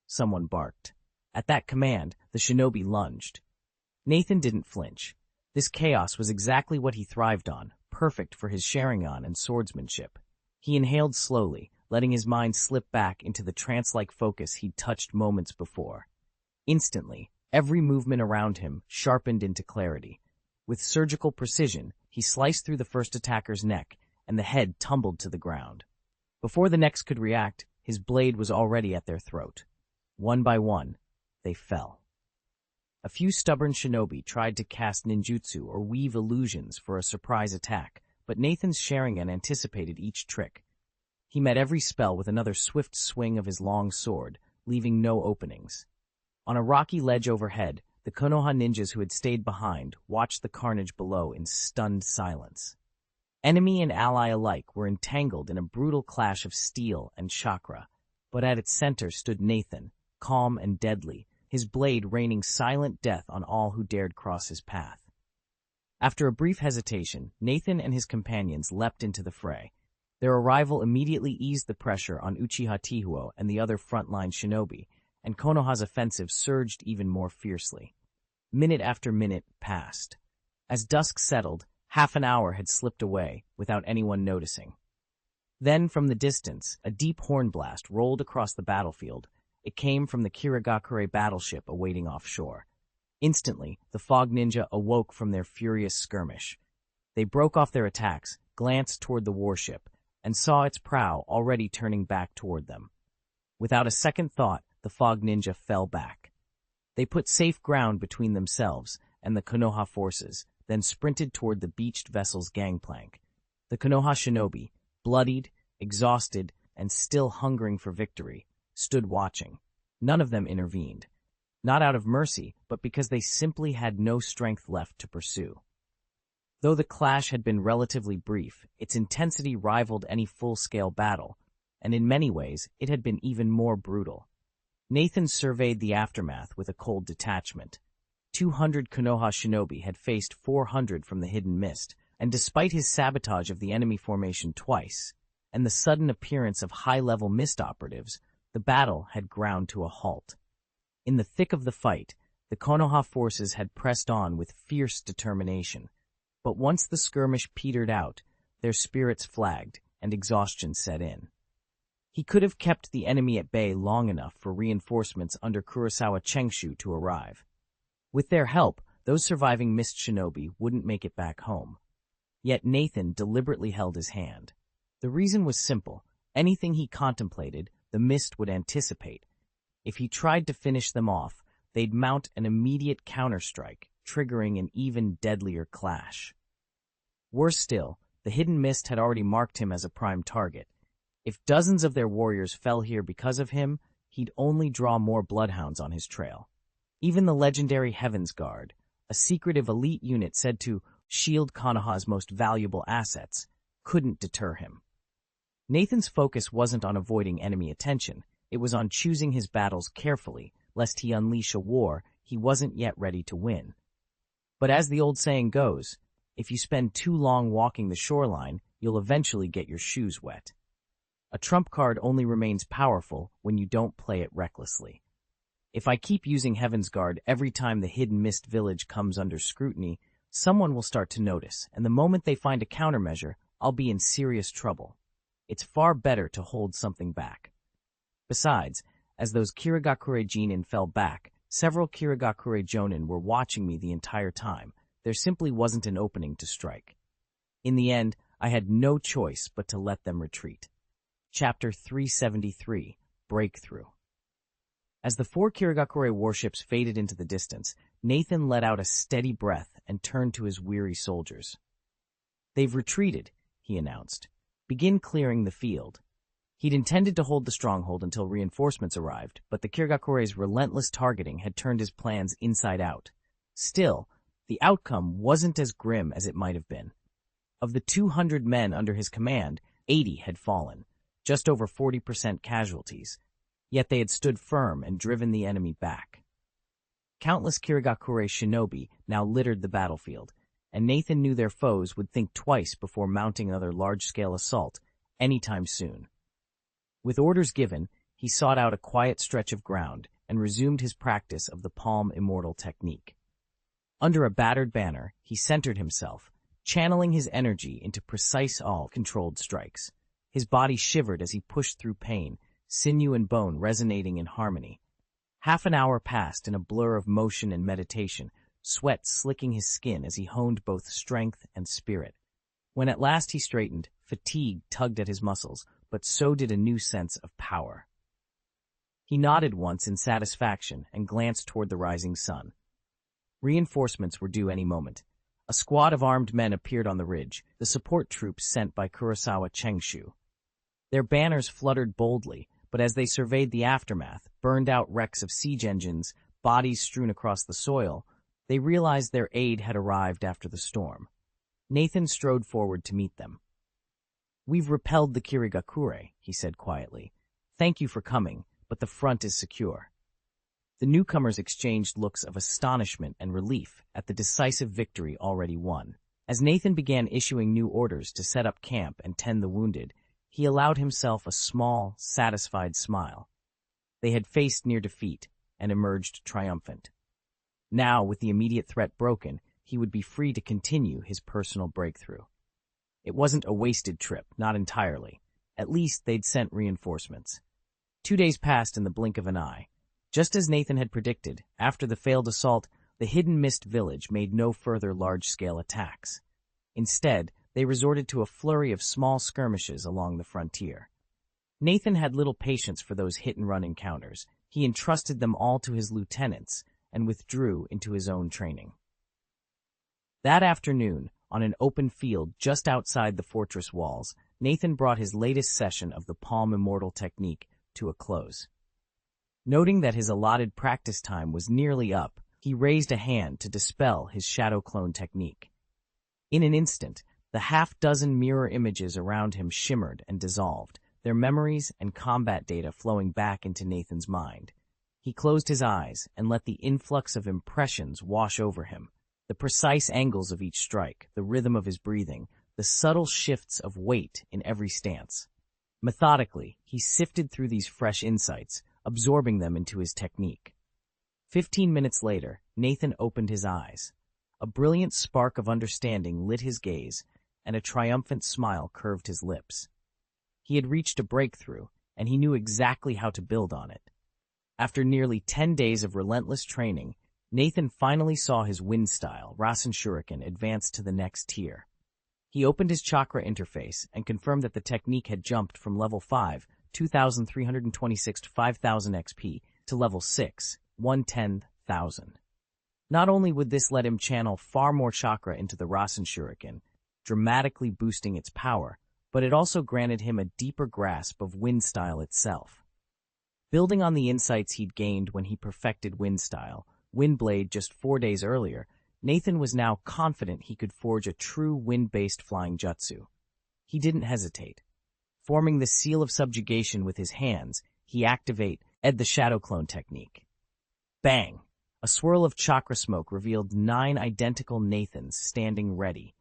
someone barked. At that command, the shinobi lunged. Nathan didn't flinch. This chaos was exactly what he thrived on, perfect for his Sharingan and swordsmanship. He inhaled slowly, letting his mind slip back into the trance-like focus he'd touched moments before. Instantly, every movement around him sharpened into clarity. With surgical precision, he sliced through the first attacker's neck, and the head tumbled to the ground. Before the next could react, his blade was already at their throat. One by one, they fell. A few stubborn shinobi tried to cast ninjutsu or weave illusions for a surprise attack, but Nathan's Sharingan anticipated each trick. He met every spell with another swift swing of his long sword, leaving no openings. On a rocky ledge overhead, the Konoha ninjas who had stayed behind watched the carnage below in stunned silence. Enemy and ally alike were entangled in a brutal clash of steel and chakra, but at its center stood Nathan, calm and deadly, his blade raining silent death on all who dared cross his path. After a brief hesitation, Nathan and his companions leapt into the fray. Their arrival immediately eased the pressure on Uchiha Tihuo and the other frontline shinobi, and Konoha's offensive surged even more fiercely. Minute after minute passed. As dusk settled, half an hour had slipped away without anyone noticing. Then, from the distance, a deep horn blast rolled across the battlefield. It came from the Kirigakure battleship awaiting offshore. Instantly, the Fog Ninja awoke from their furious skirmish. They broke off their attacks, glanced toward the warship, and saw its prow already turning back toward them. Without a second thought, the Fog Ninja fell back. They put safe ground between themselves and the Konoha forces, then sprinted toward the beached vessel's gangplank. The Konoha shinobi, bloodied, exhausted, and still hungering for victory, stood watching. None of them intervened. Not out of mercy, but because they simply had no strength left to pursue. Though the clash had been relatively brief, its intensity rivaled any full-scale battle, and in many ways it had been even more brutal. Nathan surveyed the aftermath with a cold detachment. 200 Konoha shinobi had faced 400 from the hidden mist, and despite his sabotage of the enemy formation twice, and the sudden appearance of high-level mist operatives, the battle had ground to a halt. In the thick of the fight, the Konoha forces had pressed on with fierce determination, but once the skirmish petered out, their spirits flagged and exhaustion set in. He could have kept the enemy at bay long enough for reinforcements under Kurosawa Chengshu to arrive. With their help, those surviving mist shinobi wouldn't make it back home. Yet Nathan deliberately held his hand. The reason was simple. Anything he contemplated, the mist would anticipate. If he tried to finish them off, they'd mount an immediate counterstrike, triggering an even deadlier clash. Worse still, the hidden mist had already marked him as a prime target. If dozens of their warriors fell here because of him, he'd only draw more bloodhounds on his trail. Even the legendary Heaven's Guard, a secretive elite unit said to shield Konoha's most valuable assets, couldn't deter him. Nathan's focus wasn't on avoiding enemy attention. It was on choosing his battles carefully, lest he unleash a war he wasn't yet ready to win. But as the old saying goes, if you spend too long walking the shoreline, you'll eventually get your shoes wet. A trump card only remains powerful when you don't play it recklessly. If I keep using Heaven's Guard every time the hidden mist village comes under scrutiny, someone will start to notice, and the moment they find a countermeasure, I'll be in serious trouble. It's far better to hold something back. Besides, as those Kirigakure Jinin fell back, several Kirigakure Jonin were watching me the entire time. There simply wasn't an opening to strike. In the end, I had no choice but to let them retreat. Chapter 373, Breakthrough. As the 4 Kirigakure warships faded into the distance, Nathan let out a steady breath and turned to his weary soldiers. "They've retreated," he announced. "Begin clearing the field." He'd intended to hold the stronghold until reinforcements arrived, but the Kirigakure's relentless targeting had turned his plans inside out. Still, the outcome wasn't as grim as it might have been. Of the 200 men under his command, 80 had fallen, just over 40% casualties, yet they had stood firm and driven the enemy back. Countless Kirigakure shinobi now littered the battlefield, and Nathan knew their foes would think twice before mounting another large-scale assault anytime soon. With orders given, he sought out a quiet stretch of ground and resumed his practice of the palm immortal technique. Under a battered banner, he centered himself, channeling his energy into precise, all-controlled strikes. His body shivered as he pushed through pain, sinew and bone resonating in harmony. Half an hour passed in a blur of motion and meditation, sweat slicking his skin as he honed both strength and spirit. When at last he straightened, fatigue tugged at his muscles, but so did a new sense of power. He nodded once in satisfaction and glanced toward the rising sun. Reinforcements were due any moment. A squad of armed men appeared on the ridge, the support troops sent by Kurosawa Chengshu. Their banners fluttered boldly, but as they surveyed the aftermath, burned-out wrecks of siege engines, bodies strewn across the soil, they realized their aid had arrived after the storm. Nathan strode forward to meet them. "We've repelled the Kirigakure," he said quietly. "Thank you for coming, but the front is secure." The newcomers exchanged looks of astonishment and relief at the decisive victory already won. As Nathan began issuing new orders to set up camp and tend the wounded, he allowed himself a small, satisfied smile. They had faced near defeat and emerged triumphant. Now, with the immediate threat broken, he would be free to continue his personal breakthrough. It wasn't a wasted trip, not entirely. At least they'd sent reinforcements. 2 days passed in the blink of an eye. Just as Nathan had predicted, after the failed assault, the hidden mist village made no further large-scale attacks. Instead, they resorted to a flurry of small skirmishes along the frontier. Nathan had little patience for those hit-and-run encounters. He entrusted them all to his lieutenants and withdrew into his own training. That afternoon, on an open field just outside the fortress walls, Nathan brought his latest session of the Palm Immortal technique to a close. Noting that his allotted practice time was nearly up, he raised a hand to dispel his shadow clone technique. In an instant, the half-dozen mirror images around him shimmered and dissolved, their memories and combat data flowing back into Nathan's mind. He closed his eyes and let the influx of impressions wash over him. The precise angles of each strike, the rhythm of his breathing, the subtle shifts of weight in every stance. Methodically, he sifted through these fresh insights, absorbing them into his technique. 15 minutes later, Nathan opened his eyes. A brilliant spark of understanding lit his gaze, and a triumphant smile curved his lips. He had reached a breakthrough, and he knew exactly how to build on it. After nearly 10 days of relentless training, Nathan finally saw his wind style, Rasen Shuriken, advance to the next tier. He opened his chakra interface and confirmed that the technique had jumped from level 5, 2,326 to 5,000 XP, to level 6, 110,000. Not only would this let him channel far more chakra into the Rasen Shuriken, dramatically boosting its power, but it also granted him a deeper grasp of wind style itself. Building on the insights he'd gained when he perfected wind style, Windblade just 4 days earlier, Nathan was now confident he could forge a true wind-based flying jutsu. He didn't hesitate. Forming the seal of subjugation with his hands, he activated the shadow clone technique. Bang! A swirl of chakra smoke revealed 9 identical Nathans standing ready.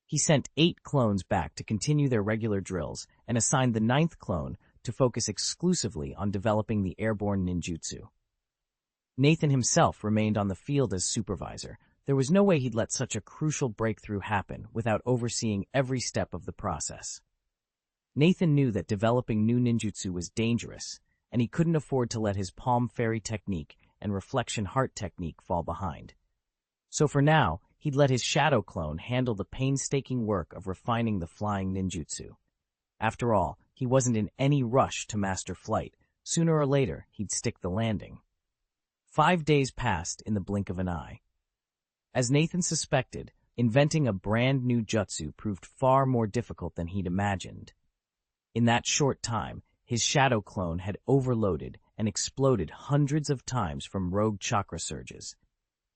He sent 8 clones back to continue their regular drills and assigned the 9th clone to focus exclusively on developing the airborne ninjutsu. Nathan himself remained on the field as supervisor. There was no way he'd let such a crucial breakthrough happen without overseeing every step of the process. Nathan knew that developing new ninjutsu was dangerous, and he couldn't afford to let his Palm Fairy technique and Reflection Heart technique fall behind. So for now, he'd let his shadow clone handle the painstaking work of refining the flying ninjutsu. After all, he wasn't in any rush to master flight. Sooner or later, he'd stick the landing. 5 days passed in the blink of an eye. As Nathan suspected, inventing a brand new jutsu proved far more difficult than he'd imagined. In that short time, his shadow clone had overloaded and exploded hundreds of times from rogue chakra surges.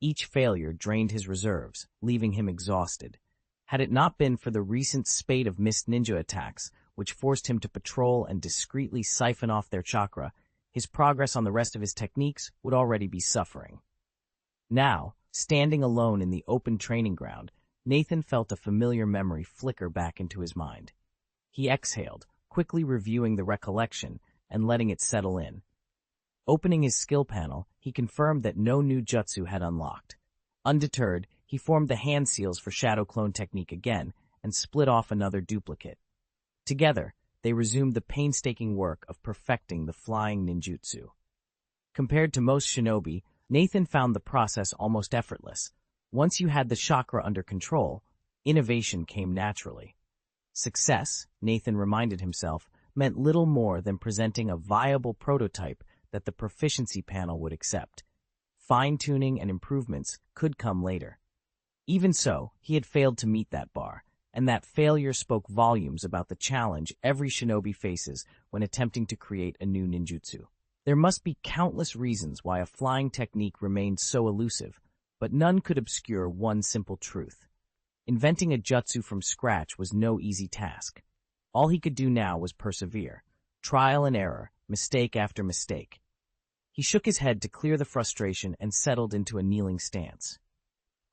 Each failure drained his reserves, leaving him exhausted. Had it not been for the recent spate of mist ninja attacks, which forced him to patrol and discreetly siphon off their chakra, his progress on the rest of his techniques would already be suffering. Now, standing alone in the open training ground, Nathan felt a familiar memory flicker back into his mind. He exhaled, quickly reviewing the recollection and letting it settle in. Opening his skill panel, he confirmed that no new jutsu had unlocked. Undeterred, He formed the hand seals for shadow clone technique again and split off another duplicate. Together, they resumed the painstaking work of perfecting the flying ninjutsu. Compared to most shinobi, Nathan found the process almost effortless. Once you had the chakra under control, innovation came naturally. Success, Nathan reminded himself, meant little more than presenting a viable prototype that the proficiency panel would accept. Fine-tuning and improvements could come later. Even so, he had failed to meet that bar, and that failure spoke volumes about the challenge every shinobi faces when attempting to create a new ninjutsu. There must be countless reasons why a flying technique remained so elusive, but none could obscure one simple truth. Inventing a jutsu from scratch was no easy task. All he could do now was persevere, trial and error, mistake after mistake. He shook his head to clear the frustration and settled into a kneeling stance.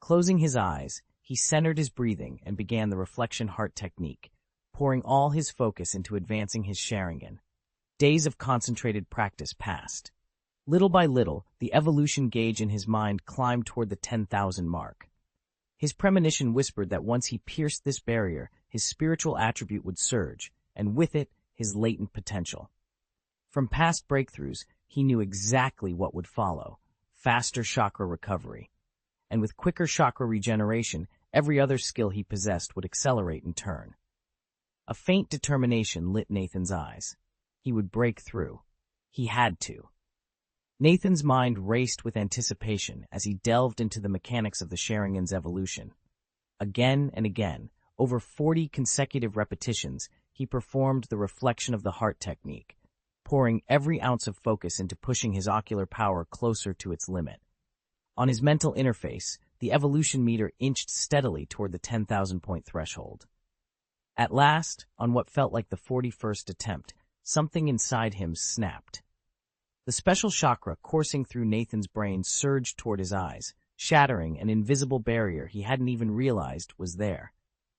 Closing his eyes, he centered his breathing and began the reflection heart technique, pouring all his focus into advancing his Sharingan. Days of concentrated practice passed. Little by little, the evolution gauge in his mind climbed toward the 10,000 mark. His premonition whispered that once he pierced this barrier, his spiritual attribute would surge, and with it, his latent potential. From past breakthroughs, he knew exactly what would follow: faster chakra recovery. And with quicker chakra regeneration, every other skill he possessed would accelerate in turn. A faint determination lit Nathan's eyes. He would break through. He had to. Nathan's mind raced with anticipation as he delved into the mechanics of the Sharingan's evolution. Again and again, over 40 consecutive repetitions, he performed the reflection of the heart technique, pouring every ounce of focus into pushing his ocular power closer to its limit. On his mental interface, the evolution meter inched steadily toward the 10,000-point threshold. At last, on what felt like the 41st attempt, something inside him snapped. The special chakra coursing through Nathan's brain surged toward his eyes, shattering an invisible barrier he hadn't even realized was there.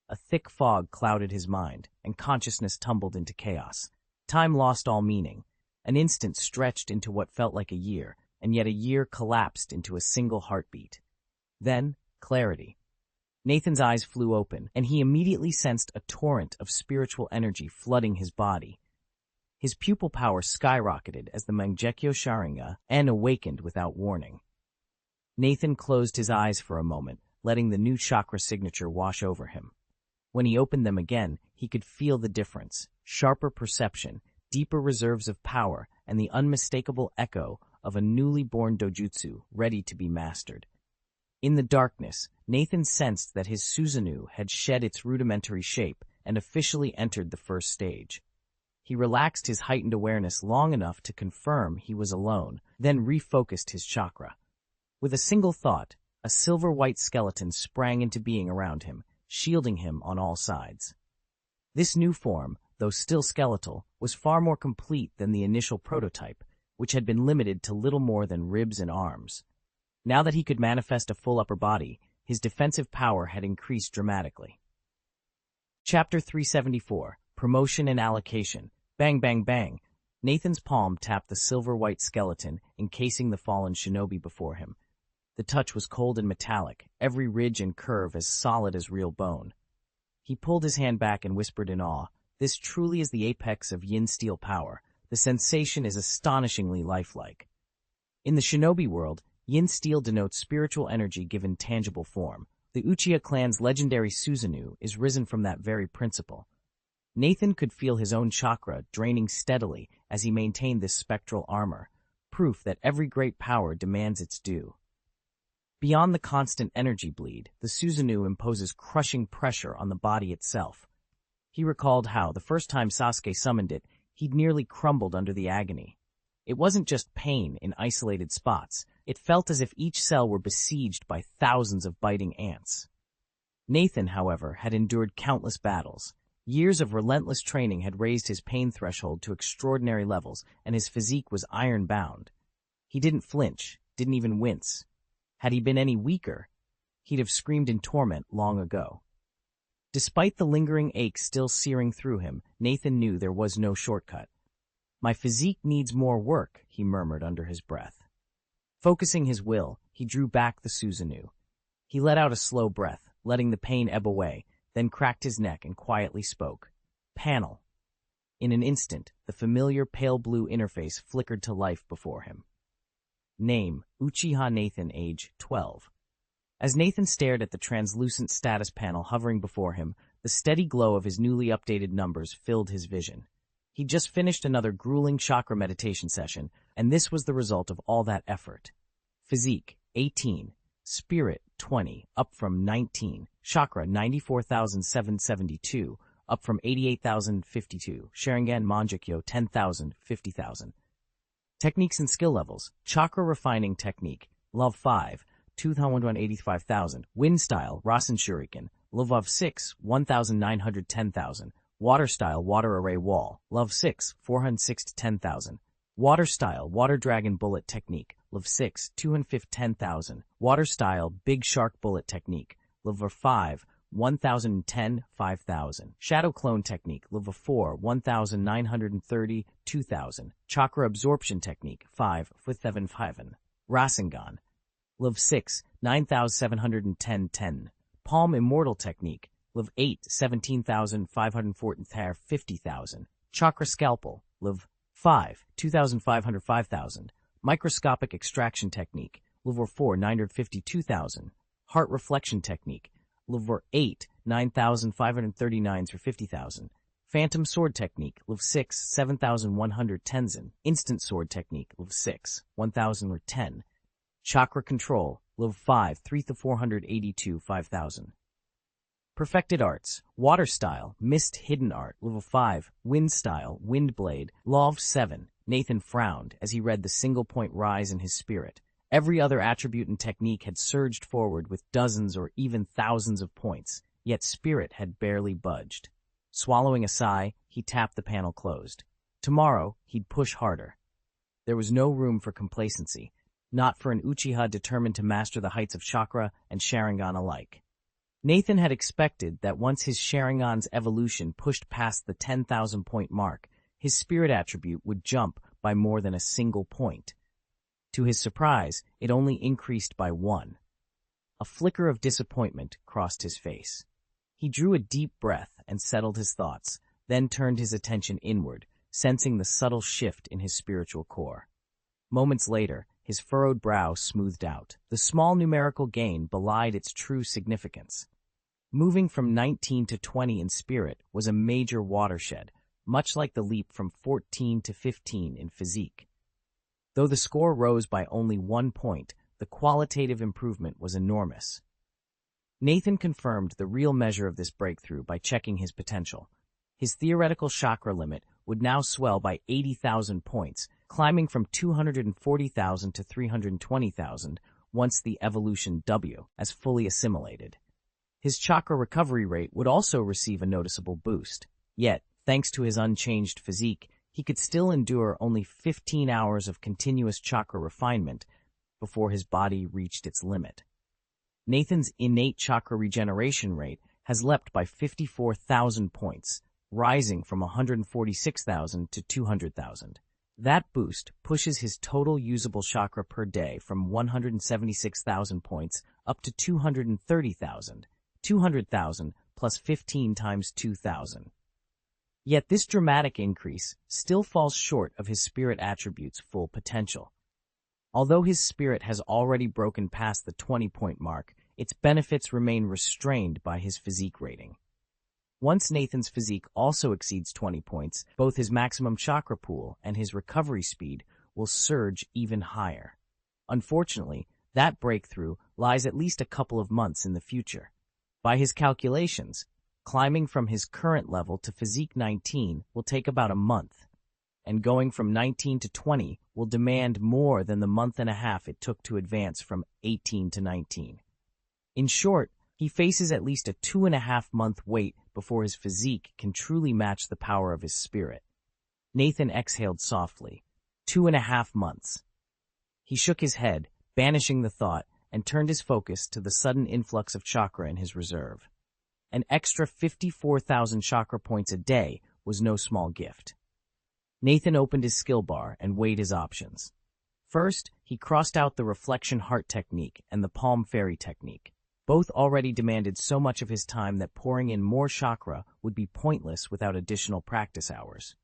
A thick fog clouded his mind, and consciousness tumbled into chaos. Time lost all meaning. An instant stretched into what felt like a year, and yet a year collapsed into a single heartbeat. Then, clarity. Nathan's eyes flew open, and he immediately sensed a torrent of spiritual energy flooding his body. His pupil power skyrocketed as the Mangekyo Sharingan awakened without warning. Nathan closed his eyes for a moment, letting the new chakra signature wash over him. When he opened them again, he could feel the difference: sharper perception, deeper reserves of power, and the unmistakable echo of a newly born dojutsu ready to be mastered. In the darkness, Nathan sensed that his Susanoo had shed its rudimentary shape and officially entered the first stage. He relaxed his heightened awareness long enough to confirm he was alone, then refocused his chakra. With a single thought, a silver-white skeleton sprang into being around him, shielding him on all sides. This new form, though still skeletal, was far more complete than the initial prototype, which had been limited to little more than ribs and arms. Now that he could manifest a full upper body, his defensive power had increased dramatically. Chapter 374, Promotion and Allocation. Bang, bang, bang. Nathan's palm tapped the silver-white skeleton, encasing the fallen shinobi before him. The touch was cold and metallic, every ridge and curve as solid as real bone. He pulled his hand back and whispered in awe, "This truly is the apex of yin steel power. The sensation is astonishingly lifelike." In the shinobi world, yin steel denotes spiritual energy given tangible form. The Uchiha clan's legendary Susanoo is risen from that very principle. Nathan could feel his own chakra draining steadily as he maintained this spectral armor, proof that every great power demands its due. Beyond the constant energy bleed, the Susanoo imposes crushing pressure on the body itself. He recalled how, the first time Sasuke summoned it, he'd nearly crumbled under the agony. It wasn't just pain in isolated spots. It felt as if each cell were besieged by thousands of biting ants. Nathan, however, had endured countless battles. Years of relentless training had raised his pain threshold to extraordinary levels, and his physique was iron-bound. He didn't flinch, didn't even wince. Had he been any weaker, he'd have screamed in torment long ago. Despite the lingering ache still searing through him, Nathan knew there was no shortcut. "My physique needs more work," he murmured under his breath. Focusing his will, he drew back the Susanoo. He let out a slow breath, letting the pain ebb away, then cracked his neck and quietly spoke. Panel. In an instant, the familiar pale blue interface flickered to life before him. Name, Uchiha Nathan, age 12. As Nathan stared at the translucent status panel hovering before him, the steady glow of his newly updated numbers filled his vision. He'd just finished another grueling chakra meditation session, and this was the result of all that effort. Physique, 18. Spirit, 20, up from 19. Chakra, 94,772, up from 88,052. Sharingan Manjikyo, 10,000, 50,000. Techniques and skill levels. Chakra Refining Technique, Love 5, 285,000. Wind Style, Rasen Shuriken, Love 6, 1,910,000. Water Style, Water Array Wall, Love 6, 406 to 10,000. Water Style, Water Dragon Bullet Technique, Love 6, 210,000. Water Style, Big Shark Bullet Technique, Love 5, 1,010, 5,000. Shadow Clone Technique, Love 4, 1,930, 2,000. Chakra Absorption Technique, 5, 7,500. Rasengan, Love 6, 9,710, 10. Palm Immortal Technique, Love 8, 17,514, 50,000. Chakra Scalpel, Love 5, 2,500, 5,000. Microscopic Extraction Technique, Love 4, 952,000. Heart Reflection Technique, Love 8, 9,539 for 50,000. Phantom Sword Technique, Love 6, 7,100 Tenzin. Instant Sword Technique, Love 6, 1,000 or 10. Chakra Control, Love 5, 3,482, 5,000. Perfected Arts, Water Style, Mist Hidden Art, Level 5, Wind Style, Wind Blade, Love 7. Nathan frowned as he read the single-point rise in his spirit. Every other attribute and technique had surged forward with dozens or even thousands of points, yet spirit had barely budged. Swallowing a sigh, he tapped the panel closed. Tomorrow, he'd push harder. There was no room for complacency, not for an Uchiha determined to master the heights of chakra and Sharingan alike. Nathan had expected that once his Sharingan's evolution pushed past the 10,000-point mark, his spirit attribute would jump by more than a single point. To his surprise, it only increased by 1. A flicker of disappointment crossed his face. He drew a deep breath and settled his thoughts, then turned his attention inward, sensing the subtle shift in his spiritual core. Moments later, his furrowed brow smoothed out. The small numerical gain belied its true significance. Moving from 19 to 20 in spirit was a major watershed, much like the leap from 14 to 15 in physique. Though the score rose by only 1 point, the qualitative improvement was enormous. Nathan confirmed the real measure of this breakthrough by checking his potential. His theoretical chakra limit would now swell by 80,000 points, climbing from 240,000 to 320,000 once the evolution W as fully assimilated. His chakra recovery rate would also receive a noticeable boost. Yet, thanks to his unchanged physique, he could still endure only 15 hours of continuous chakra refinement before his body reached its limit. Nathan's innate chakra regeneration rate has leapt by 54,000 points, rising from 146,000 to 200,000. That boost pushes his total usable chakra per day from 176,000 points up to 230,000, 200,000 plus 15 times 2,000. Yet this dramatic increase still falls short of his spirit attribute's full potential. Although his spirit has already broken past the 20-point mark, its benefits remain restrained by his physique rating. Once Nathan's physique also exceeds 20 points, both his maximum chakra pool and his recovery speed will surge even higher. Unfortunately, that breakthrough lies at least a couple of months in the future. By his calculations, climbing from his current level to physique 19 will take about a month, and going from 19 to 20 will demand more than the month and a half it took to advance from 18 to 19. In short, he faces at least a 2.5-month wait before his physique can truly match the power of his spirit. Nathan exhaled softly. 2.5 months. He shook his head, banishing the thought, and turned his focus to the sudden influx of chakra in his reserve. An extra 54,000 chakra points a day was no small gift. Nathan opened his skill bar and weighed his options. First, he crossed out the Reflection Heart technique and the Palm Fairy technique. Both already demanded so much of his time that pouring in more chakra would be pointless without additional practice hours.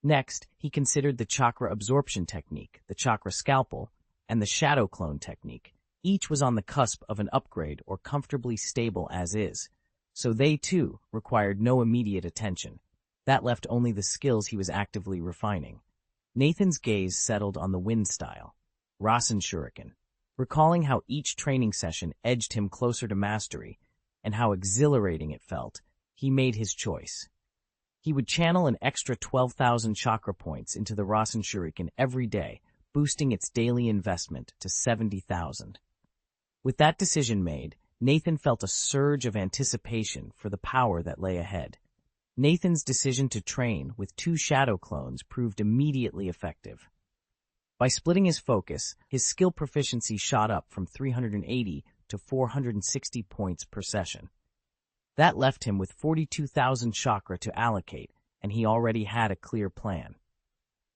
Next, he considered the chakra absorption technique, the chakra scalpel, and the shadow clone technique. Each was on the cusp of an upgrade or comfortably stable as is, so they too required no immediate attention. That left only the skills he was actively refining. Nathan's gaze settled on the wind style, Rasen Shuriken. Recalling how each training session edged him closer to mastery and how exhilarating it felt, he made his choice. He would channel an extra 12,000 chakra points into the Rasen Shuriken every day, boosting its daily investment to 70,000. With that decision made, Nathan felt a surge of anticipation for the power that lay ahead. Nathan's decision to train with 2 shadow clones proved immediately effective. By splitting his focus, his skill proficiency shot up from 380 to 460 points per session. That left him with 42,000 chakra to allocate, and he already had a clear plan.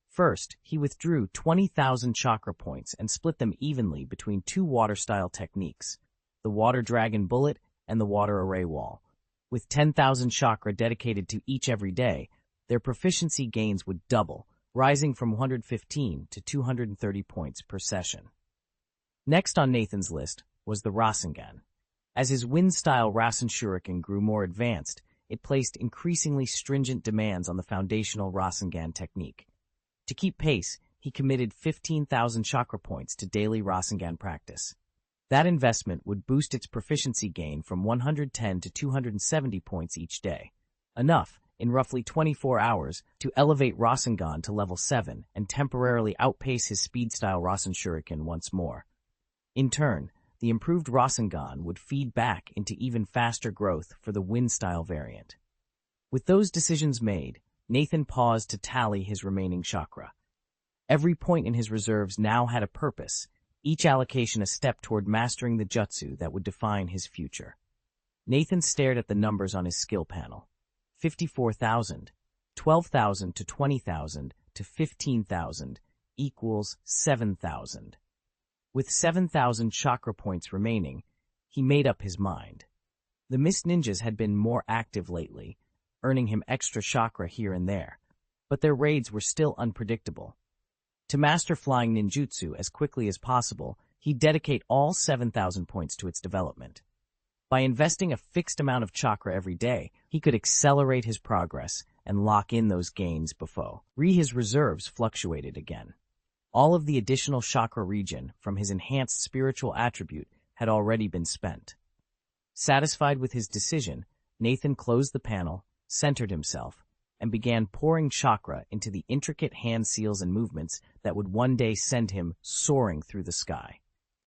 First, he withdrew 20,000 chakra points and split them evenly between 2 water-style techniques, the Water Dragon Bullet and the Water Array Wall. With 10,000 chakra dedicated to each every day, their proficiency gains would double, rising from 115 to 230 points per session. Next on Nathan's list was the Rasengan. As his wind-style Rasen Shuriken grew more advanced, it placed increasingly stringent demands on the foundational Rasengan technique. To keep pace, he committed 15,000 chakra points to daily Rasengan practice. That investment would boost its proficiency gain from 110 to 270 points each day. Enough, in roughly 24 hours, to elevate Rasengan to level 7 and temporarily outpace his speed-style Rasen Shuriken once more. In turn, the improved Rasengan would feed back into even faster growth for the wind-style variant. With those decisions made, Nathan paused to tally his remaining chakra. Every point in his reserves now had a purpose, each allocation a step toward mastering the jutsu that would define his future. Nathan stared at the numbers on his skill panel. 54,000, 12,000 to 20,000 to 15,000 equals 7,000. With 7,000 chakra points remaining, he made up his mind. The Mist Ninjas had been more active lately, earning him extra chakra here and there, but their raids were still unpredictable. To master flying ninjutsu as quickly as possible, he'd dedicate all 7,000 points to its development. By investing a fixed amount of chakra every day, he could accelerate his progress and lock in those gains before his reserves fluctuated again. All of the additional chakra regen from his enhanced spiritual attribute had already been spent. Satisfied with his decision, Nathan closed the panel, centered himself, and began pouring chakra into the intricate hand seals and movements that would one day send him soaring through the sky.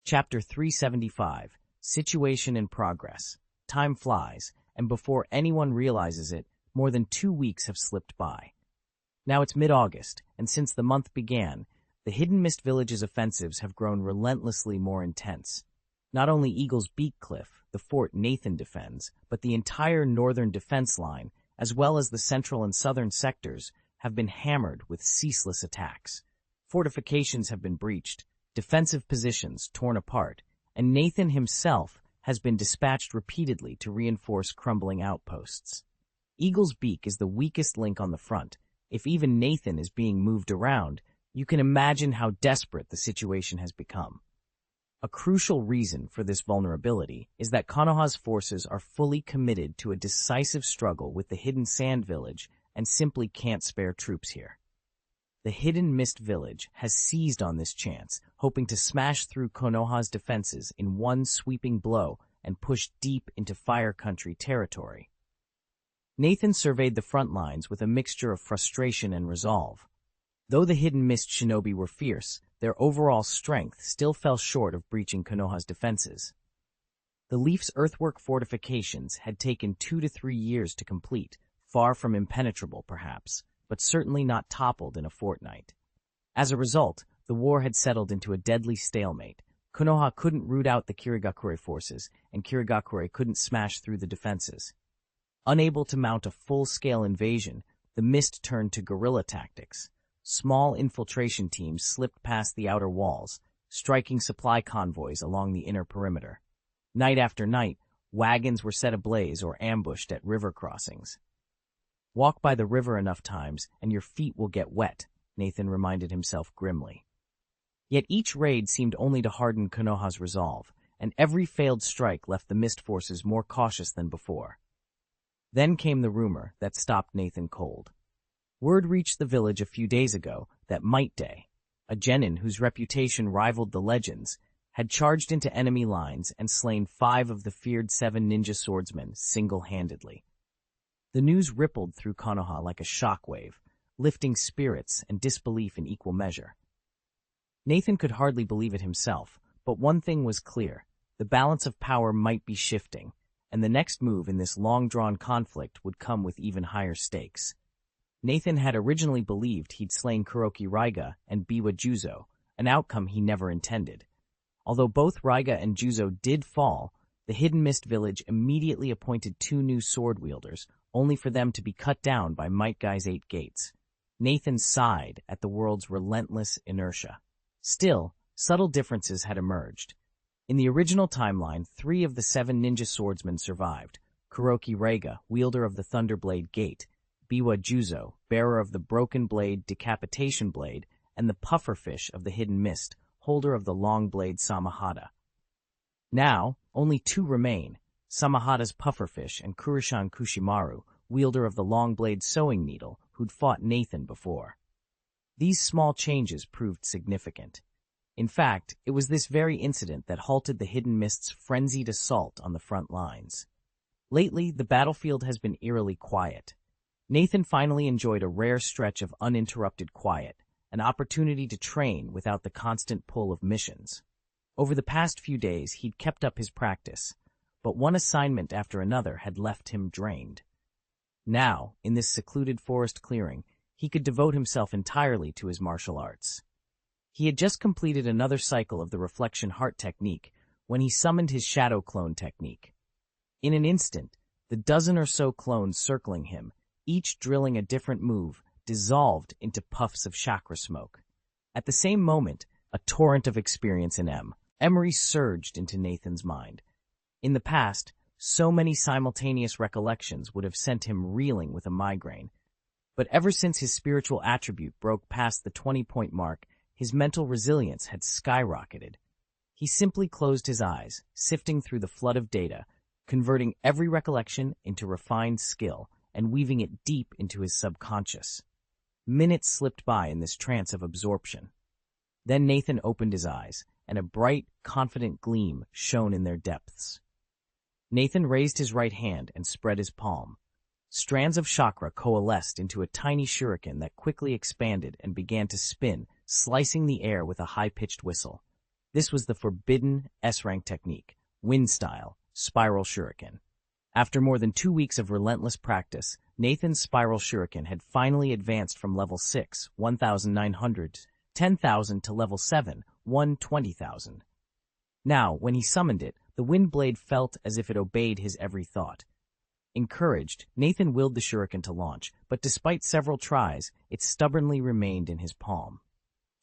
Chapter 375, Situation in Progress. Time flies, and before anyone realizes it, more than 2 weeks have slipped by. Now it's mid-August, and since the month began, the Hidden Mist Village's offensives have grown relentlessly more intense. Not only Eagle's Beak Cliff, the fort Nathan defends, but the entire northern defense line, as well as the central and southern sectors, have been hammered with ceaseless attacks. Fortifications have been breached, defensive positions torn apart, and Nathan himself has been dispatched repeatedly to reinforce crumbling outposts. Eagle's Beak is the weakest link on the front. If even Nathan is being moved around, you can imagine how desperate the situation has become. A crucial reason for this vulnerability is that Konoha's forces are fully committed to a decisive struggle with the Hidden Sand Village and simply can't spare troops here. The Hidden Mist Village has seized on this chance, hoping to smash through Konoha's defenses in one sweeping blow and push deep into Fire Country territory. Nathan surveyed the front lines with a mixture of frustration and resolve. Though the Hidden Mist Shinobi were fierce, their overall strength still fell short of breaching Konoha's defenses. The Leaf's earthwork fortifications had taken 2 to 3 years to complete, far from impenetrable perhaps, but certainly not toppled in a fortnight. As a result, the war had settled into a deadly stalemate. Konoha couldn't root out the Kirigakure forces, and Kirigakure couldn't smash through the defenses. Unable to mount a full-scale invasion, the Mist turned to guerrilla tactics. Small infiltration teams slipped past the outer walls, striking supply convoys along the inner perimeter. Night after night, wagons were set ablaze or ambushed at river crossings. Walk by the river enough times, and your feet will get wet, Nathan reminded himself grimly. Yet each raid seemed only to harden Konoha's resolve, and every failed strike left the Mist Forces more cautious than before. Then came the rumor that stopped Nathan cold. Word reached the village a few days ago that Might Day, a genin whose reputation rivaled the legends, had charged into enemy lines and slain 5 of the feared 7 ninja swordsmen single-handedly. The news rippled through Konoha like a shockwave, lifting spirits and disbelief in equal measure. Nathan could hardly believe it himself, but one thing was clear: the balance of power might be shifting, and the next move in this long-drawn conflict would come with even higher stakes. Nathan had originally believed he'd slain Kuroki Raiga and Biwa Juzo, an outcome he never intended. Although both Raiga and Juzo did fall, the Hidden Mist Village immediately appointed 2 new sword-wielders, only for them to be cut down by Might Guy's 8 gates. Nathan sighed at the world's relentless inertia. Still, subtle differences had emerged. In the original timeline, 3 of the 7 ninja swordsmen survived: Kuroki Raiga, wielder of the Thunderblade Gate; Biwa Juzo, bearer of the Broken Blade Decapitation Blade; and the Pufferfish of the Hidden Mist, holder of the Long Blade Samahata. Now, only 2 remain: Samahata's Pufferfish and Kurushan Kushimaru, wielder of the Long Blade Sewing Needle, who'd fought Nathan before. These small changes proved significant. In fact, it was this very incident that halted the Hidden Mist's frenzied assault on the front lines. Lately, the battlefield has been eerily quiet. Nathan finally enjoyed a rare stretch of uninterrupted quiet, an opportunity to train without the constant pull of missions. Over the past few days, he'd kept up his practice, but one assignment after another had left him drained. Now, in this secluded forest clearing, he could devote himself entirely to his martial arts. He had just completed another cycle of the Reflection Heart technique when he summoned his Shadow Clone technique. In an instant, the dozen or so clones circling him, each drilling a different move, dissolved into puffs of chakra smoke. At the same moment, a torrent of experience in memory surged into Nathan's mind. In the past, so many simultaneous recollections would have sent him reeling with a migraine. But ever since his spiritual attribute broke past the 20-point mark, his mental resilience had skyrocketed. He simply closed his eyes, sifting through the flood of data, converting every recollection into refined skill and weaving it deep into his subconscious. Minutes slipped by in this trance of absorption. Then Nathan opened his eyes, and a bright, confident gleam shone in their depths. Nathan raised his right hand and spread his palm. Strands of chakra coalesced into a tiny shuriken that quickly expanded and began to spin, slicing the air with a high-pitched whistle. This was the forbidden S-rank technique, Wind-style, Spiral Shuriken. After more than 2 weeks of relentless practice, Nathan's Spiral Shuriken had finally advanced from level 6, 1,900, 10,000 to level 7, 120,000. Now, when he summoned it, the wind blade felt as if it obeyed his every thought. Encouraged, Nathan willed the shuriken to launch, but despite several tries, it stubbornly remained in his palm.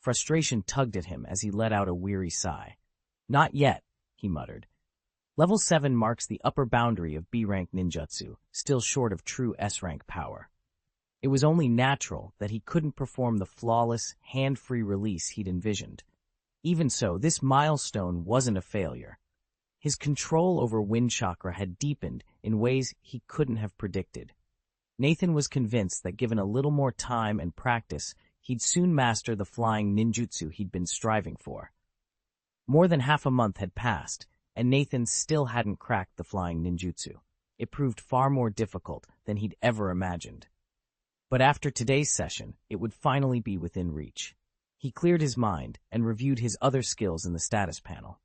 Frustration tugged at him as he let out a weary sigh. "Not yet," he muttered. Level 7 marks the upper boundary of B-rank ninjutsu, still short of true S-rank power. It was only natural that he couldn't perform the flawless, hand-free release he'd envisioned. Even so, this milestone wasn't a failure. His control over wind chakra had deepened in ways he couldn't have predicted. Nathan was convinced that given a little more time and practice, he'd soon master the flying ninjutsu he'd been striving for. More than half a month had passed, and Nathan still hadn't cracked the flying ninjutsu. It proved far more difficult than he'd ever imagined. But after today's session, it would finally be within reach. He cleared his mind and reviewed his other skills in the status panel.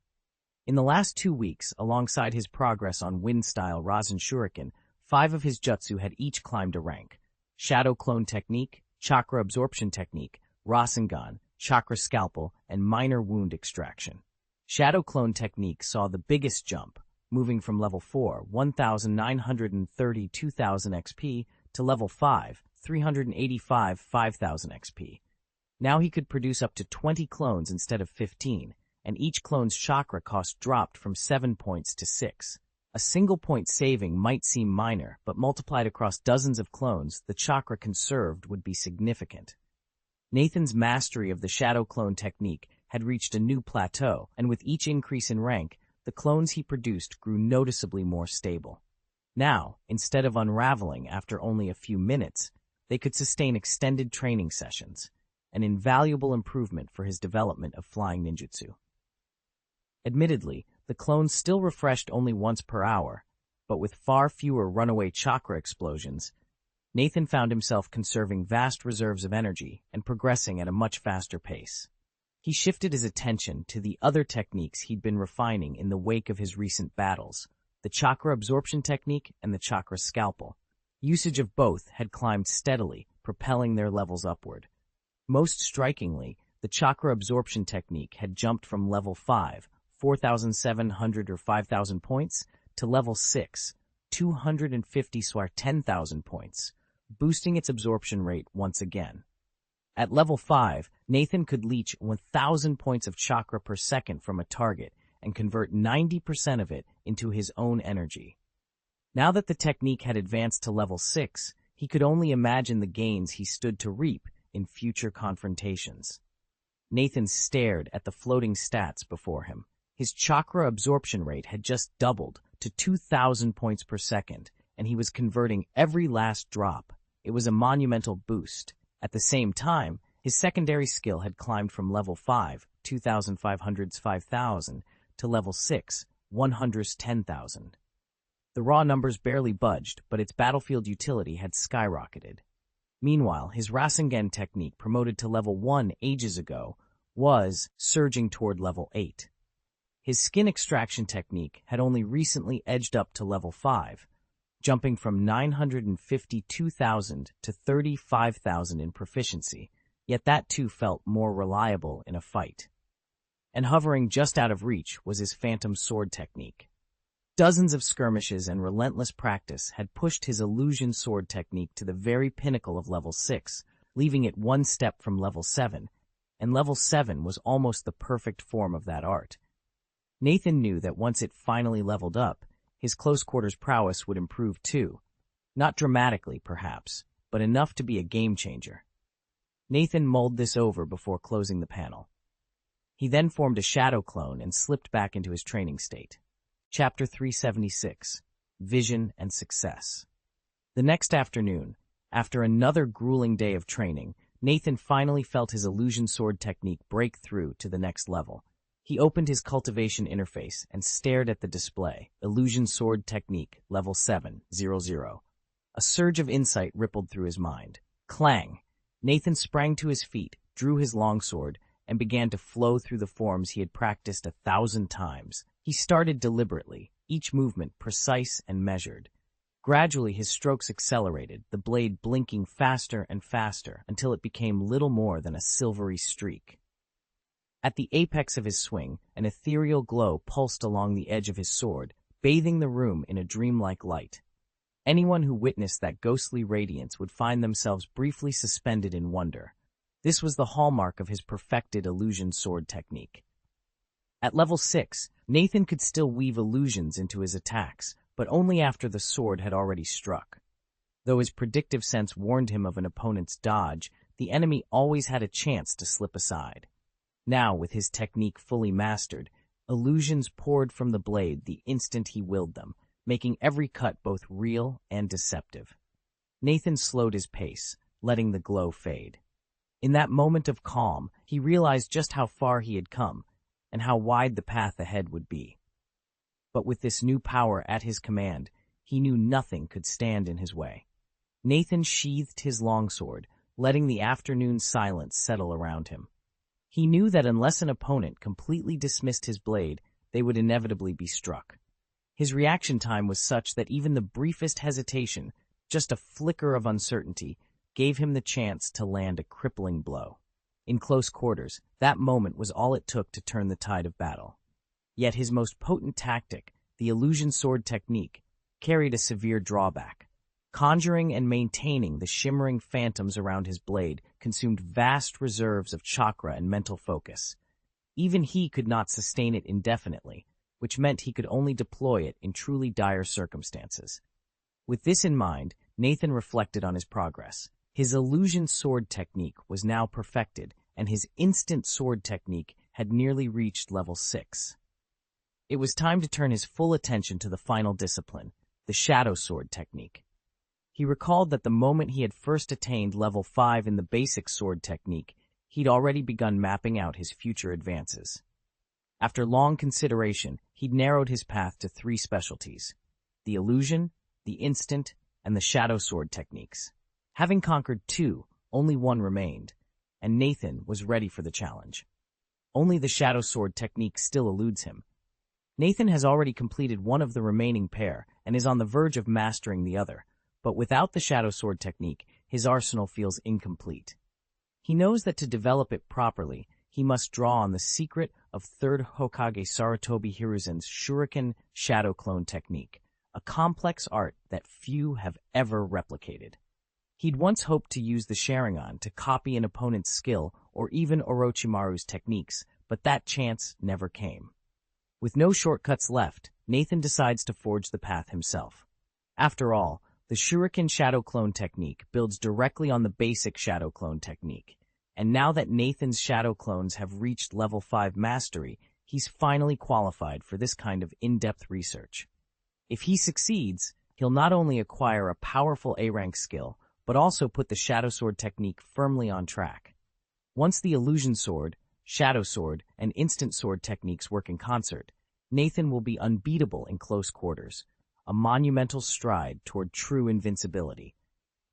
In the last 2 weeks, alongside his progress on Wind-style Rasen Shuriken, 5 of his jutsu had each climbed a rank: Shadow Clone Technique, Chakra Absorption Technique, Rasengan, Chakra Scalpel, and Minor Wound Extraction. Shadow Clone Technique saw the biggest jump, moving from level 4, 1,932,000 XP, to level 5, 385, 5,000 XP. Now he could produce up to 20 clones instead of 15, and each clone's chakra cost dropped from 7 points to 6. A single point saving might seem minor, but multiplied across dozens of clones, the chakra conserved would be significant. Nathan's mastery of the shadow clone technique had reached a new plateau, and with each increase in rank, the clones he produced grew noticeably more stable. Now, instead of unraveling after only a few minutes, they could sustain extended training sessions, an invaluable improvement for his development of flying ninjutsu. Admittedly, the clones still refreshed only once per hour, but with far fewer runaway chakra explosions, Nathan found himself conserving vast reserves of energy and progressing at a much faster pace. He shifted his attention to the other techniques he'd been refining in the wake of his recent battles, the chakra absorption technique and the chakra scalpel. Usage of both had climbed steadily, propelling their levels upward. Most strikingly, the chakra absorption technique had jumped from level 5, 4,700 or 5,000 points, to level 6, 250 or 10,000 points, boosting its absorption rate once again. At level 5, Nathan could leech 1,000 points of chakra per second from a target and convert 90% of it into his own energy. Now that the technique had advanced to level 6, he could only imagine the gains he stood to reap in future confrontations. Nathan stared at the floating stats before him. His chakra absorption rate had just doubled to 2,000 points per second, and he was converting every last drop. It was a monumental boost. At the same time, his secondary skill had climbed from level 5, 2,500's 5,000, to level 6, 100's 10,000. The raw numbers barely budged, but its battlefield utility had skyrocketed. Meanwhile, his Rasengan technique, promoted to level 1 ages ago, was surging toward level 8. His skin extraction technique had only recently edged up to level 5, jumping from 952,000 to 35,000 in proficiency, yet that too felt more reliable in a fight. And hovering just out of reach was his phantom sword technique. Dozens of skirmishes and relentless practice had pushed his illusion sword technique to the very pinnacle of level 6, leaving it one step from level 7, and level 7 was almost the perfect form of that art. Nathan knew that once it finally leveled up, his close-quarters prowess would improve too. Not dramatically, perhaps, but enough to be a game-changer. Nathan mulled this over before closing the panel. He then formed a shadow clone and slipped back into his training state. Chapter 376, Vision and Success. The next afternoon, after another grueling day of training, Nathan finally felt his illusion sword technique break through to the next level. He opened his cultivation interface and stared at the display, Illusion Sword Technique, Level 700. A surge of insight rippled through his mind. Clang! Nathan sprang to his feet, drew his longsword, and began to flow through the forms he had practiced 1,000 times. He started deliberately, each movement precise and measured. Gradually his strokes accelerated, the blade blinking faster and faster until it became little more than a silvery streak. At the apex of his swing, an ethereal glow pulsed along the edge of his sword, bathing the room in a dreamlike light. Anyone who witnessed that ghostly radiance would find themselves briefly suspended in wonder. This was the hallmark of his perfected illusion sword technique. At level 6, Nathan could still weave illusions into his attacks, but only after the sword had already struck. Though his predictive sense warned him of an opponent's dodge, the enemy always had a chance to slip aside. Now, with his technique fully mastered, illusions poured from the blade the instant he willed them, making every cut both real and deceptive. Nathan slowed his pace, letting the glow fade. In that moment of calm, he realized just how far he had come, and how wide the path ahead would be. But with this new power at his command, he knew nothing could stand in his way. Nathan sheathed his longsword, letting the afternoon silence settle around him. He knew that unless an opponent completely dismissed his blade, they would inevitably be struck. His reaction time was such that even the briefest hesitation, just a flicker of uncertainty, gave him the chance to land a crippling blow. In close quarters, that moment was all it took to turn the tide of battle. Yet his most potent tactic, the illusion sword technique, carried a severe drawback. Conjuring and maintaining the shimmering phantoms around his blade consumed vast reserves of chakra and mental focus. Even he could not sustain it indefinitely, which meant he could only deploy it in truly dire circumstances. With this in mind, Nathan reflected on his progress. His illusion sword technique was now perfected, and his instant sword technique had nearly reached level 6. It was time to turn his full attention to the final discipline, the shadow sword technique. He recalled that the moment he had first attained level 5 in the basic sword technique, he'd already begun mapping out his future advances. After long consideration, he'd narrowed his path to 3 specialties: the illusion, the instant, and the shadow sword techniques. Having conquered 2, only 1 remained, and Nathan was ready for the challenge. Only the shadow sword technique still eludes him. Nathan has already completed one of the remaining pair and is on the verge of mastering the other, but without the shadow sword technique, his arsenal feels incomplete. He knows that to develop it properly, he must draw on the secret of 3rd Hokage Sarutobi Hiruzen's Shuriken Shadow Clone technique, a complex art that few have ever replicated. He'd once hoped to use the Sharingan to copy an opponent's skill or even Orochimaru's techniques, but that chance never came. With no shortcuts left, Nathan decides to forge the path himself. After all, the Shuriken Shadow Clone technique builds directly on the basic Shadow Clone technique, and now that Nathan's Shadow Clones have reached level 5 mastery, he's finally qualified for this kind of in-depth research. If he succeeds, he'll not only acquire a powerful A-rank skill, but also put the Shadow Sword technique firmly on track. Once the Illusion Sword, Shadow Sword, and Instant Sword techniques work in concert, Nathan will be unbeatable in close quarters, a monumental stride toward true invincibility.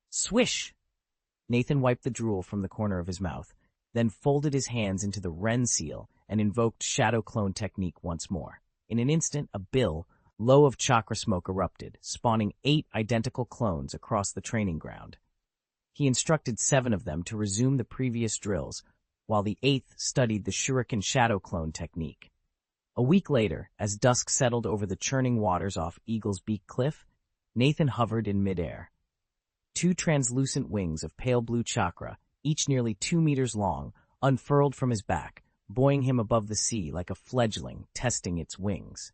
Swish! Nathan wiped the drool from the corner of his mouth, then folded his hands into the Ren seal and invoked Shadow Clone technique once more. In an instant, a low of chakra smoke erupted, spawning 8 identical clones across the training ground. He instructed 7 of them to resume the previous drills, while the 8th studied the Shuriken Shadow Clone technique. A week later, as dusk settled over the churning waters off Eagle's Beak Cliff, Nathan hovered in midair. 2 translucent wings of pale blue chakra, each nearly 2 meters long, unfurled from his back, buoying him above the sea like a fledgling testing its wings.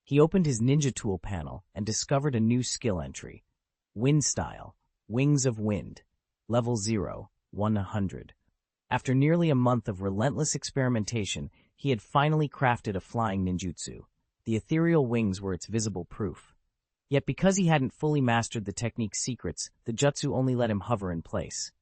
He opened his ninja tool panel and discovered a new skill entry: Wind Style, Wings of Wind, Level 0, 100. After nearly a month of relentless experimentation, he had finally crafted a flying ninjutsu. The ethereal wings were its visible proof. Yet because he hadn't fully mastered the technique's secrets, the jutsu only let him hover in place.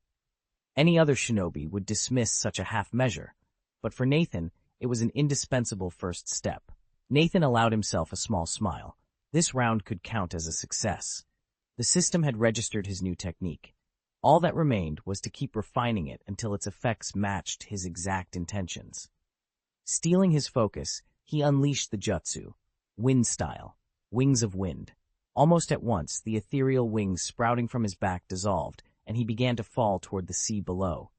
Any other shinobi would dismiss such a half measure, but for Nathan, it was an indispensable first step. Nathan allowed himself a small smile. This round could count as a success. The system had registered his new technique. All that remained was to keep refining it until its effects matched his exact intentions. Stealing his focus, he unleashed the jutsu, Wind Style, Wings of Wind. Almost at once, the ethereal wings sprouting from his back dissolved, and he began to fall toward the sea below.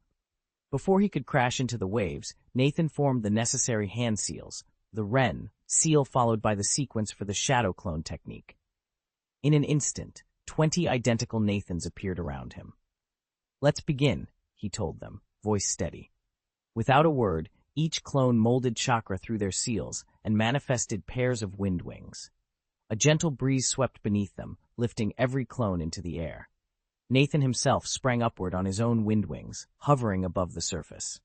Before he could crash into the waves, Nathan formed the necessary hand seals, the Ren seal followed by the sequence for the Shadow Clone technique. In an instant, 20 identical Nathans appeared around him. "Let's begin," he told them, voice steady. Without a word, each clone molded chakra through their seals and manifested pairs of wind wings. A gentle breeze swept beneath them, lifting every clone into the air. Nathan himself sprang upward on his own wind wings, hovering above the surface.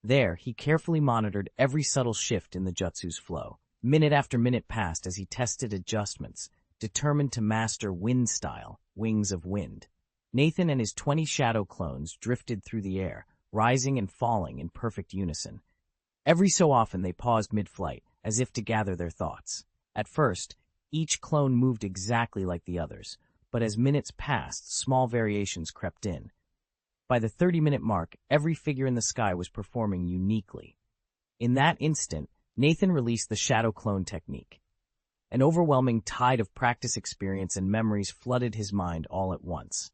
There, he carefully monitored every subtle shift in the jutsu's flow. Minute after minute passed as he tested adjustments, determined to master Wind Style, Wings of Wind. Nathan and his 20 shadow clones drifted through the air, rising and falling in perfect unison. Every so often they paused mid-flight, as if to gather their thoughts. At first, each clone moved exactly like the others, but as minutes passed, small variations crept in. By the 30-minute mark, every figure in the sky was performing uniquely. In that instant, Nathan released the Shadow Clone technique. An overwhelming tide of practice experience and memories flooded his mind all at once.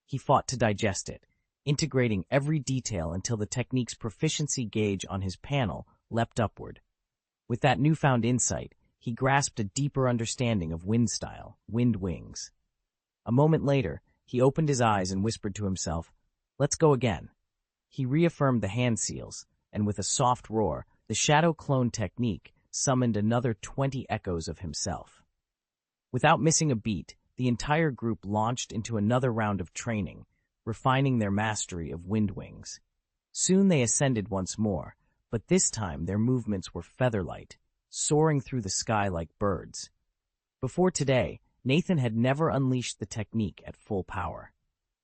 He fought to digest it, integrating every detail until the technique's proficiency gauge on his panel leapt upward. With that newfound insight, he grasped a deeper understanding of Wind Style, Wind Wings. A moment later, he opened his eyes and whispered to himself, "Let's go again." He reaffirmed the hand seals, and with a soft roar, The shadow clone technique summoned another 20 echoes of himself. Without missing a beat, the entire group launched into another round of training, refining their mastery of wind wings. Soon they ascended once more, but this time their movements were feather-light, soaring through the sky like birds. Before today, Nathan had never unleashed the technique at full power.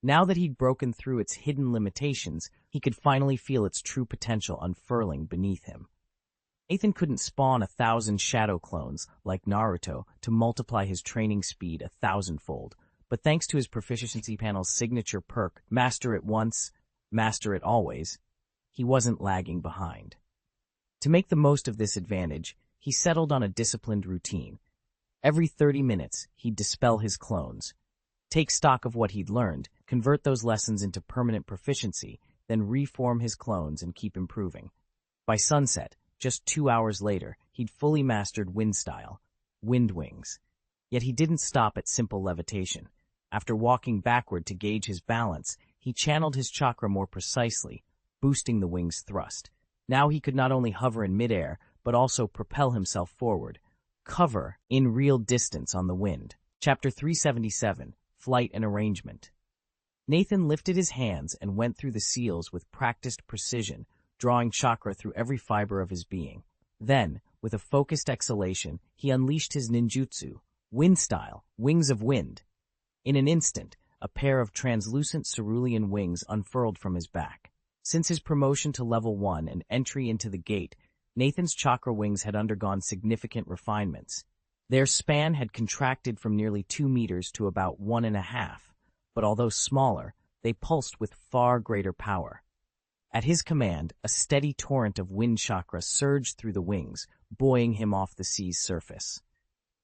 Now that he'd broken through its hidden limitations, he could finally feel its true potential unfurling beneath him. Nathan couldn't spawn 1,000 shadow clones like Naruto to multiply his training speed 1,000-fold, but thanks to his proficiency panel's signature perk, Master It Once, Master It Always, he wasn't lagging behind. To make the most of this advantage, he settled on a disciplined routine. Every 30 minutes, he'd dispel his clones, take stock of what he'd learned, convert those lessons into permanent proficiency, then reform his clones and keep improving. By sunset, just 2 hours later, he'd fully mastered wind style, wind wings. Yet he didn't stop at simple levitation. After walking backward to gauge his balance, he channeled his chakra more precisely, boosting the wing's thrust. Now he could not only hover in midair, but also propel himself forward, cover in real distance on the wind. Chapter 377, Flight and Arrangement. Nathan lifted his hands and went through the seals with practiced precision, drawing chakra through every fiber of his being. Then, with a focused exhalation, he unleashed his ninjutsu, wind style, wings of wind. In an instant, a pair of translucent cerulean wings unfurled from his back. Since his promotion to level 1 and entry into the gate, Nathan's chakra wings had undergone significant refinements. Their span had contracted from nearly 2 meters to about 1.5, but although smaller, they pulsed with far greater power. At his command, a steady torrent of wind chakra surged through the wings, buoying him off the sea's surface.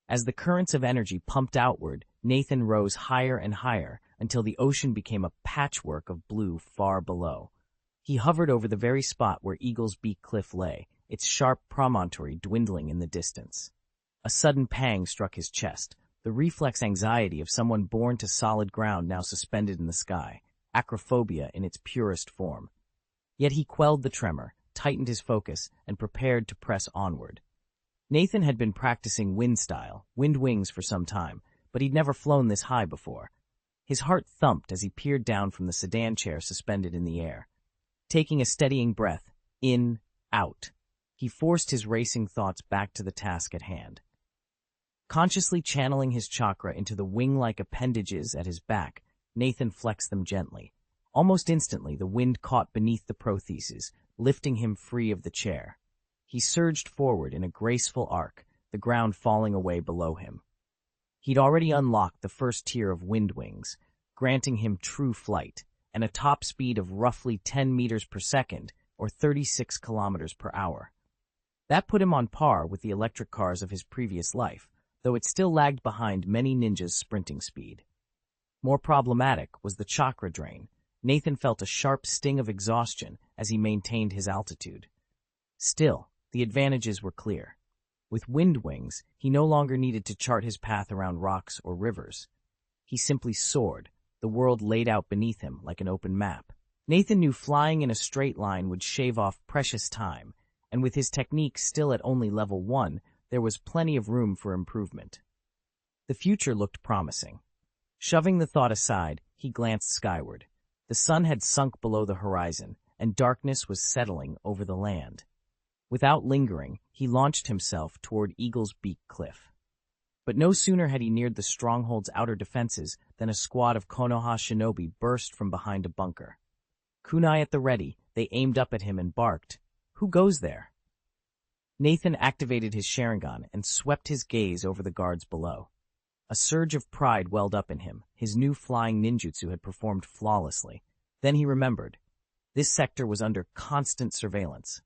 As the currents of energy pumped outward, Nathan rose higher and higher until the ocean became a patchwork of blue far below. He hovered over the very spot where Eagle's Beak Cliff lay, its sharp promontory dwindling in the distance. A sudden pang struck his chest, the reflex anxiety of someone born to solid ground now suspended in the sky, acrophobia in its purest form. Yet he quelled the tremor, tightened his focus, and prepared to press onward. Nathan had been practicing wind style, wind wings for some time, but he'd never flown this high before. His heart thumped as he peered down from the sedan chair suspended in the air. Taking a steadying breath, in, out, he forced his racing thoughts back to the task at hand. Consciously channeling his chakra into the wing-like appendages at his back, Nathan flexed them gently. Almost instantly, the wind caught beneath the protheses, lifting him free of the chair. He surged forward in a graceful arc, the ground falling away below him. He'd already unlocked the first tier of wind wings, granting him true flight, and a top speed of roughly 10 meters per second, or 36 kilometers per hour. That put him on par with the electric cars of his previous life, though it still lagged behind many ninjas' sprinting speed. More problematic was the chakra drain. Nathan felt a sharp sting of exhaustion as he maintained his altitude. Still, the advantages were clear. With wind wings, he no longer needed to chart his path around rocks or rivers. He simply soared, the world laid out beneath him like an open map. Nathan knew flying in a straight line would shave off precious time, and with his technique still at only level 1, there was plenty of room for improvement. The future looked promising. Shoving the thought aside, he glanced skyward. The sun had sunk below the horizon, and darkness was settling over the land. Without lingering, he launched himself toward Eagle's Beak Cliff. But no sooner had he neared the stronghold's outer defenses than a squad of Konoha shinobi burst from behind a bunker. Kunai at the ready, they aimed up at him and barked, "Who goes there?" Nathan activated his Sharingan and swept his gaze over the guards below. A surge of pride welled up in him. His new flying ninjutsu had performed flawlessly. Then he remembered. This sector was under constant surveillance.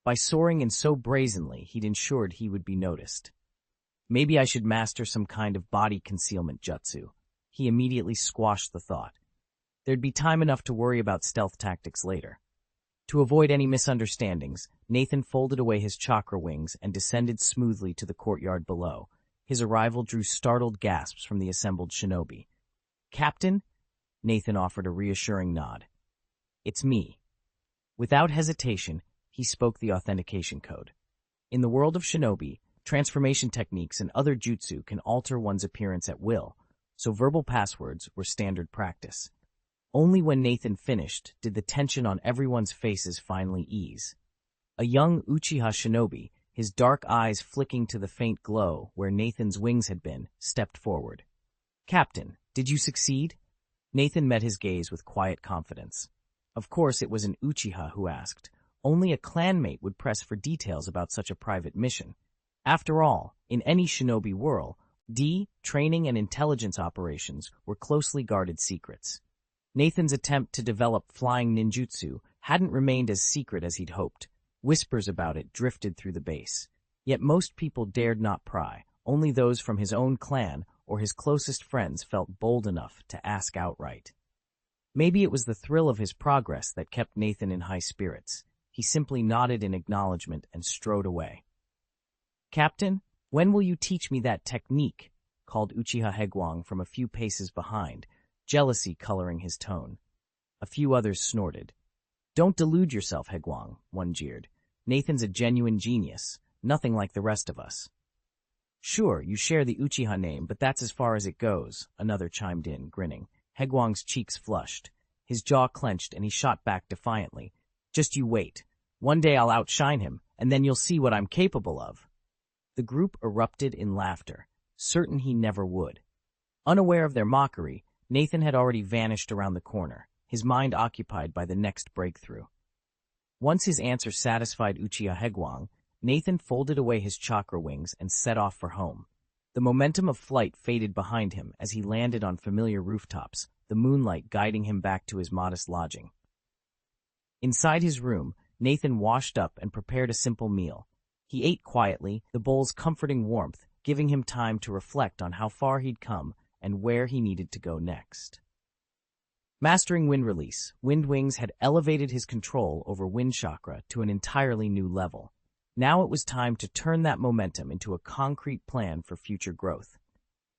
By soaring in so brazenly, he'd ensured he would be noticed. Maybe I should master some kind of body concealment jutsu. He immediately squashed the thought. There'd be time enough to worry about stealth tactics later. To avoid any misunderstandings, Nathan folded away his chakra wings and descended smoothly to the courtyard below. His arrival drew startled gasps from the assembled shinobi. "Captain?" Nathan offered a reassuring nod. "It's me." Without hesitation, he spoke the authentication code. In the world of Shinobi, transformation techniques and other jutsu can alter one's appearance at will, so verbal passwords were standard practice. Only when Nathan finished did the tension on everyone's faces finally ease. A young Uchiha Shinobi, his dark eyes flicking to the faint glow where Nathan's wings had been, stepped forward. "Captain, did you succeed?" Nathan met his gaze with quiet confidence. Of course, it was an Uchiha who asked. Only a clanmate would press for details about such a private mission. After all, in any Shinobi whirl, training and intelligence operations were closely guarded secrets. Nathan's attempt to develop flying ninjutsu hadn't remained as secret as he'd hoped. Whispers about it drifted through the base. Yet most people dared not pry. Only those from his own clan or his closest friends felt bold enough to ask outright. Maybe it was the thrill of his progress that kept Nathan in high spirits. He simply nodded in acknowledgement and strode away. "Captain, when will you teach me that technique?" called Uchiha Hegwang from a few paces behind, jealousy coloring his tone. A few others snorted. "Don't delude yourself, Hegwang," one jeered. "Nathan's a genuine genius, nothing like the rest of us." "Sure, you share the Uchiha name, but that's as far as it goes," another chimed in, grinning. Hegwang's cheeks flushed. His jaw clenched and he shot back defiantly. "Just you wait. One day I'll outshine him, and then you'll see what I'm capable of." The group erupted in laughter, certain he never would. Unaware of their mockery, Nathan had already vanished around the corner, his mind occupied by the next breakthrough. Once his answer satisfied Uchiha Hegwang, Nathan folded away his chakra wings and set off for home. The momentum of flight faded behind him as he landed on familiar rooftops, the moonlight guiding him back to his modest lodging. Inside his room, Nathan washed up and prepared a simple meal. He ate quietly, the bowl's comforting warmth giving him time to reflect on how far he'd come and where he needed to go next. Mastering wind release, Wind Wings had elevated his control over wind chakra to an entirely new level. Now it was time to turn that momentum into a concrete plan for future growth.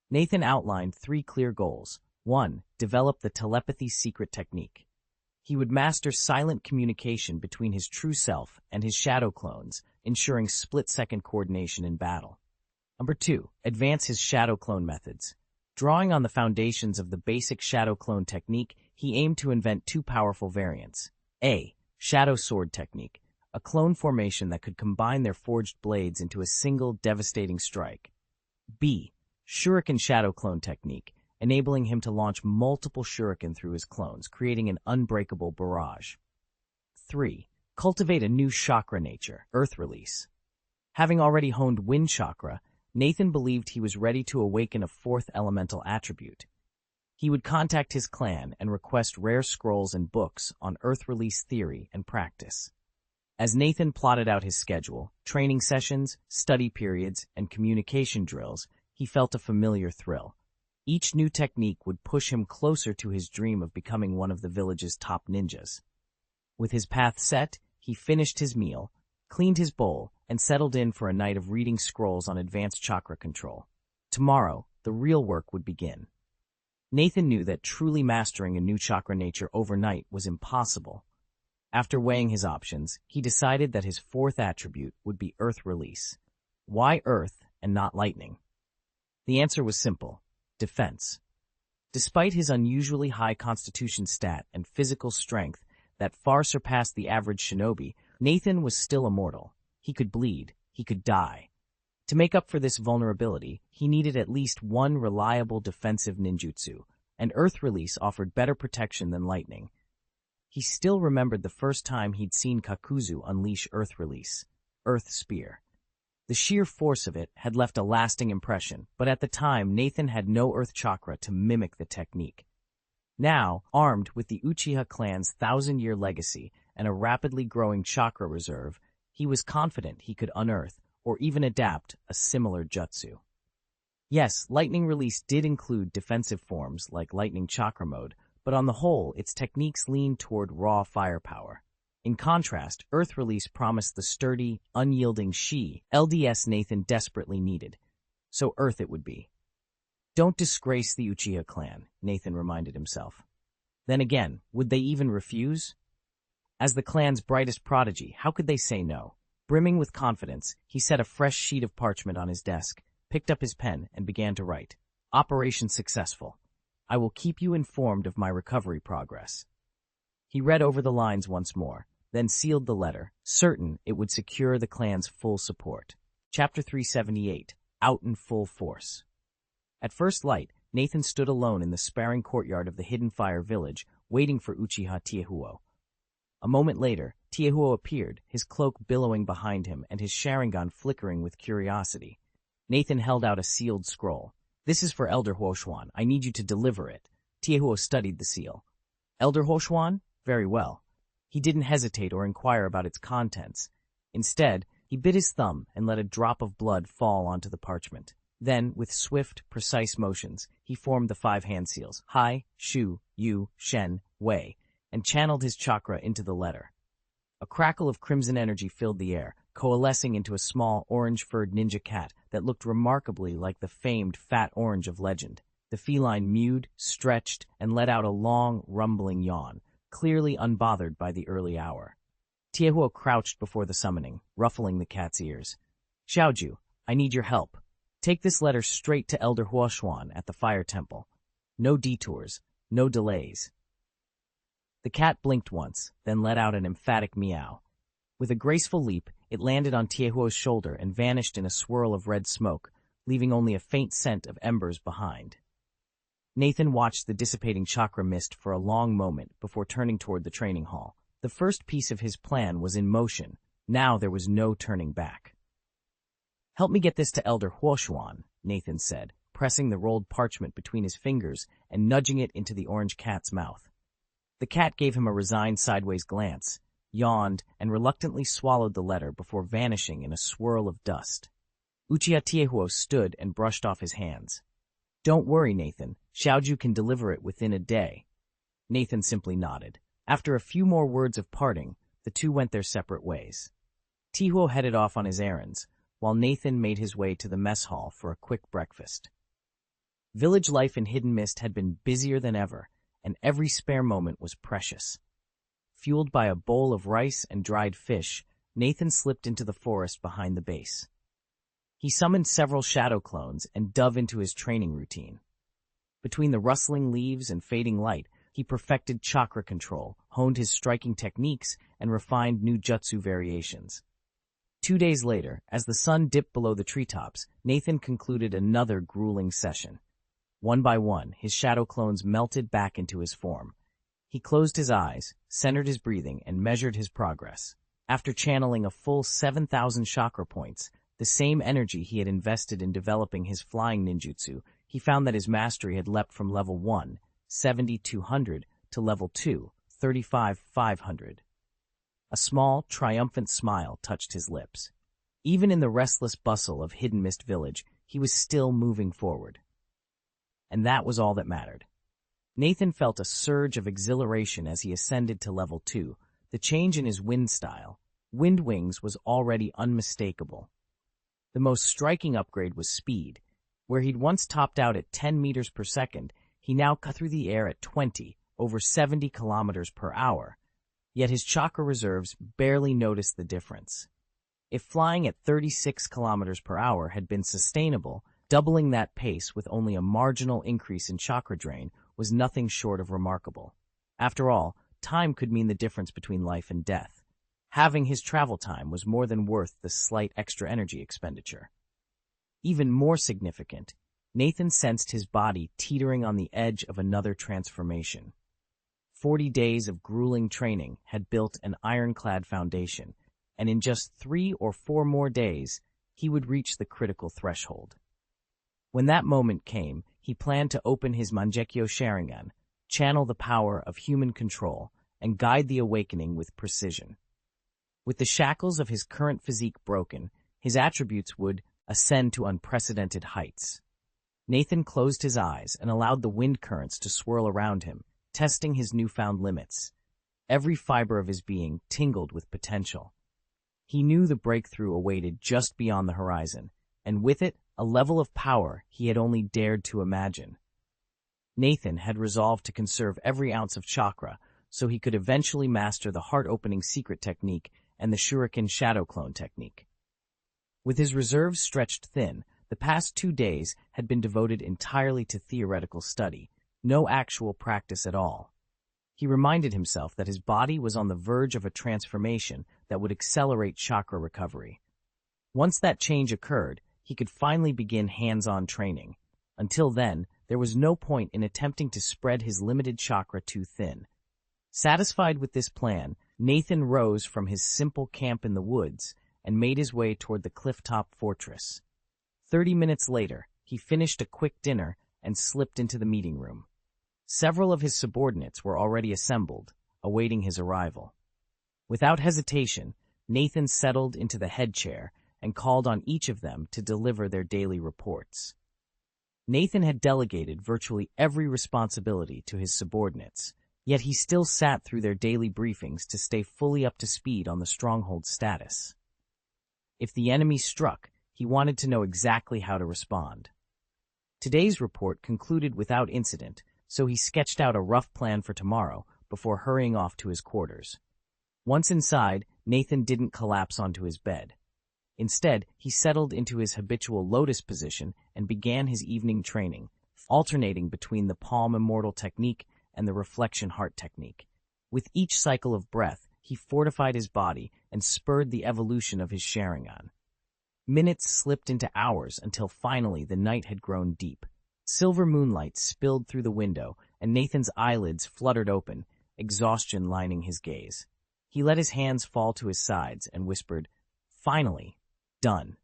Nathan outlined 3 clear goals. 1. Develop the telepathy secret technique. He would master silent communication between his true self and his shadow clones, ensuring split-second coordination in battle. Number 2. Advance his shadow clone methods. Drawing on the foundations of the basic shadow clone technique, he aimed to invent 2 powerful variants. A. Shadow sword technique, a clone formation that could combine their forged blades into a single devastating strike. B. Shuriken shadow clone technique, enabling him to launch multiple shuriken through his clones, creating an unbreakable barrage. 3. Cultivate a new chakra nature, earth release. Having already honed wind chakra, Nathan believed he was ready to awaken a 4th elemental attribute. He would contact his clan and request rare scrolls and books on earth release theory and practice. As Nathan plotted out his schedule, training sessions, study periods, and communication drills, he felt a familiar thrill. Each new technique would push him closer to his dream of becoming one of the village's top ninjas. With his path set, he finished his meal, cleaned his bowl, and settled in for a night of reading scrolls on advanced chakra control. Tomorrow, the real work would begin. Nathan knew that truly mastering a new chakra nature overnight was impossible. After weighing his options, he decided that his 4th attribute would be earth release. Why earth and not lightning? The answer was simple: defense. Despite his unusually high constitution stat and physical strength that far surpassed the average shinobi, Nathan was still immortal. He could bleed. He could die. To make up for this vulnerability, he needed at least one reliable defensive ninjutsu, and earth release offered better protection than lightning. He still remembered the first time he'd seen Kakuzu unleash earth release, Earth Spear. The sheer force of it had left a lasting impression, but at the time Nathan had no earth chakra to mimic the technique. Now, armed with the Uchiha clan's 1,000-year legacy and a rapidly growing chakra reserve, he was confident he could unearth, or even adapt, a similar jutsu. Yes, lightning release did include defensive forms like lightning chakra mode, but on the whole, its techniques leaned toward raw firepower. In contrast, earth release promised the sturdy, unyielding LDS Nathan desperately needed. So earth it would be. Don't disgrace the Uchiha clan, Nathan reminded himself. Then again, would they even refuse? As the clan's brightest prodigy, how could they say no? Brimming with confidence, he set a fresh sheet of parchment on his desk, picked up his pen, and began to write. Operation successful. I will keep you informed of my recovery progress. He read over the lines once more, then sealed the letter, certain it would secure the clan's full support. Chapter 378, Out in Full Force. At first light, Nathan stood alone in the sparring courtyard of the Hidden Fire village, waiting for Uchiha Tiehuo. A moment later, Tiehuo appeared, his cloak billowing behind him and his Sharingan flickering with curiosity. Nathan held out a sealed scroll. This is for Elder Huoshuan. I need you to deliver it. Tiehuo studied the seal. Elder Huoshuan? Very well. He didn't hesitate or inquire about its contents. Instead, he bit his thumb and let a drop of blood fall onto the parchment. Then, with swift, precise motions, he formed the 5 hand seals, Hai, Shu, Yu, Shen, Wei, and channeled his chakra into the letter. A crackle of crimson energy filled the air, coalescing into a small, orange-furred ninja cat that looked remarkably like the famed fat orange of legend. The feline mewed, stretched, and let out a long, rumbling yawn, clearly unbothered by the early hour. Tiehuo crouched before the summoning, ruffling the cat's ears. Xiaoju, I need your help. Take this letter straight to Elder Huoshuan at the Fire Temple. No detours, no delays. The cat blinked once, then let out an emphatic meow. With a graceful leap, it landed on Tiehuo's shoulder and vanished in a swirl of red smoke, leaving only a faint scent of embers behind. Nathan watched the dissipating chakra mist for a long moment before turning toward the training hall. The first piece of his plan was in motion. Now there was no turning back. Help me get this to Elder Huoshuan, Nathan said, pressing the rolled parchment between his fingers and nudging it into the orange cat's mouth. The cat gave him a resigned sideways glance, yawned, and reluctantly swallowed the letter before vanishing in a swirl of dust. Uchiha Tiehuo stood and brushed off his hands. Don't worry, Nathan. Xiaoju can deliver it within a day. Nathan simply nodded. After a few more words of parting, the two went their separate ways. Tiehuo headed off on his errands, while Nathan made his way to the mess hall for a quick breakfast. Village life in Hidden Mist had been busier than ever, and every spare moment was precious. Fueled by a bowl of rice and dried fish, Nathan slipped into the forest behind the base. He summoned several shadow clones and dove into his training routine. Between the rustling leaves and fading light, he perfected chakra control, honed his striking techniques, and refined new jutsu variations. 2 days later, as the sun dipped below the treetops, Nathan concluded another grueling session. One by one, his shadow clones melted back into his form. He closed his eyes, centered his breathing, and measured his progress. After channeling a full 7,000 chakra points, the same energy he had invested in developing his flying ninjutsu, he found that his mastery had leapt from level 1, 7,200, to level 2, 35,500. A small, triumphant smile touched his lips. Even in the restless bustle of Hidden Mist Village, he was still moving forward. And that was all that mattered. Nathan felt a surge of exhilaration as he ascended to level 2. The change in his wind style, Wind Wings, was already unmistakable. The most striking upgrade was speed. Where he'd once topped out at 10 meters per second, he now cut through the air at 20, over 70 kilometers per hour. Yet his chakra reserves barely noticed the difference. If flying at 36 kilometers per hour had been sustainable, doubling that pace with only a marginal increase in chakra drain was nothing short of remarkable. After all, time could mean the difference between life and death. Having his travel time was more than worth the slight extra energy expenditure. Even more significant, Nathan sensed his body teetering on the edge of another transformation. 40 days of grueling training had built an ironclad foundation, and in just 3 or 4 more days, he would reach the critical threshold. When that moment came, he planned to open his Mangekyo Sharingan, channel the power of human control, and guide the awakening with precision. With the shackles of his current physique broken, his attributes would ascend to unprecedented heights. Nathan closed his eyes and allowed the wind currents to swirl around him, testing his newfound limits. Every fiber of his being tingled with potential. He knew the breakthrough awaited just beyond the horizon, and with it, a level of power he had only dared to imagine. Nathan had resolved to conserve every ounce of chakra, so he could eventually master the heart-opening secret technique and the shuriken shadow clone technique. With his reserves stretched thin, the past 2 days had been devoted entirely to theoretical study, no actual practice at all. He reminded himself that his body was on the verge of a transformation that would accelerate chakra recovery. Once that change occurred, he could finally begin hands-on training. Until then, there was no point in attempting to spread his limited chakra too thin. Satisfied with this plan, Nathan rose from his simple camp in the woods and made his way toward the cliff-top fortress. 30 minutes later, he finished a quick dinner and slipped into the meeting room. Several of his subordinates were already assembled, awaiting his arrival. Without hesitation, Nathan settled into the head chair and called on each of them to deliver their daily reports. Nathan had delegated virtually every responsibility to his subordinates, yet he still sat through their daily briefings to stay fully up to speed on the stronghold's status. If the enemy struck, he wanted to know exactly how to respond. Today's report concluded without incident, so he sketched out a rough plan for tomorrow before hurrying off to his quarters. Once inside, Nathan didn't collapse onto his bed. Instead, he settled into his habitual lotus position and began his evening training, alternating between the palm immortal technique and the reflection heart technique. With each cycle of breath, he fortified his body and spurred the evolution of his Sharingan. Minutes slipped into hours until finally the night had grown deep. Silver moonlight spilled through the window, and Nathan's eyelids fluttered open, exhaustion lining his gaze. He let his hands fall to his sides and whispered, "Finally, done."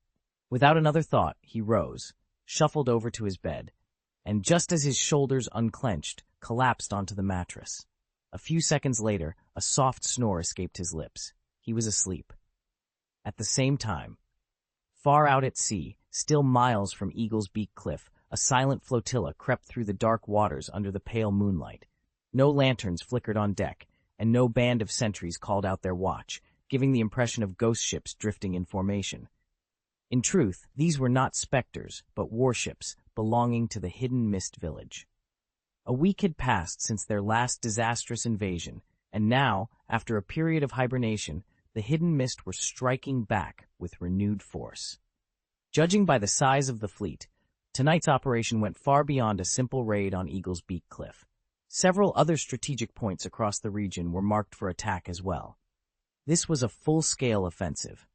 Without another thought, he rose, shuffled over to his bed, and just as his shoulders unclenched, collapsed onto the mattress. A few seconds later, a soft snore escaped his lips. He was asleep. At the same time, far out at sea, still miles from Eagle's Beak Cliff, a silent flotilla crept through the dark waters under the pale moonlight. No lanterns flickered on deck, and no band of sentries called out their watch, giving the impression of ghost ships drifting in formation. In truth, these were not specters, but warships belonging to the Hidden Mist village. A week had passed since their last disastrous invasion, and now, after a period of hibernation, the Hidden Mist were striking back with renewed force. Judging by the size of the fleet, tonight's operation went far beyond a simple raid on Eagle's Beak Cliff. Several other strategic points across the region were marked for attack as well. This was a full-scale offensive.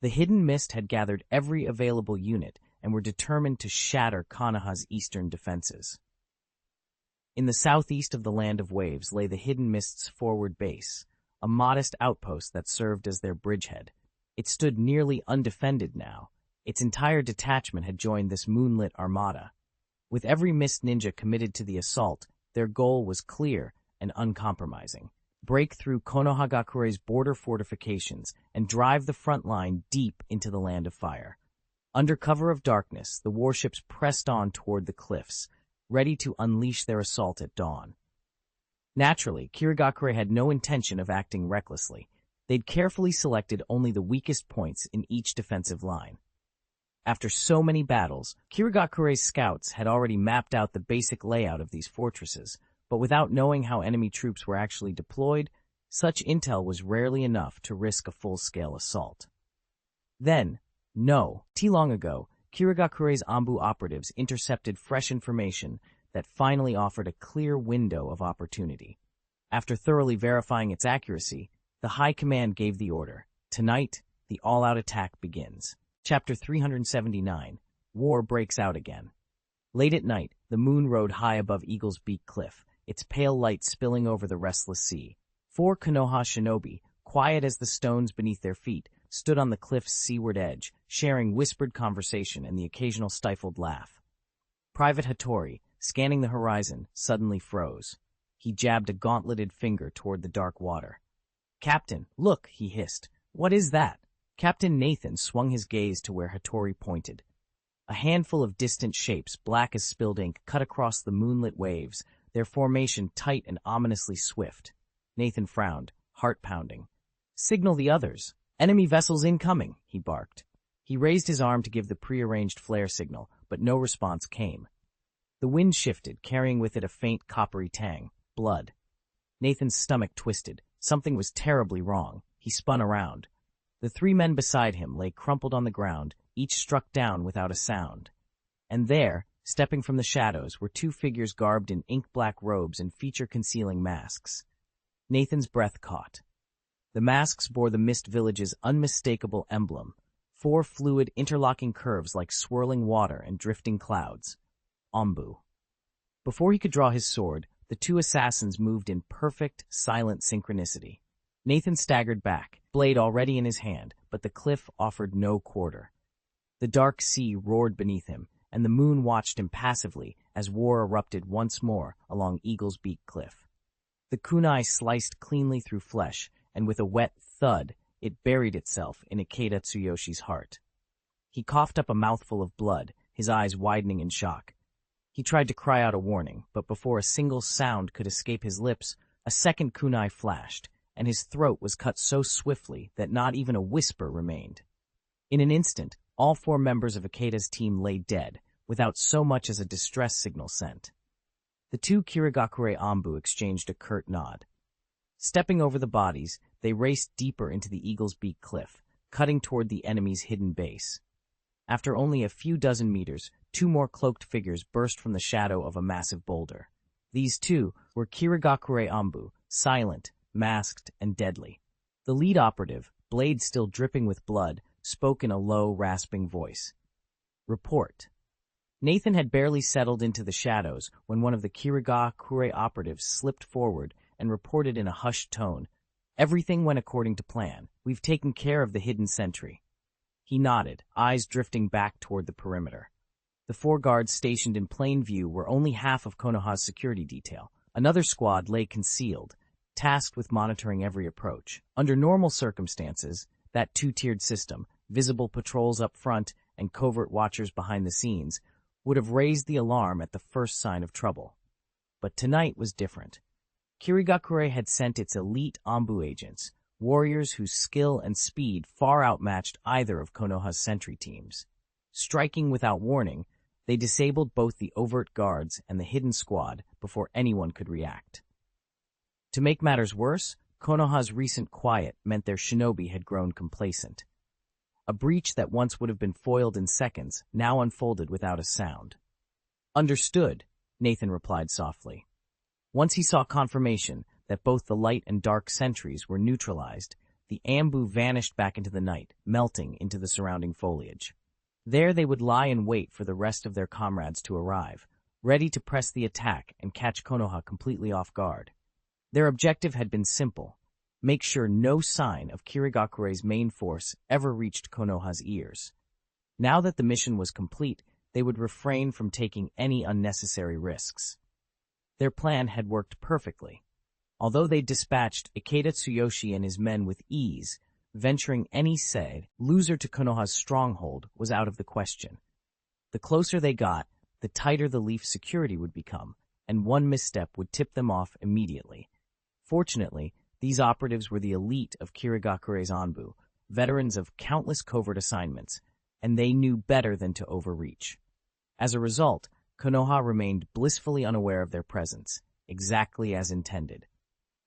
The Hidden Mist had gathered every available unit and were determined to shatter Konoha's eastern defenses. In the southeast of the Land of Waves lay the Hidden Mist's forward base, a modest outpost that served as their bridgehead. It stood nearly undefended now. Its entire detachment had joined this moonlit armada. With every Mist ninja committed to the assault, their goal was clear and uncompromising: break through Konohagakure's border fortifications and drive the front line deep into the Land of Fire. Under cover of darkness, the warships pressed on toward the cliffs, ready to unleash their assault at dawn. Naturally, Kirigakure had no intention of acting recklessly. They'd carefully selected only the weakest points in each defensive line. After so many battles, Kirigakure's scouts had already mapped out the basic layout of these fortresses, but without knowing how enemy troops were actually deployed, such intel was rarely enough to risk a full-scale assault. Then, too long ago, Kirigakure's Anbu operatives intercepted fresh information that finally offered a clear window of opportunity. After thoroughly verifying its accuracy, the High Command gave the order: tonight, the all-out attack begins. Chapter 379, War Breaks Out Again. Late at night, the moon rode high above Eagle's Beak Cliff, its pale light spilling over the restless sea. 4 Konoha shinobi, quiet as the stones beneath their feet, stood on the cliff's seaward edge, sharing whispered conversation and the occasional stifled laugh. Private Hattori, scanning the horizon, suddenly froze. He jabbed a gauntleted finger toward the dark water. "Captain, look," he hissed. "What is that?" Captain Nathan swung his gaze to where Hattori pointed. A handful of distant shapes, black as spilled ink, cut across the moonlit waves, their formation tight and ominously swift. Nathan frowned, heart pounding. "Signal the others. Enemy vessels incoming," he barked. He raised his arm to give the prearranged flare signal, but no response came. The wind shifted, carrying with it a faint coppery tang: blood. Nathan's stomach twisted. Something was terribly wrong. He spun around. The three men beside him lay crumpled on the ground, each struck down without a sound. And there, stepping from the shadows, were two figures garbed in ink-black robes and feature-concealing masks. Nathan's breath caught. The masks bore the Mist Village's unmistakable emblem, four fluid, interlocking curves like swirling water and drifting clouds. Ombu. Before he could draw his sword, the two assassins moved in perfect, silent synchronicity. Nathan staggered back, blade already in his hand, but the cliff offered no quarter. The dark sea roared beneath him, and the moon watched him passively as war erupted once more along Eagle's Beak Cliff. The kunai sliced cleanly through flesh, and with a wet thud, it buried itself in Ikeda Tsuyoshi's heart. He coughed up a mouthful of blood, his eyes widening in shock. He tried to cry out a warning, but before a single sound could escape his lips, a second kunai flashed, and his throat was cut so swiftly that not even a whisper remained. In an instant, all four members of Ikeda's team lay dead, without so much as a distress signal sent. The two Kirigakure Ambu exchanged a curt nod. Stepping over the bodies, they raced deeper into the Eagle's Beak Cliff, cutting toward the enemy's hidden base. After only a few dozen meters, two more cloaked figures burst from the shadow of a massive boulder. These two were Kirigakure Ambu, silent, masked, and deadly. The lead operative, blade still dripping with blood, spoke in a low, rasping voice. "Report." Nathan had barely settled into the shadows when one of the Kirigakure operatives slipped forward and reported in a hushed tone, "Everything went according to plan. We've taken care of the hidden sentry." He nodded, eyes drifting back toward the perimeter. The four guards stationed in plain view were only half of Konoha's security detail. Another squad lay concealed, tasked with monitoring every approach. Under normal circumstances, that two-tiered system, visible patrols up front and covert watchers behind the scenes, would have raised the alarm at the first sign of trouble. But tonight was different. Kirigakure had sent its elite Ambu agents, warriors whose skill and speed far outmatched either of Konoha's sentry teams. Striking without warning, they disabled both the overt guards and the hidden squad before anyone could react. To make matters worse, Konoha's recent quiet meant their shinobi had grown complacent. A breach that once would have been foiled in seconds now unfolded without a sound. "Understood," Nathan replied softly. Once he saw confirmation that both the light and dark sentries were neutralized, the Ambu vanished back into the night, melting into the surrounding foliage. There they would lie in wait for the rest of their comrades to arrive, ready to press the attack and catch Konoha completely off guard. Their objective had been simple: make sure no sign of Kirigakure's main force ever reached Konoha's ears. Now that the mission was complete, they would refrain from taking any unnecessary risks. Their plan had worked perfectly. Although they dispatched Ikeda Tsuyoshi and his men with ease, venturing any loser to Konoha's stronghold was out of the question. The closer they got, the tighter the Leaf's security would become, and one misstep would tip them off immediately. Fortunately, these operatives were the elite of Kirigakure's Anbu, veterans of countless covert assignments, and they knew better than to overreach. As a result, Konoha remained blissfully unaware of their presence, exactly as intended.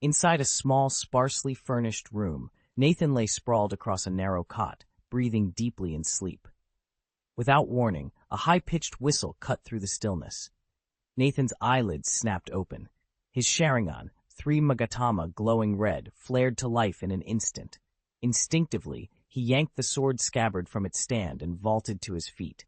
Inside a small, sparsely furnished room, Nathan lay sprawled across a narrow cot, breathing deeply in sleep. Without warning, a high-pitched whistle cut through the stillness. Nathan's eyelids snapped open. His Sharingan, 3 Magatama glowing red, flared to life in an instant. Instinctively, he yanked the sword scabbard from its stand and vaulted to his feet.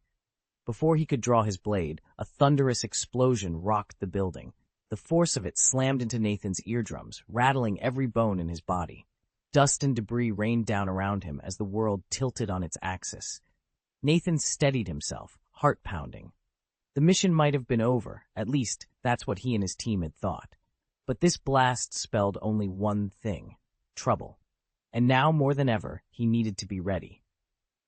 Before he could draw his blade, a thunderous explosion rocked the building. The force of it slammed into Nathan's eardrums, rattling every bone in his body. Dust and debris rained down around him as the world tilted on its axis. Nathan steadied himself, heart pounding. The mission might have been over, at least that's what he and his team had thought. But this blast spelled only one thing: trouble. And now more than ever, he needed to be ready.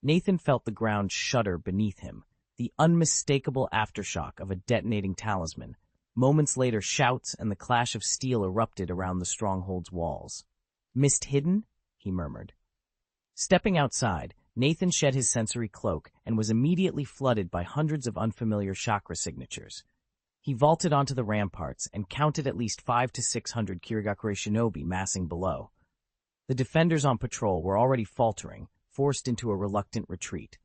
Nathan felt the ground shudder beneath him, the unmistakable aftershock of a detonating talisman. Moments later, shouts and the clash of steel erupted around the stronghold's walls. "Mist hidden?" he murmured. Stepping outside, Nathan shed his sensory cloak and was immediately flooded by hundreds of unfamiliar chakra signatures. He vaulted onto the ramparts and counted at least 500 to 600 Kirigakure shinobi massing below. The defenders on patrol were already faltering, forced into a reluctant retreat.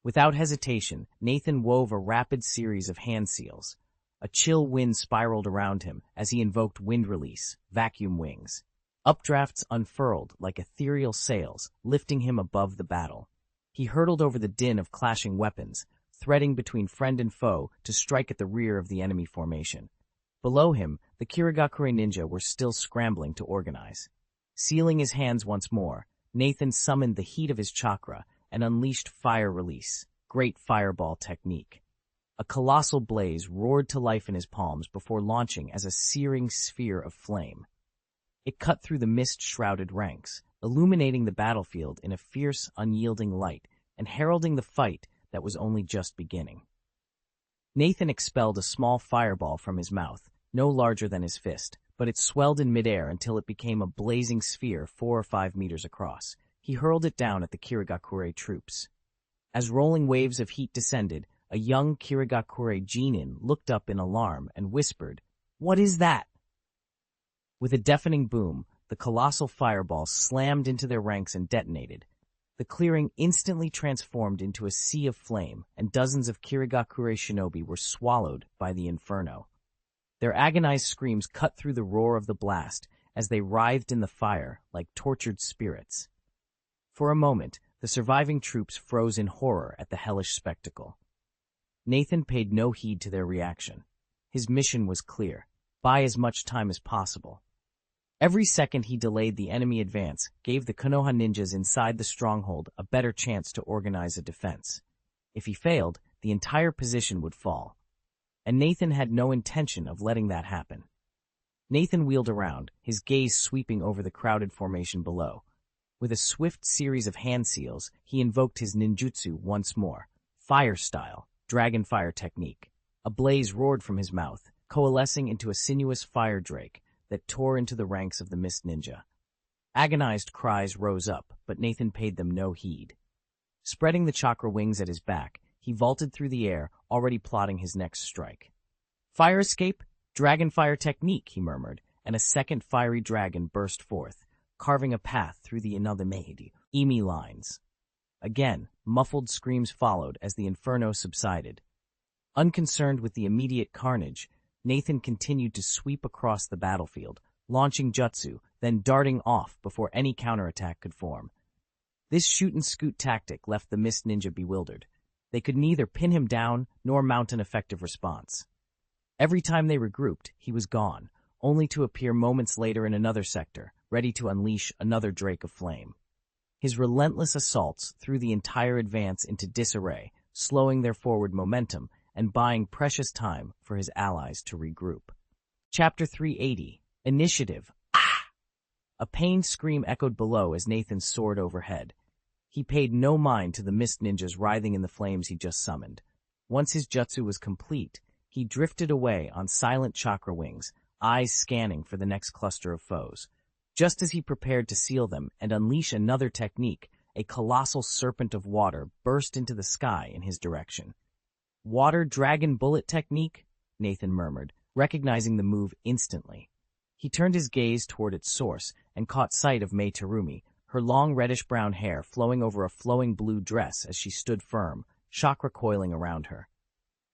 Without hesitation, Nathan wove a rapid series of hand seals. A chill wind spiraled around him as he invoked wind release, vacuum wings. Updrafts unfurled like ethereal sails, lifting him above the battle. He hurtled over the din of clashing weapons, threading between friend and foe to strike at the rear of the enemy formation. Below him, the Kirigakure ninja were still scrambling to organize. Sealing his hands once more, Nathan summoned the heat of his chakra and unleashed fire release, great fireball technique. A colossal blaze roared to life in his palms before launching as a searing sphere of flame. It cut through the mist-shrouded ranks, illuminating the battlefield in a fierce, unyielding light and heralding the fight that was only just beginning. Nathan expelled a small fireball from his mouth, no larger than his fist, but it swelled in midair until it became a blazing sphere 4 or 5 meters across. He hurled it down at the Kirigakure troops. As rolling waves of heat descended, a young Kirigakure genin looked up in alarm and whispered, "What is that?" With a deafening boom, the colossal fireball slammed into their ranks and detonated. The clearing instantly transformed into a sea of flame, and dozens of Kirigakure shinobi were swallowed by the inferno. Their agonized screams cut through the roar of the blast as they writhed in the fire like tortured spirits. For a moment, the surviving troops froze in horror at the hellish spectacle. Nathan paid no heed to their reaction. His mission was clear: buy as much time as possible. Every second he delayed the enemy advance gave the Konoha ninjas inside the stronghold a better chance to organize a defense. If he failed, the entire position would fall. And Nathan had no intention of letting that happen. Nathan wheeled around, his gaze sweeping over the crowded formation below. With a swift series of hand seals, he invoked his ninjutsu once more. Fire style, dragon fire technique. A blaze roared from his mouth, coalescing into a sinuous fire drake that tore into the ranks of the mist ninja. Agonized cries rose up, but Nathan paid them no heed. Spreading the chakra wings at his back, he vaulted through the air, already plotting his next strike. "Fire escape, dragon fire technique," he murmured, and a second fiery dragon burst forth, carving a path through the enemy lines. Again, muffled screams followed as the inferno subsided. Unconcerned with the immediate carnage, Nathan continued to sweep across the battlefield, launching jutsu, then darting off before any counterattack could form. This shoot-and-scoot tactic left the mist ninja bewildered. They could neither pin him down nor mount an effective response. Every time they regrouped, he was gone, only to appear moments later in another sector, ready to unleash another drake of flame. His relentless assaults threw the entire advance into disarray, slowing their forward momentum and buying precious time for his allies to regroup. Chapter 380, Initiative. Ah! A pained scream echoed below as Nathan soared overhead. He paid no mind to the mist ninjas writhing in the flames he just summoned. Once his jutsu was complete, he drifted away on silent chakra wings, eyes scanning for the next cluster of foes. Just as he prepared to seal them and unleash another technique, a colossal serpent of water burst into the sky in his direction. "Water dragon bullet technique?" Nathan murmured, recognizing the move instantly. He turned his gaze toward its source and caught sight of Mei Terumi, her long reddish-brown hair flowing over a flowing blue dress as she stood firm, chakra coiling around her.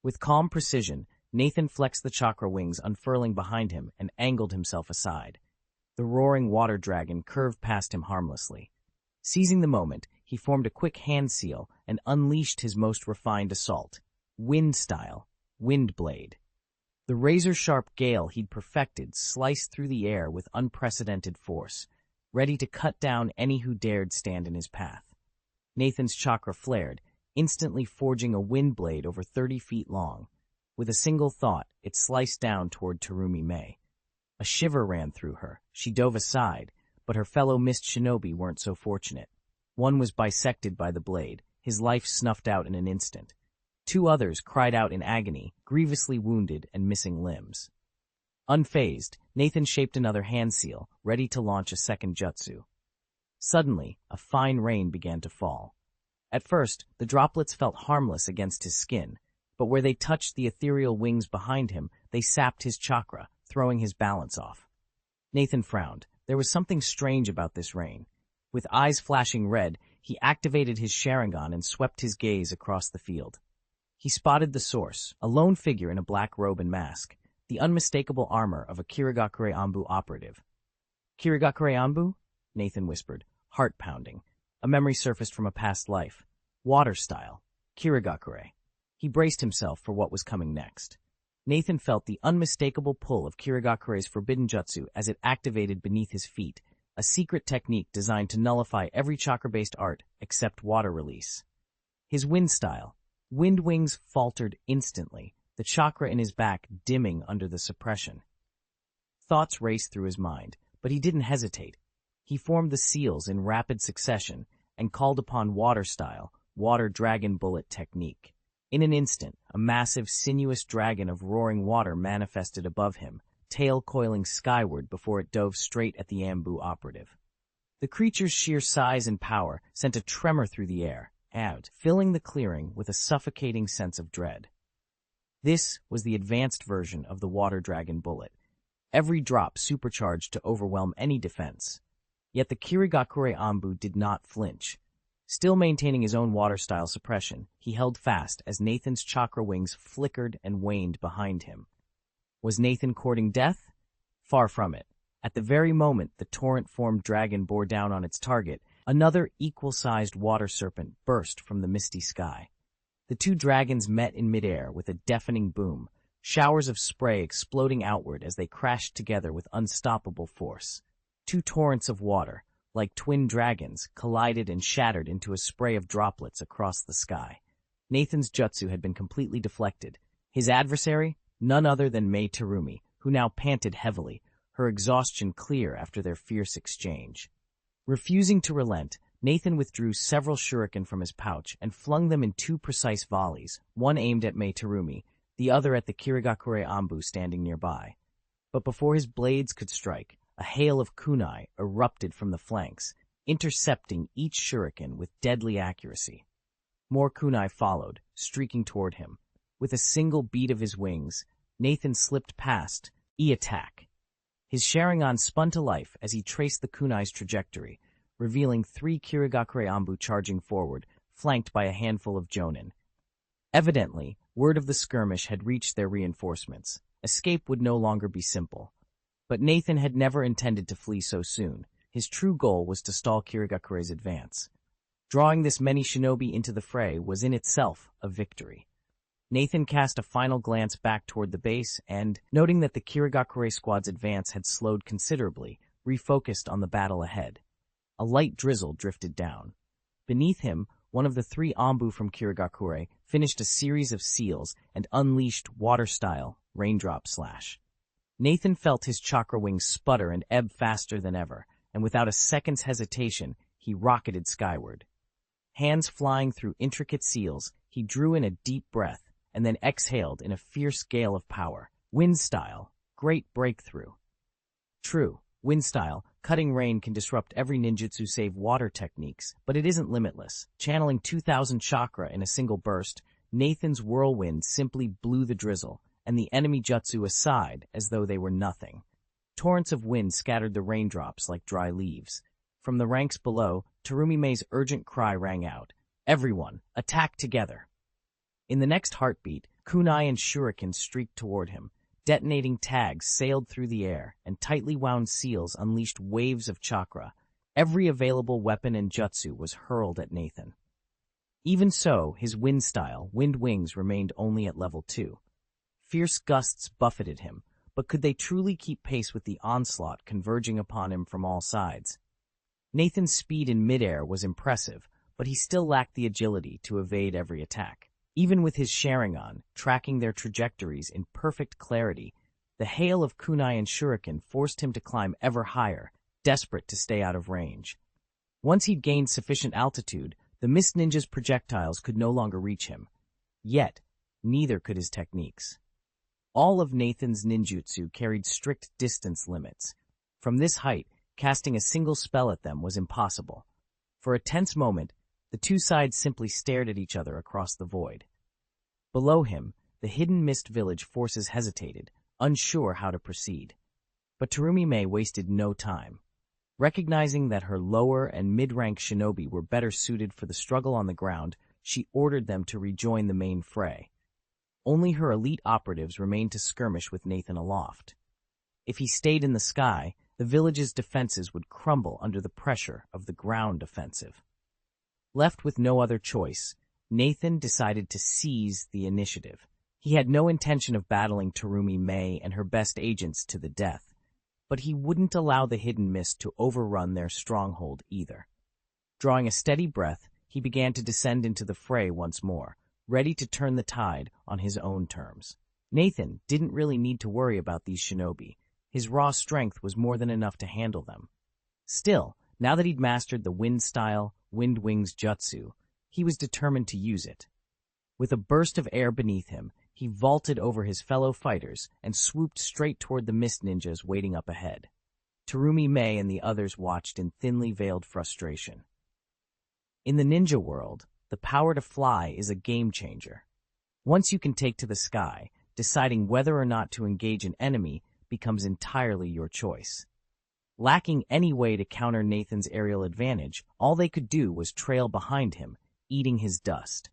With calm precision, Nathan flexed the chakra wings unfurling behind him and angled himself aside. The roaring water dragon curved past him harmlessly. Seizing the moment, he formed a quick hand seal and unleashed his most refined assault. Wind style, wind blade. The razor-sharp gale he'd perfected sliced through the air with unprecedented force, ready to cut down any who dared stand in his path. Nathan's chakra flared, instantly forging a wind blade over 30 feet long. With a single thought, it sliced down toward Terumi Mei. A shiver ran through her. She dove aside, but her fellow mist shinobi weren't so fortunate. One was bisected by the blade, his life snuffed out in an instant. 2 others cried out in agony, grievously wounded and missing limbs. Unfazed, Nathan shaped another hand seal, ready to launch a second jutsu. Suddenly, a fine rain began to fall. At first, the droplets felt harmless against his skin, but where they touched the ethereal wings behind him, they sapped his chakra, throwing his balance off. Nathan frowned. There was something strange about this rain. With eyes flashing red, he activated his Sharingan and swept his gaze across the field. He spotted the source, a lone figure in a black robe and mask, the unmistakable armor of a Kirigakure Anbu operative. Kirigakure Anbu? Nathan whispered, heart pounding. A memory surfaced from a past life. Water style. Kirigakure. He braced himself for what was coming next. Nathan felt the unmistakable pull of Kirigakure's forbidden jutsu as it activated beneath his feet, a secret technique designed to nullify every chakra-based art except water release. His wind style. Wind wings faltered instantly, the chakra in his back dimming under the suppression. Thoughts raced through his mind, but he didn't hesitate. He formed the seals in rapid succession and called upon water style, water dragon bullet technique. In an instant, a massive, sinuous dragon of roaring water manifested above him, tail coiling skyward before it dove straight at the Anbu operative. The creature's sheer size and power sent a tremor through the air, filling the clearing with a suffocating sense of dread. This was the advanced version of the water dragon bullet, every drop supercharged to overwhelm any defense. Yet the Kirigakure Anbu did not flinch. Still maintaining his own water-style suppression, he held fast as Nathan's chakra wings flickered and waned behind him. Was Nathan courting death? Far from it. At the very moment the torrent-formed dragon bore down on its target, another equal-sized water serpent burst from the misty sky. The two dragons met in midair with a deafening boom, showers of spray exploding outward as they crashed together with unstoppable force. Two torrents of water, like twin dragons, collided and shattered into a spray of droplets across the sky. Nathan's jutsu had been completely deflected. His adversary? None other than Mei Terumi, who now panted heavily, her exhaustion clear after their fierce exchange. Refusing to relent, Nathan withdrew several shuriken from his pouch and flung them in two precise volleys, one aimed at Mei Terumi, the other at the Kirigakure Anbu standing nearby. But before his blades could strike, a hail of kunai erupted from the flanks, intercepting each shuriken with deadly accuracy. More kunai followed, streaking toward him. With a single beat of his wings, Nathan slipped past, attack. His Sharingan spun to life as he traced the kunai's trajectory, revealing 3 Kirigakure Anbu charging forward, flanked by a handful of jonin. Evidently, word of the skirmish had reached their reinforcements. Escape would no longer be simple. But Nathan had never intended to flee so soon. His true goal was to stall Kirigakure's advance. Drawing this many shinobi into the fray was in itself a victory. Nathan cast a final glance back toward the base and, noting that the Kirigakure squad's advance had slowed considerably, refocused on the battle ahead. A light drizzle drifted down. Beneath him, one of the 3 Anbu from Kirigakure finished a series of seals and unleashed water-style raindrop slash. Nathan felt his chakra wings sputter and ebb faster than ever, and without a second's hesitation, he rocketed skyward. Hands flying through intricate seals, he drew in a deep breath, and then exhaled in a fierce gale of power. Wind style, great breakthrough. True, wind style, cutting rain can disrupt every ninjutsu save water techniques, but it isn't limitless. Channeling 2,000 chakra in a single burst, Nathan's whirlwind simply blew the drizzle, and the enemy jutsu aside as though they were nothing. Torrents of wind scattered the raindrops like dry leaves. From the ranks below, Terumi Mei's urgent cry rang out, "Everyone, attack together!" In the next heartbeat, kunai and shuriken streaked toward him. Detonating tags sailed through the air, and tightly wound seals unleashed waves of chakra. Every available weapon and jutsu was hurled at Nathan. Even so, his wind style, wind wings, remained only at level 2. Fierce gusts buffeted him, but could they truly keep pace with the onslaught converging upon him from all sides? Nathan's speed in midair was impressive, but he still lacked the agility to evade every attack. Even with his Sharingan, tracking their trajectories in perfect clarity, the hail of kunai and shuriken forced him to climb ever higher, desperate to stay out of range. Once he'd gained sufficient altitude, the Mist Ninja's projectiles could no longer reach him. Yet, neither could his techniques. All of Nathan's ninjutsu carried strict distance limits. From this height, casting a single spell at them was impossible. For a tense moment, the two sides simply stared at each other across the void. Below him, the hidden mist village forces hesitated, unsure how to proceed. But Terumi Mei wasted no time. Recognizing that her lower and mid-rank shinobi were better suited for the struggle on the ground, she ordered them to rejoin the main fray. Only her elite operatives remained to skirmish with Nathan aloft. If he stayed in the sky, the village's defenses would crumble under the pressure of the ground offensive. Left with no other choice, Nathan decided to seize the initiative. He had no intention of battling Terumi Mei and her best agents to the death, but he wouldn't allow the hidden mist to overrun their stronghold either. Drawing a steady breath, he began to descend into the fray once more, ready to turn the tide on his own terms. Nathan didn't really need to worry about these shinobi. His raw strength was more than enough to handle them. Still, now that he'd mastered the wind-style, wind wings jutsu, he was determined to use it. With a burst of air beneath him, he vaulted over his fellow fighters and swooped straight toward the mist ninjas waiting up ahead. Terumi Mei and the others watched in thinly veiled frustration. In the ninja world, the power to fly is a game-changer. Once you can take to the sky, deciding whether or not to engage an enemy becomes entirely your choice. Lacking any way to counter Nathan's aerial advantage, all they could do was trail behind him, eating his dust.